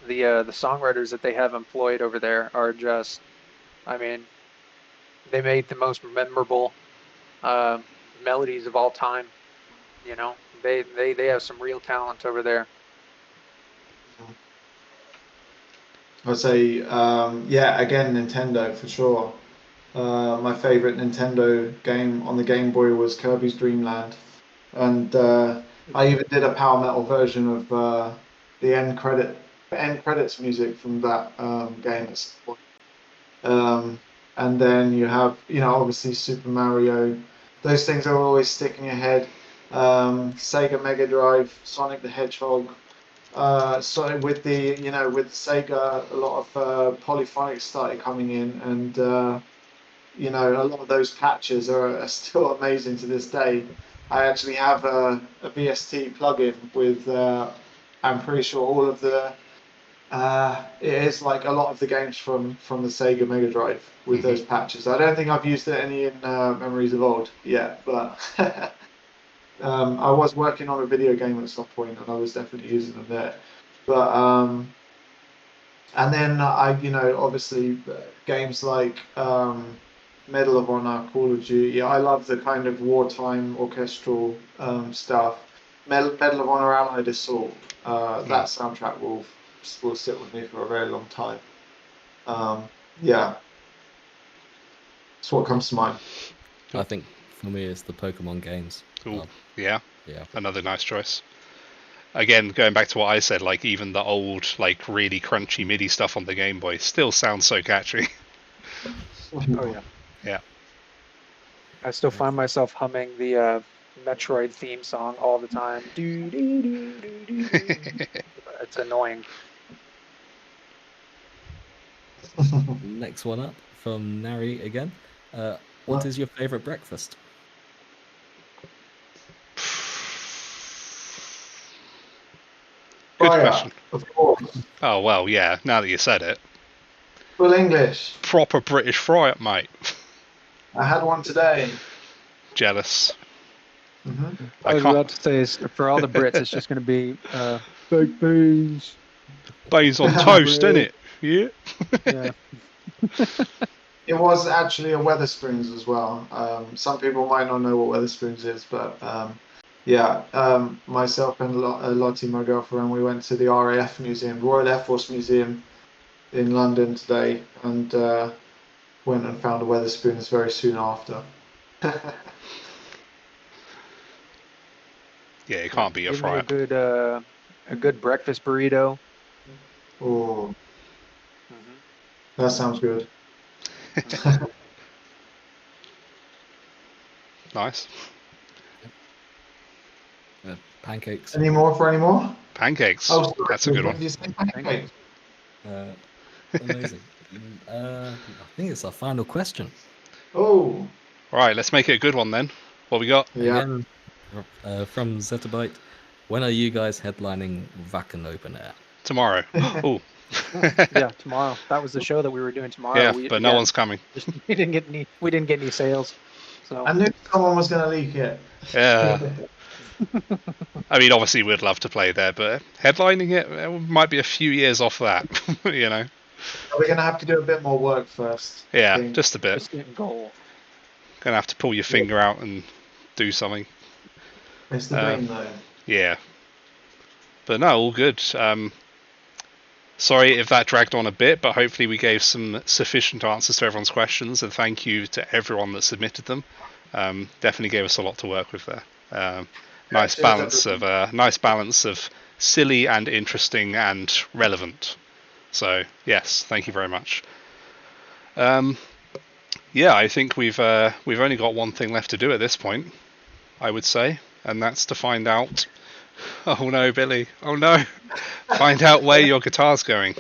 the songwriters that they have employed over there are just, I mean, they made the most memorable melodies of all time. You know, they have some real talent over there. I'd say, again, Nintendo for sure. My favorite Nintendo game on the Game Boy was Kirby's Dream Land, and I even did a power metal version of the end credits music from that game at some point. And then you have, obviously Super Mario. Those things are always sticking ahead. Sega Mega Drive, Sonic the Hedgehog. So with with Sega, a lot of polyphonics started coming in, and a lot of those patches are still amazing to this day. I actually have a VST plugin with, I'm pretty sure all of the, it is like a lot of the games from the Sega Mega Drive with those patches. I don't think I've used any in Memories of Old yet, but I was working on a video game at some point, and I was definitely using them there. But and then obviously games like Medal of Honor, Call of Duty. I love the kind of wartime orchestral stuff. Medal of Honor Allied Assault. That soundtrack will sit with me for a very long time. Yeah, that's what comes to mind. I think for me it's the Pokemon games. Cool. Yeah. Yeah. Another nice choice. Again, going back to what I said, like even the old, like really crunchy MIDI stuff on the Game Boy still sounds so catchy. Oh yeah. Yeah. I still find myself humming the Metroid theme song all the time. It's annoying. Next one up from Nari again. What is your favorite breakfast? Good Fire, question. of course. Oh, well, yeah, now that you said it. Full English. Proper British fry-up, mate. I had one today. Jealous. Mm-hmm. I was about to say, for all the Brits, it's just going to be baked beans. Beans on toast, innit? Yeah. Yeah. It was actually a Weatherspoons as well. Some people might not know what Weatherspoons is, but myself and Lottie, my girlfriend, we went to the RAF Museum, Royal Air Force Museum in London today, and went and found a Weatherspoons very soon after. Yeah, it can't be a Give me fry-up. a good breakfast burrito. Oh, that sounds good. Nice. Pancakes. Any more for any more? Pancakes. Oh, sorry. That's a good When one. did you say pancakes? Amazing. I think it's our final question. Oh, Right, let's make it a good one then. What we got? yeah. Again, from Zettabyte. When are you guys headlining Wacken Open Air? Tomorrow. Oh. Yeah, tomorrow. That was the show that we were doing tomorrow. Yeah, but no one's coming. We didn't get any sales. So I knew someone was going to leak it. Yeah. I mean, obviously we'd love to play there, but headlining it might be a few years off that, you know. We're going to have to do a bit more work first. Yeah, I think. just a bit. just getting goal. Gonna have to pull your finger out and do something. It's the dream, though. Yeah. But no, all good. Sorry if that dragged on a bit, but hopefully we gave some sufficient answers to everyone's questions, and thank you to everyone that submitted them. Definitely gave us a lot to work with there. Nice balance of silly and interesting and relevant. So yes, thank you very much. Yeah, I think we've only got one thing left to do at this point, I would say, and that's to find out. Oh no, Billy! Oh no! Find out where your guitar's going.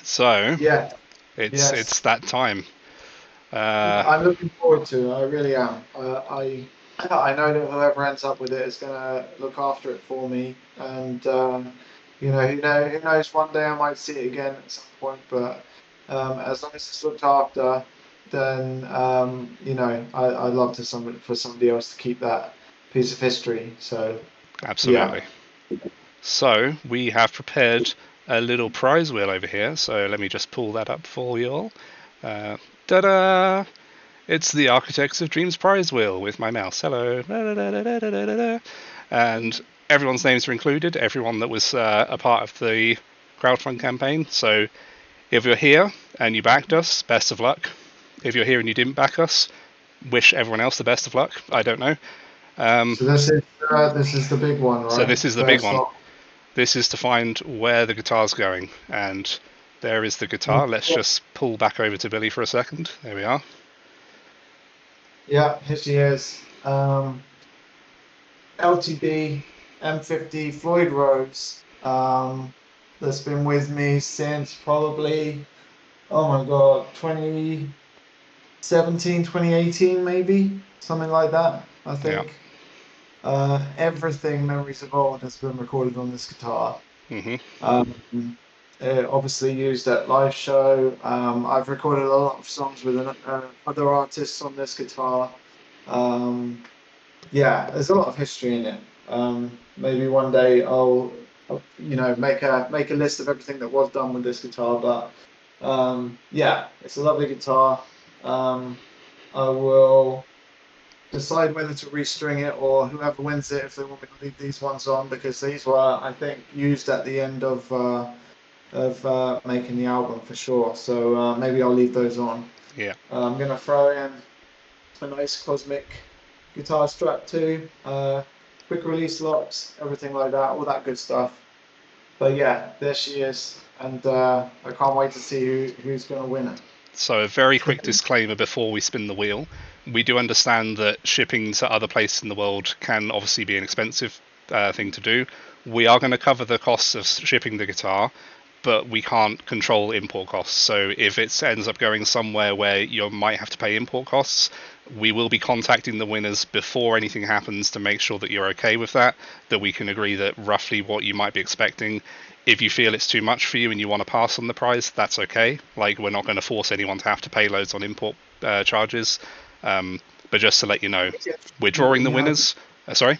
So Yeah. it's that time. I'm looking forward to it. I really am. I know that whoever ends up with it is going to look after it for me, and who knows? One day I might see it again at some point. But as long as it's looked after, then I'd love for somebody else to keep that piece of history. So absolutely. Yeah. So we have prepared a little prize wheel over here. So let me just pull that up for you all. Ta-da! It's the Architects of Dreams prize wheel with my mouse. Hello. And everyone's names are included. Everyone that was a part of the crowdfund campaign. So if you're here and you backed us, best of luck. If you're here and you didn't back us, wish everyone else the best of luck. I don't know. So this is the big one, right? So this is the big one. This is to find where the guitar's going, and there is the guitar. Let's just pull back over to Billy for a second. There we are. Yeah, here she is. LTD M50 Floyd Rose. That's been with me since probably, 2017, 2018 maybe, something like that, I think. Yeah. Everything Memories of Old has been recorded on this guitar. Mm-hmm. Obviously used at live show. I've recorded a lot of songs with other artists on this guitar. There's a lot of history in it. Maybe one day I'll make a list of everything that was done with this guitar. But it's a lovely guitar. I will decide whether to restring it or whoever wins it if they want me to leave these ones on, because these were, I think, used at the end of making the album for sure. So maybe I'll leave those on. Yeah. I'm gonna throw in a nice Cosmic guitar strap too, quick release locks, everything like that, all that good stuff. But yeah, there she is, and I can't wait to see who's gonna win it. So a very quick disclaimer before we spin the wheel. We do understand that shipping to other places in the world can obviously be an expensive thing to do. We are going to cover the costs of shipping the guitar, but we can't control import costs. So if it ends up going somewhere where you might have to pay import costs, we will be contacting the winners before anything happens to make sure that you're okay with that we can agree that roughly what you might be expecting. If you feel it's too much for you and you want to pass on the price, that's okay. Like, we're not going to force anyone to have to pay loads on import charges. But just to let you know, we're drawing the winners. Sorry?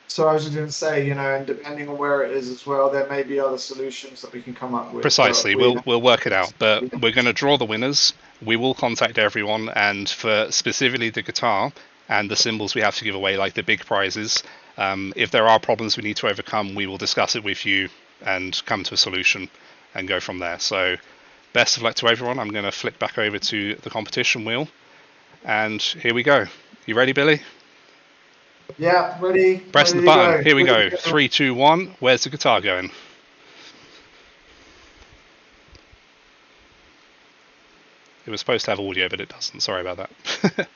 So I was just going to say, and depending on where it is as well, there may be other solutions that we can come up with. Precisely, we'll work it out. But we're going to draw the winners. We will contact everyone, and for specifically the guitar and the cymbals we have to give away, like the big prizes, if there are problems we need to overcome, we will discuss it with you and come to a solution and go from there. So best of luck to everyone. I'm going to flip back over to the competition wheel, and here we go. You ready, Billy? Yeah, ready. Pressing the button. Here we go. 3, 2, 1. Where's the guitar going? It was supposed to have audio, but it doesn't. Sorry about that.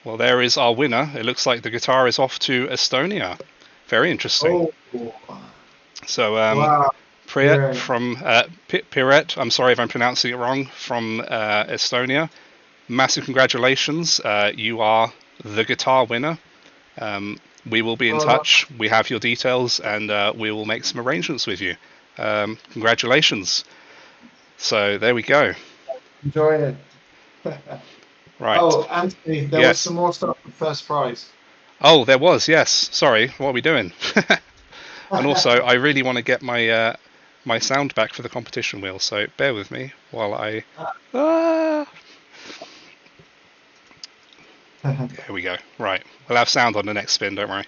Well, there is our winner. It looks like the guitar is off to Estonia. Very interesting. Oh. So, Wow. Piret from Piret, I'm sorry if I'm pronouncing it wrong, from Estonia. Massive congratulations. You are the guitar winner. We will be in touch. We have your details, and we will make some arrangements with you. Congratulations. So there we go. Enjoy it. Right. Oh, Anthony, there was some more stuff for first prize. Oh, there was, yes. Sorry, what are we doing? And also, I really want to get my my sound back for the competition wheel, so bear with me while I... There we go. Right. We'll have sound on the next spin, don't worry.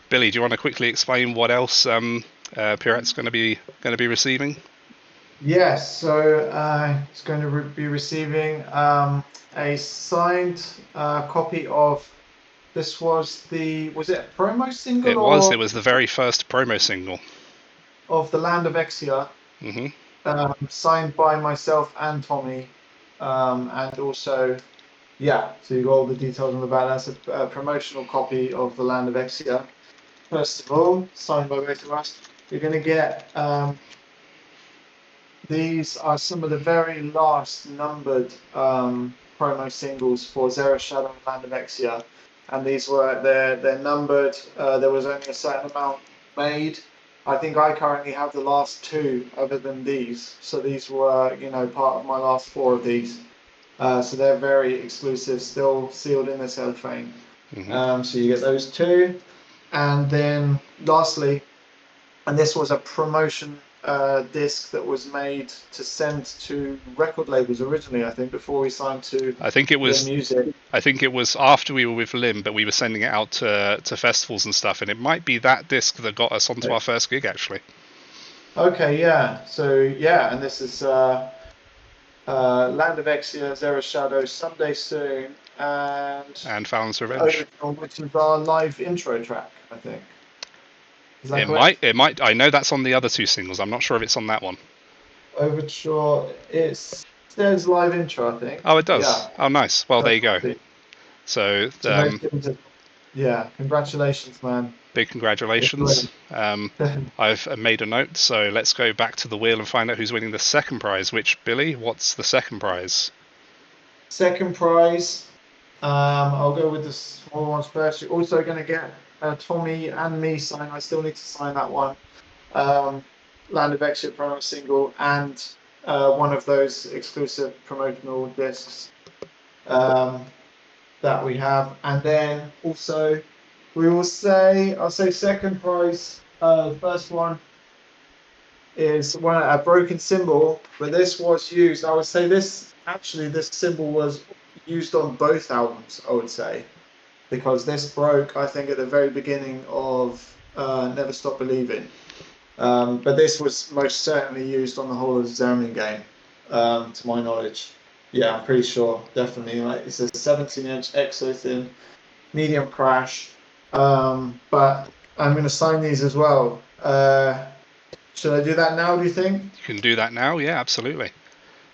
Billy, do you want to quickly explain what else Piret's going to be receiving? Yes, so it's going to be receiving a signed copy of... This was it a promo single? It was the very first promo single. Of The Land of Exia. Mm-hmm. Signed by myself and Tommy. And also... Yeah, so you got all the details on the back. That's a promotional copy of The Land of Exia. First of all, signed by both of us. You're going to get... these are some of the very last numbered promo singles for Zero Shadow and Land of Exia. And these they're numbered. There was only a certain amount made. I think I currently have the last 2 other than these. So these were, part of my last 4 of these. So they're very exclusive, still sealed in the cellophane. Mm-hmm. So you get those 2. And then lastly, and this was a promotion disc that was made to send to record labels originally, I think, before we signed to music. I think it was after we were with Lim, but we were sending it out to festivals and stuff, and it might be that disc that got us onto our first gig, actually. Okay, yeah. So, yeah, and this is Land of Exia, Zero Shadow, Someday Soon, and Fallon's Revenge. Which is our live intro track, I think. It might. I know that's on the other 2 singles. I'm not sure if it's on that one. Overture. It says live intro, I think. Oh, it does. Yeah. Oh, nice. Well, there you go. So, yeah, congratulations, man. Big congratulations. I've made a note, so let's go back to the wheel and find out who's winning the second prize. Which, Billy? What's the second prize? Second prize. I'll go with the small ones first. You're also going to get Tommy and me sign. I still need to sign that one. Land of Exia promo single and one of those exclusive promotional discs that we have. And then also I'll say second prize. First one is a broken cymbal, but this was used. I would say this cymbal was used on both albums, I would say. Because this broke, I think, at the very beginning of Never Stop Believing. But this was most certainly used on the whole of the Zeramin game, to my knowledge. Yeah, I'm pretty sure, definitely. It's a 17-inch exo-thin, medium crash. But I'm going to sign these as well. Should I do that now, do you think? You can do that now, yeah, absolutely.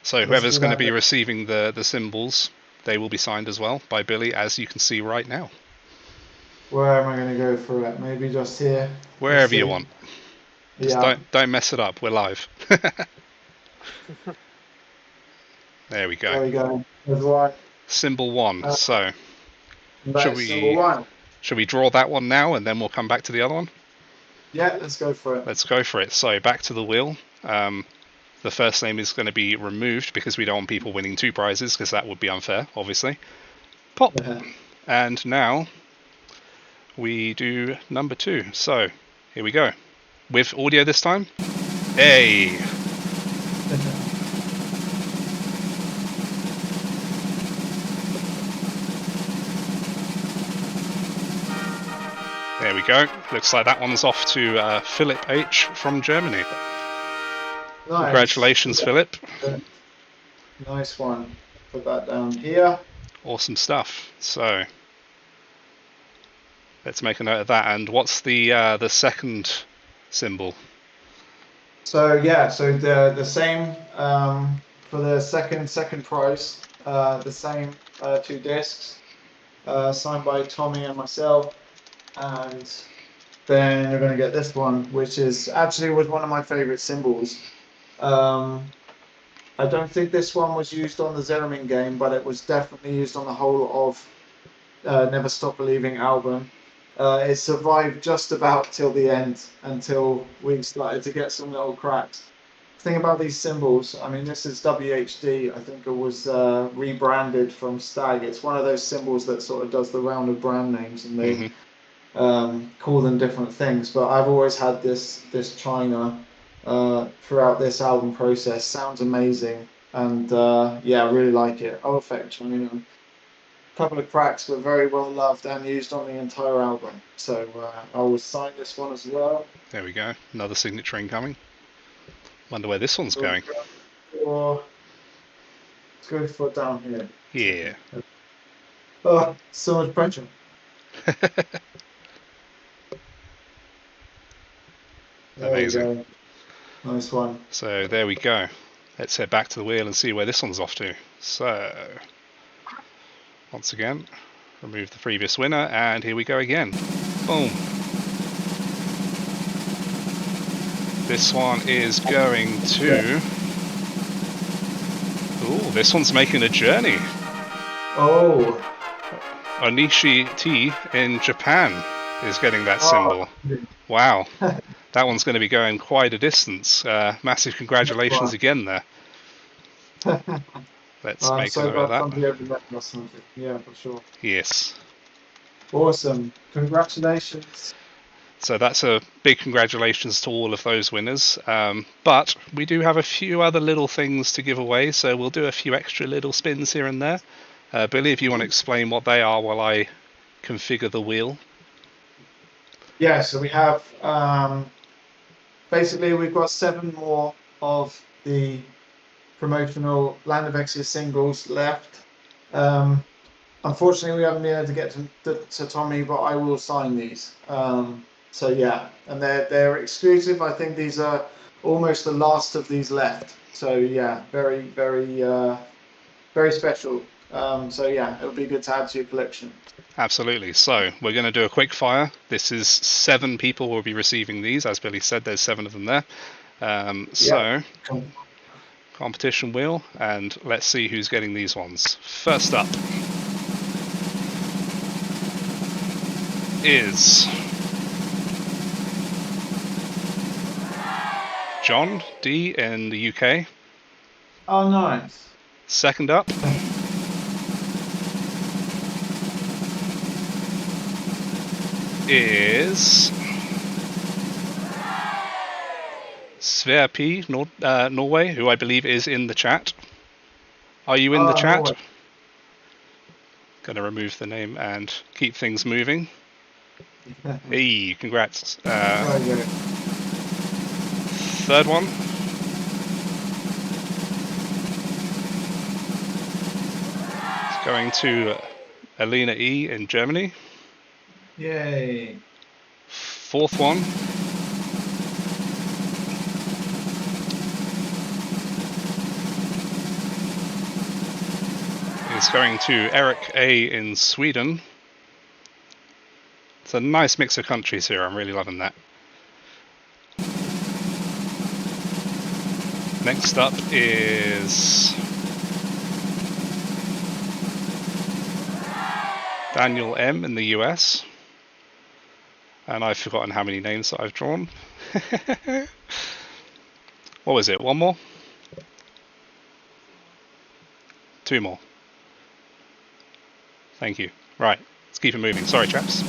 So whoever's going to be receiving the cymbals, they will be signed as well by Billy, as you can see right now. Where am I going to go for it? Maybe just here? Wherever you want. Just don't mess it up. We're live. There we go. There we go. That's right. Symbol 1. So Symbol 1. should we draw that one now and then we'll come back to the other one? Yeah, let's go for it. Let's go for it. So back to the wheel. The first name is going to be removed because we don't want people winning 2 prizes because that would be unfair, obviously. Pop. And now we do number 2. So here we go. With audio this time. Hey. There we go. Looks like that one's off to Philip H from Germany. Nice. Congratulations, Philip. Nice one. Put that down here. Awesome stuff. So let's make a note of that. And what's the second symbol? So yeah, so the same for the second prize. The same 2 discs signed by Tommy and myself. And then you're going to get this one, which was one of my favorite symbols. I don't think this one was used on the Zeramin game, but it was definitely used on the whole of Never Stop Believing album. It survived just about till the end, until we started to get some little cracks. The thing about these symbols, I mean, this is WHD. I think it was rebranded from Stag. It's one of those symbols that sort of does the round of brand names, and they call them different things. But I've always had this China throughout this album process. Sounds amazing, and yeah, I really like it. Oh, Effect China. A couple of cracks, but very well loved and used on the entire album. So I will sign this one as well. There we go. Another signature incoming. Wonder where this one's going. Let's go for down here. Yeah. Oh, so much pressure. Amazing. Nice one. So there we go. Let's head back to the wheel and see where this one's off to. So once again, remove the previous winner, and here we go again. Boom. This one is going to... Ooh, this one's making a journey. Oh. Onishi T in Japan is getting that symbol. Wow. That one's going to be going quite a distance. Massive congratulations again there. Let's make a note of that. Yeah, for sure. Yes. Awesome. Congratulations. So that's a big congratulations to all of those winners. But we do have a few other little things to give away, so we'll do a few extra little spins here and there. Billy, if you want to explain what they are while I configure the wheel. Yeah, so we have... basically, we've got 7 more of the promotional Land of Exia singles left. Unfortunately, we haven't been able to get to Tommy, but I will sign these. So yeah, and they're exclusive. I think these are almost the last of these left. So yeah, very, very, very special. So yeah, it'll be good to add to your collection. Absolutely. So we're going to do a quick fire. This is 7 people will be receiving these. As Billy said, there's 7 of them there. So competition wheel, and let's see who's getting these ones. First up is John D in the UK. Oh, nice. Second up is Sver P, Norway, who I believe is in the chat. Are you in the chat? Norway. Gonna remove the name and keep things moving. Hey, congrats. Third one. It's going to Alina E in Germany. Yay. Fourth one. Is going to Eric A in Sweden. It's a nice mix of countries here. I'm really loving that. Next up is Daniel M in the US. And I've forgotten how many names that I've drawn. What was it? One more? Two more. Thank you. Right, let's keep it moving. Sorry, chaps.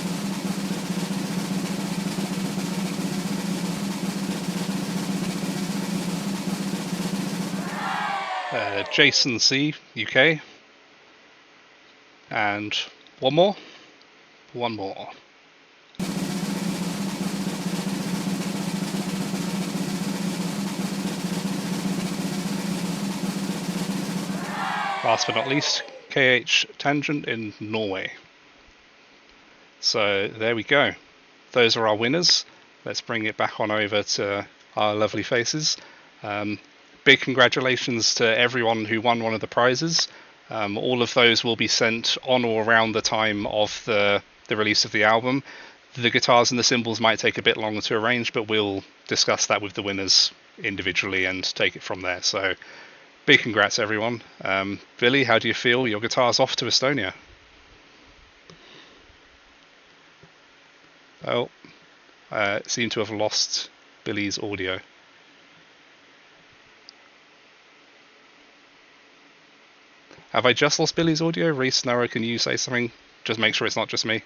Jason C, UK. And one more. One more. Last but not least, KH Tangent in Norway. So there we go. Those are our winners. Let's bring it back on over to our lovely faces. Big congratulations to everyone who won one of the prizes. All of those will be sent on or around the time of the release of the album. The guitars and the cymbals might take a bit longer to arrange, but we'll discuss that with the winners individually and take it from there. So big congrats, everyone. Billy, how do you feel? Your guitar's off to Estonia. Oh, seem to have lost Billy's audio. Have I just lost Billy's audio? Reese, Nora, can you say something? Just make sure it's not just me.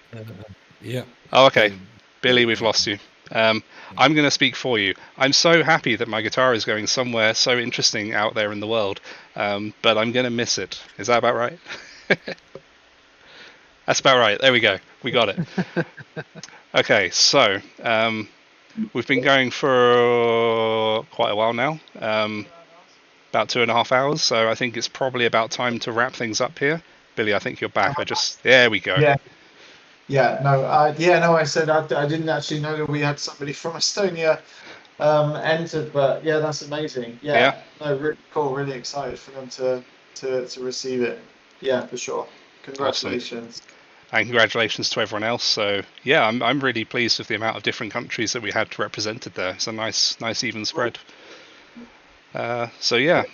Yeah. Oh, okay. Billy, we've lost you. I'm going to speak for you. I'm so happy that my guitar is going somewhere so interesting out there in the world, but I'm going to miss it. Is that about right? That's about right. There we go. We got it. Okay, so we've been going for quite a while now, about 2.5 hours, so I think it's probably about time to wrap things up here. Billy, I think you're back. There we go. I said I didn't actually know that we had somebody from Estonia entered, but yeah, that's amazing. No, really cool, really excited for them to receive it. Yeah, for sure. Congratulations. Awesome. And congratulations to everyone else. So yeah, I'm really pleased with the amount of different countries that we had represented there. It's a nice even spread. So yeah,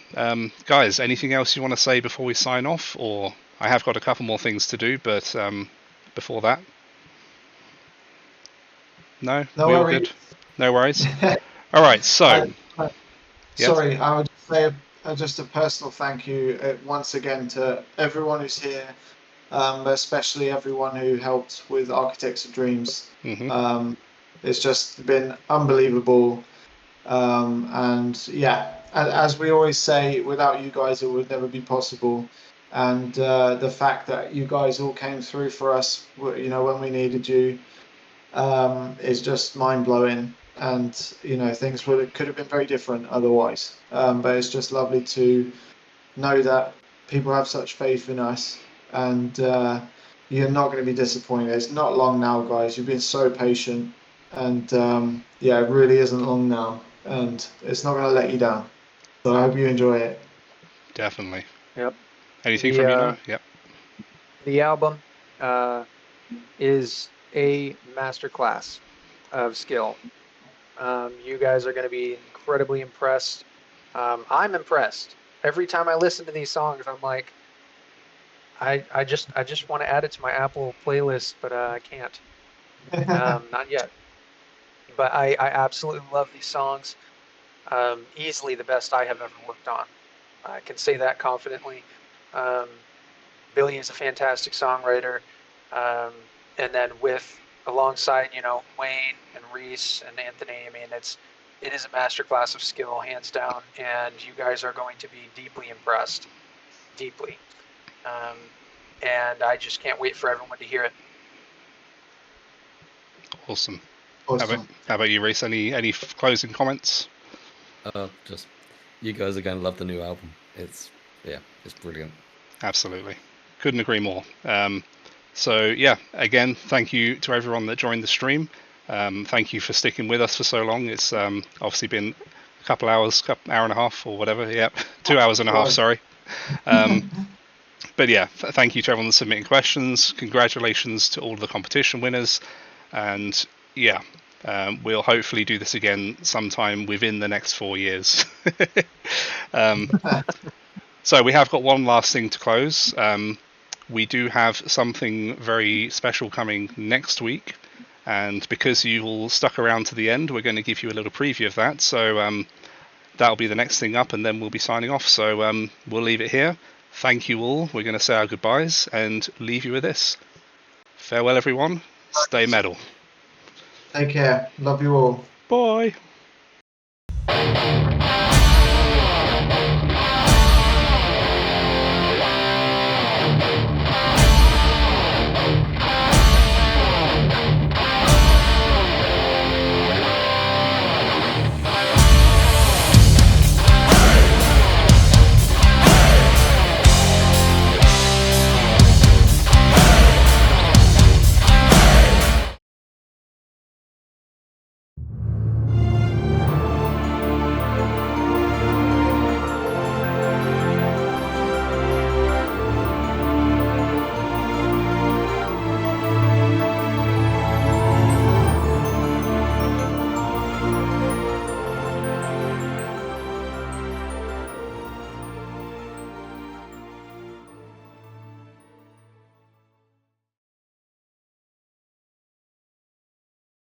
guys, anything else you want to say before we sign off? Or I have got a couple more things to do, but before that, no worries. Good. No worries. All right, so sorry, I would say just a personal thank you once again to everyone who's here, especially everyone who helped with Architects of Dreams. Mm-hmm. It's just been unbelievable, and yeah, as we always say, without you guys it would never be possible. And the fact that you guys all came through for us, you know, when we needed you, is just mind-blowing. And you know, things could have been very different otherwise. But it's just lovely to know that people have such faith in us, and you're not going to be disappointed. It's not long now, guys. You've been so patient, and yeah, it really isn't long now, and it's not going to let you down. So I hope you enjoy it. Definitely. Yep. Anything from you now? Yep. The album is a masterclass of skill. You guys are going to be incredibly impressed. I'm impressed. Every time I listen to these songs, I'm like, I just want to add it to my Apple playlist, but I can't. Not yet. But I absolutely love these songs. Easily the best I have ever worked on. I can say that confidently. Billy is a fantastic songwriter, and then alongside, you know, Wayne and Reese and Anthony, I mean, it is a masterclass of skill, hands down, and you guys are going to be deeply impressed, deeply, and I just can't wait for everyone to hear it. Awesome. How about you, Reese? Any closing comments? Just you guys are going to love the new album. It's brilliant. Absolutely. Couldn't agree more. So yeah, again, thank you to everyone that joined the stream. Thank you for sticking with us for so long. It's obviously been a couple hours, hour and a half or whatever. Yep, 2 hours and a half, sorry. But yeah, thank you to everyone that's submitting questions. Congratulations to all of the competition winners. And yeah, We'll hopefully do this again sometime within the next 4 years. So we have got one last thing to close. We do have something very special coming next week, and because you all stuck around to the end, we're going to give you a little preview of that. So that'll be the next thing up, and then we'll be signing off. So we'll leave it here. Thank you all. We're going to say our goodbyes and leave you with this. Farewell, everyone. Stay metal. Take care. Love you all. Bye.